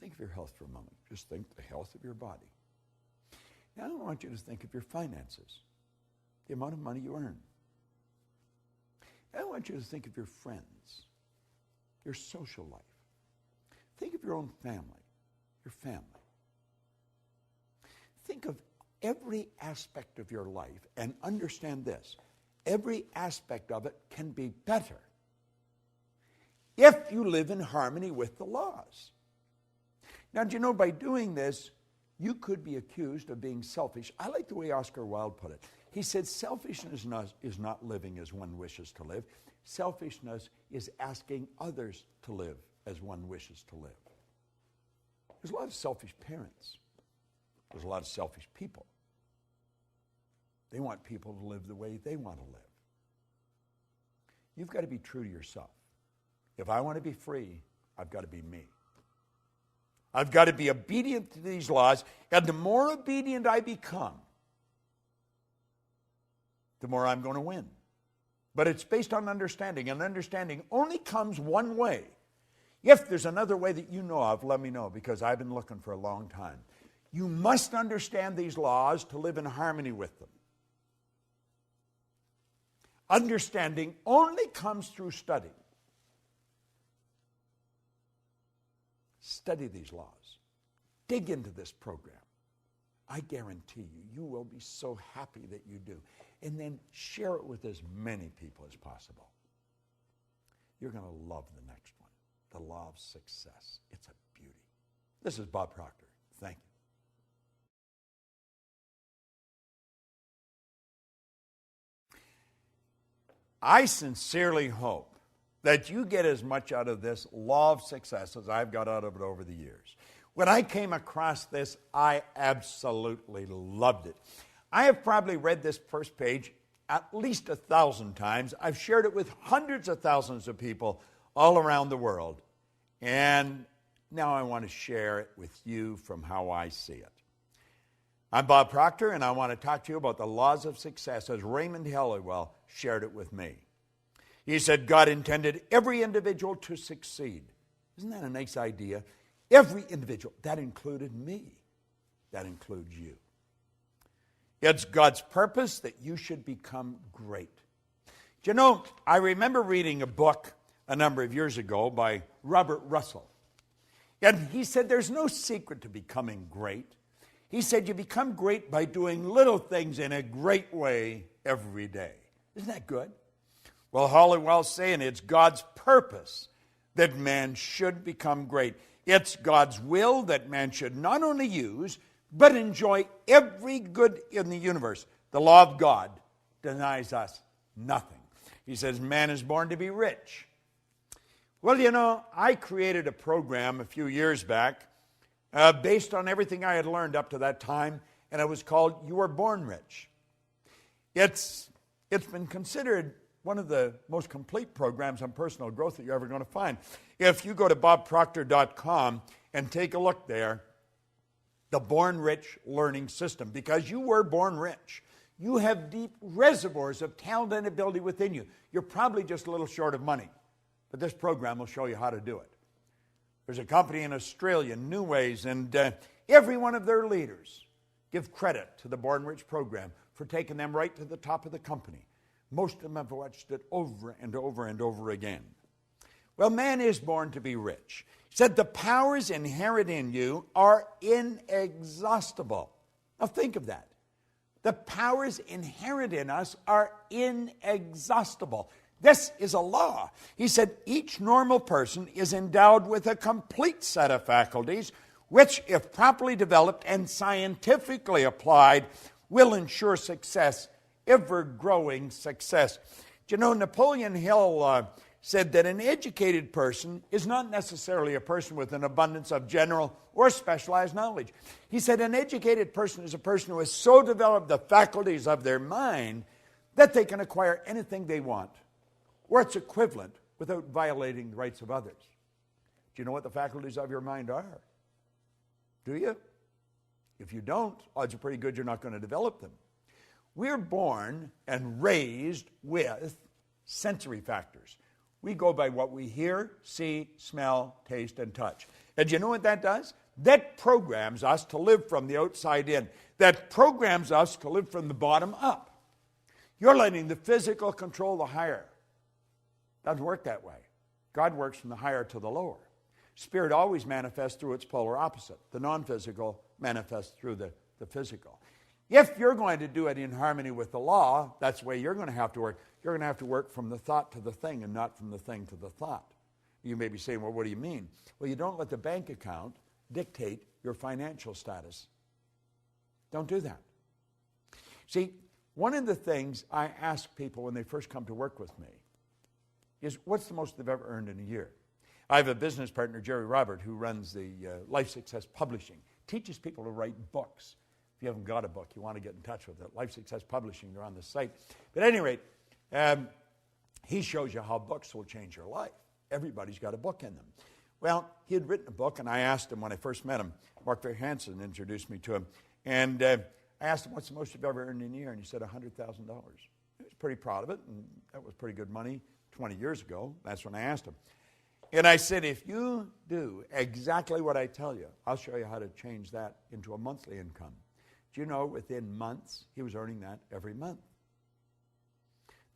Think of your health for a moment. Just think the health of your body. Now I want you to think of your finances, the amount of money you earn. I want you to think of your friends, your social life. Think of your own family, your family. Think of every aspect of your life and understand this. Every aspect of it can be better if you live in harmony with the laws. Now, do you know, by doing this, you could be accused of being selfish. I like the way Oscar Wilde put it. He said, selfishness is not living as one wishes to live. Selfishness is asking others to live as one wishes to live. There's a lot of selfish parents. There's a lot of selfish people. They want people to live the way they want to live. You've got to be true to yourself. If I want to be free, I've got to be me. I've got to be obedient to these laws, and the more obedient I become, the more I'm going to win. But it's based on understanding, and understanding only comes one way. If there's another way that you know of, let me know, because I've been looking for a long time. You must understand these laws to live in harmony with them. Understanding only comes through study. Study these laws. Dig into this program. I guarantee you, you will be so happy that you do. And then share it with as many people as possible. You're going to love the next one, the law of success. It's a beauty. This is Bob Proctor. Thank you. I sincerely hope that you get as much out of this law of success as I've got out of it over the years. When I came across this, I absolutely loved it. I have probably read this first page at least 1,000 times. I've shared it with hundreds of thousands of people all around the world. And now I want to share it with you from how I see it. I'm Bob Proctor, and I want to talk to you about the laws of success as Raymond Halliwell shared it with me. He said God intended every individual to succeed. Isn't that a nice idea? Every individual. That included me. That includes you. It's God's purpose that you should become great. Do you know, I remember reading a book a number of years ago by Robert Russell. And he said there's no secret to becoming great. He said you become great by doing little things in a great way every day. Isn't that good? Well, Halliwell's saying it's God's purpose that man should become great. It's God's will that man should not only use, but enjoy every good in the universe. The law of God denies us nothing. He says man is born to be rich. Well, you know, I created a program a few years back based on everything I had learned up to that time, and it was called You Were Born Rich. It's been considered one of the most complete programs on personal growth that you're ever going to find. If you go to bobproctor.com and take a look there, the Born Rich Learning System, because you were born rich. You have deep reservoirs of talent and ability within you. You're probably just a little short of money, but this program will show you how to do it. There's a company in Australia, New Ways, and every one of their leaders give credit to the Born Rich program for taking them right to the top of the company. Most of them have watched it over and over and over again. Well, man is born to be rich. He said the powers inherent in you are inexhaustible. Now think of that. The powers inherent in us are inexhaustible. This is a law. He said each normal person is endowed with a complete set of faculties which, if properly developed and scientifically applied, will ensure success, ever-growing success. Do you know, Napoleon Hill said that an educated person is not necessarily a person with an abundance of general or specialized knowledge. He said an educated person is a person who has so developed the faculties of their mind that they can acquire anything they want, or its equivalent, without violating the rights of others. Do you know what the faculties of your mind are? Do you? If you don't, odds are pretty good you're not going to develop them. We're born and raised with sensory factors. We go by what we hear, see, smell, taste, and touch. And do you know what that does? That programs us to live from the outside in. That programs us to live from the bottom up. You're letting the physical control the higher. Doesn't work that way. God works from the higher to the lower. Spirit always manifests through its polar opposite. The non-physical manifests through the physical. If you're going to do it in harmony with the law, that's the way you're going to have to work. You're going to have to work from the thought to the thing and not from the thing to the thought. You may be saying, well, what do you mean? Well, you don't let the bank account dictate your financial status. Don't do that. See, one of the things I ask people when they first come to work with me is, what's the most they've ever earned in a year? I have a business partner, Jerry Robert, who runs the Life Success Publishing, teaches people to write books. If you haven't got a book, you want to get in touch with it. Life Success Publishing, they're on the site. But at any rate, he shows you how books will change your life. Everybody's got a book in them. Well, he had written a book, and I asked him when I first met him, Mark Hansen introduced me to him, and I asked him, what's the most you've ever earned in a year? And he said $100,000. He was pretty proud of it, and that was pretty good money 20 years ago. That's when I asked him. And I said, if you do exactly what I tell you, I'll show you how to change that into a monthly income. Do you know, within months, he was earning that every month.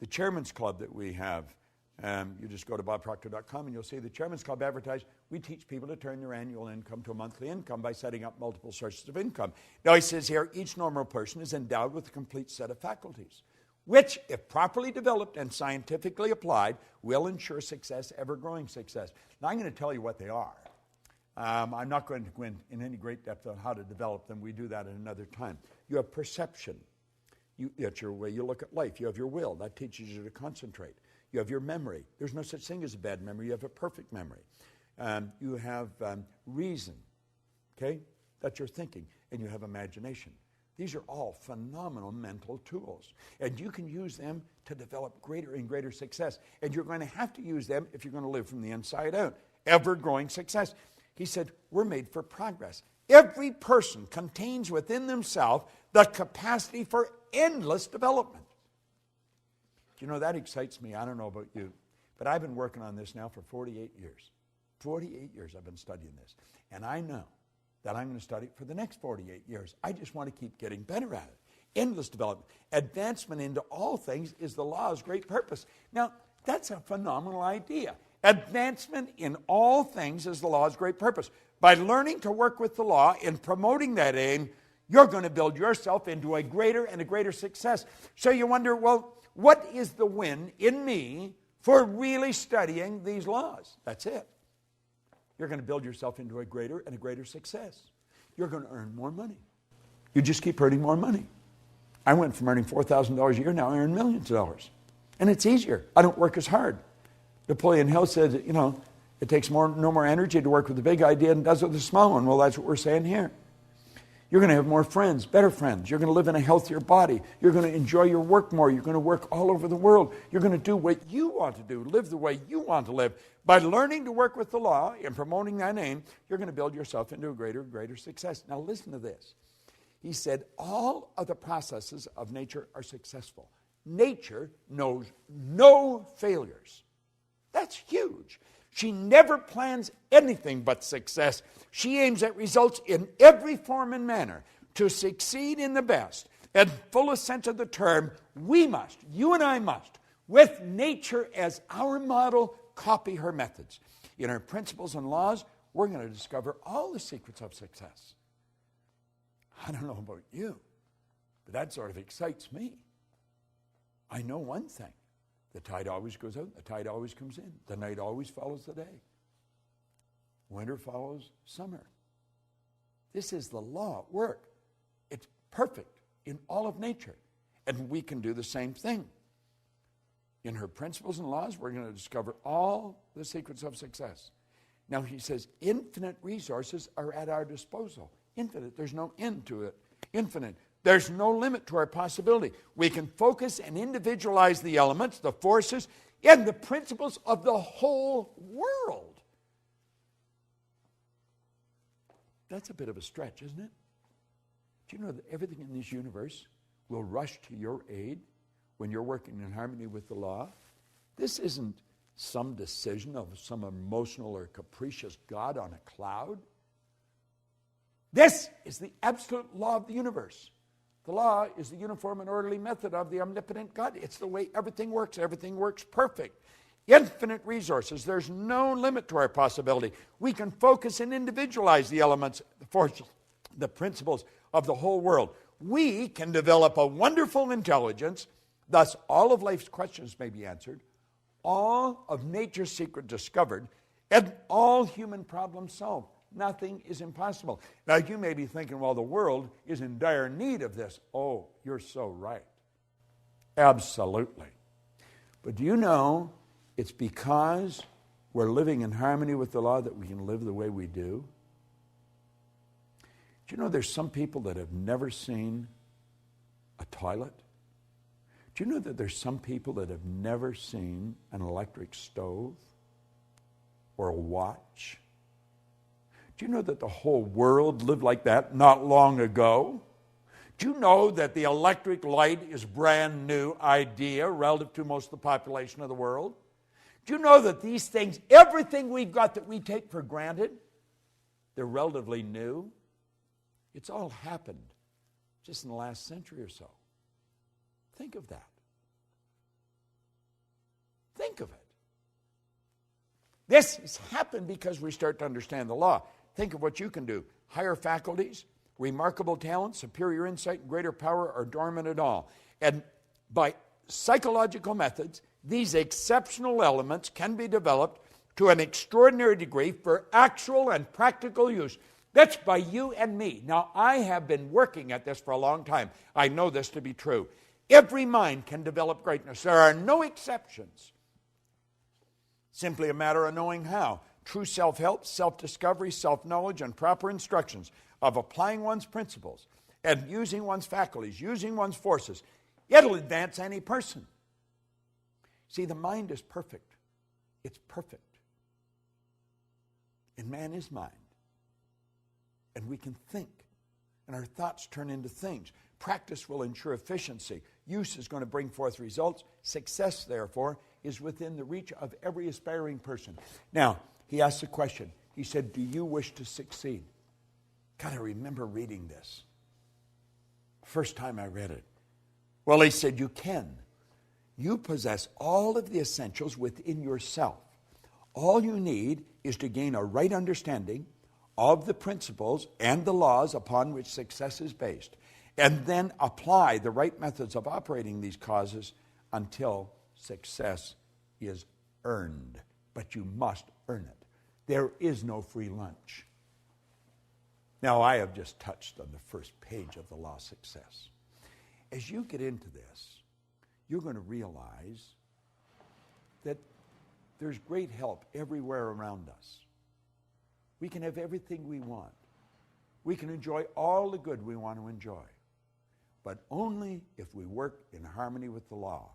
The Chairman's Club that we have, you just go to bobproctor.com and you'll see the Chairman's Club advertised. We teach people to turn their annual income to a monthly income by setting up multiple sources of income. Now he says here, each normal person is endowed with a complete set of faculties, which, if properly developed and scientifically applied, will ensure success, ever-growing success. Now I'm going to tell you what they are. I'm not going to go in any great depth on how to develop them. We do that at another time. You have perception. That's your way you look at life. You have your will. That teaches you to concentrate. You have your memory. There's no such thing as a bad memory. You have a perfect memory. You have reason. Okay? That's your thinking. And you have imagination. These are all phenomenal mental tools. And you can use them to develop greater and greater success. And you're going to have to use them if you're going to live from the inside out. Ever-growing success. He said, we're made for progress. Every person contains within themselves the capacity for endless development. You know, that excites me. I don't know about you, but I've been working on this now for 48 years. 48 years I've been studying this. And I know that I'm going to study it for the next 48 years. I just want to keep getting better at it. Endless development. Advancement into all things is the law's great purpose. Now, that's a phenomenal idea. Advancement in all things is the law's great purpose. By learning to work with the law and promoting that aim, you're going to build yourself into a greater and a greater success. So you wonder, well, what is the win in me for really studying these laws? That's it. You're going to build yourself into a greater and a greater success. You're going to earn more money. You just keep earning more money. I went from earning $4,000 a year, now I earn millions of dollars. And it's easier. I don't work as hard. Napoleon Hill said, you know, it takes no more energy to work with the big idea than it does with the small one. Well, that's what we're saying here. You're going to have more friends, better friends. You're going to live in a healthier body. You're going to enjoy your work more. You're going to work all over the world. You're going to do what you want to do, live the way you want to live. By learning to work with the law and promoting that aim, you're going to build yourself into a greater, greater success. Now listen to this. He said, all of the processes of nature are successful. Nature knows no failures. That's huge. She never plans anything but success. She aims at results in every form and manner. To succeed in the best and fullest sense of the term, we must, you and I must, with nature as our model, copy her methods. In her principles and laws, we're going to discover all the secrets of success. I don't know about you, but that sort of excites me. I know one thing. The tide always goes out, the tide always comes in. The night always follows the day. Winter follows summer. This is the law at work. It's perfect in all of nature. And we can do the same thing. In her principles and laws, we're going to discover all the secrets of success. Now he says, infinite resources are at our disposal. Infinite, there's no end to it. Infinite. There's no limit to our possibility. We can focus and individualize the elements, the forces, and the principles of the whole world. That's a bit of a stretch, isn't it? Do you know that everything in this universe will rush to your aid when you're working in harmony with the law? This isn't some decision of some emotional or capricious God on a cloud. This is the absolute law of the universe. The law is the uniform and orderly method of the omnipotent God. It's the way everything works. Everything works perfect. Infinite resources. There's no limit to our possibility. We can focus and individualize the elements, the forces, the principles of the whole world. We can develop a wonderful intelligence. Thus, all of life's questions may be answered, all of nature's secret discovered, and all human problems solved. Nothing is impossible. Now, you may be thinking, well, the world is in dire need of this. Oh, you're so right. Absolutely. But do you know it's because we're living in harmony with the law that we can live the way we do? Do you know there's some people that have never seen a toilet? Do you know that there's some people that have never seen an electric stove or a watch? Do you know that the whole world lived like that not long ago? Do you know that the electric light is a brand new idea relative to most of the population of the world? Do you know that these things, everything we've got that we take for granted, they're relatively new? It's all happened just in the last century or so. Think of that. Think of it. This has happened because we start to understand the law. Think of what you can do. Higher faculties, remarkable talent, superior insight, and greater power are dormant at all. And by psychological methods, these exceptional elements can be developed to an extraordinary degree for actual and practical use. That's by you and me. Now, I have been working at this for a long time. I know this to be true. Every mind can develop greatness. There are no exceptions. Simply a matter of knowing how. True self-help, self-discovery, self-knowledge, and proper instructions of applying one's principles and using one's faculties, using one's forces. It'll advance any person. See, the mind is perfect. It's perfect. And man is mind. And we can think. And our thoughts turn into things. Practice will ensure efficiency. Use is going to bring forth results. Success, therefore, is within the reach of every aspiring person. Now, he asked a question. He said, do you wish to succeed? God, I remember reading this. First time I read it. Well, he said, you can. You possess all of the essentials within yourself. All you need is to gain a right understanding of the principles and the laws upon which success is based, and then apply the right methods of operating these causes until success is earned. But you must earn it. There is no free lunch. Now, I have just touched on the first page of the law of success. As you get into this, you're going to realize that there's great help everywhere around us. We can have everything we want. We can enjoy all the good we want to enjoy, but only if we work in harmony with the law.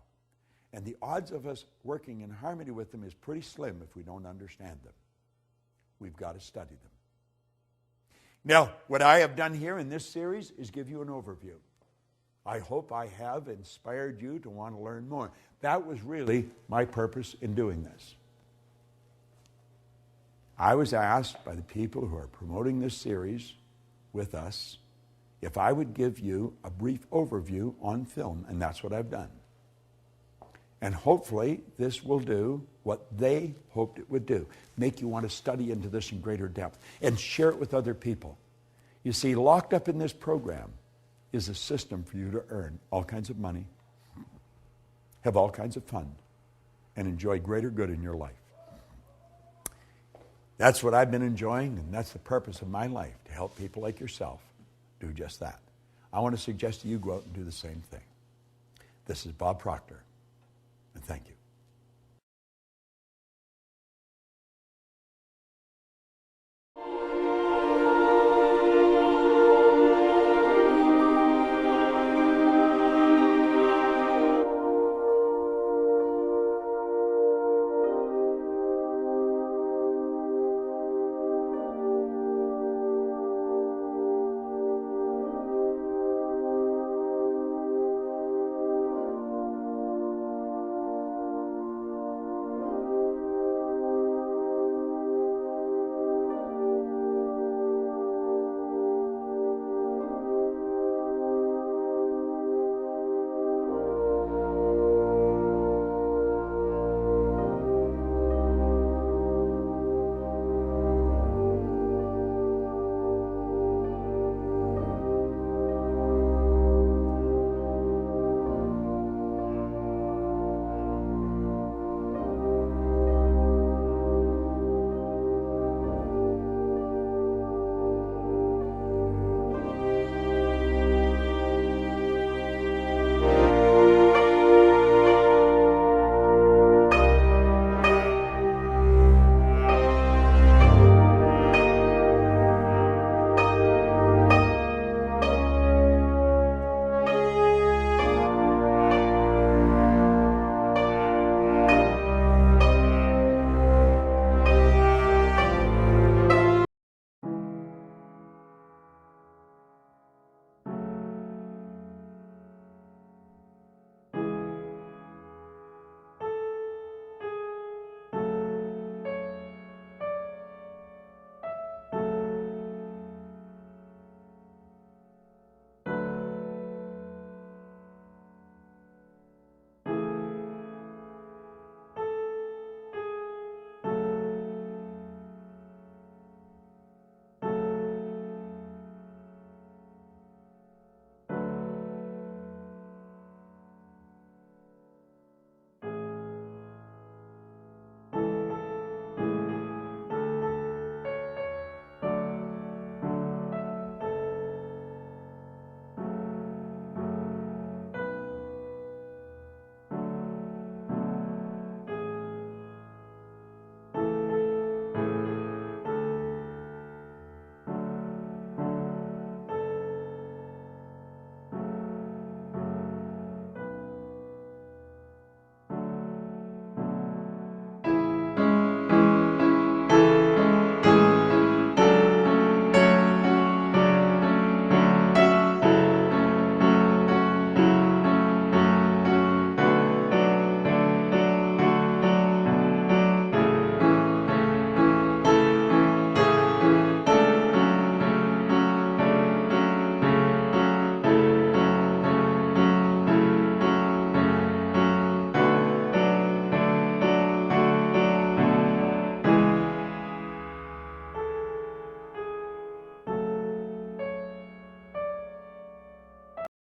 And the odds of us working in harmony with them is pretty slim if we don't understand them. We've got to study them. Now, what I have done here in this series is give you an overview. I hope I have inspired you to want to learn more. That was really my purpose in doing this. I was asked by the people who are promoting this series with us if I would give you a brief overview on film, and that's what I've done. And hopefully this will do what they hoped it would do, make you want to study into this in greater depth and share it with other people. You see, locked up in this program is a system for you to earn all kinds of money, have all kinds of fun, and enjoy greater good in your life. That's what I've been enjoying, and that's the purpose of my life, to help people like yourself do just that. I want to suggest to you go out and do the same thing. This is Bob Proctor, and thank you.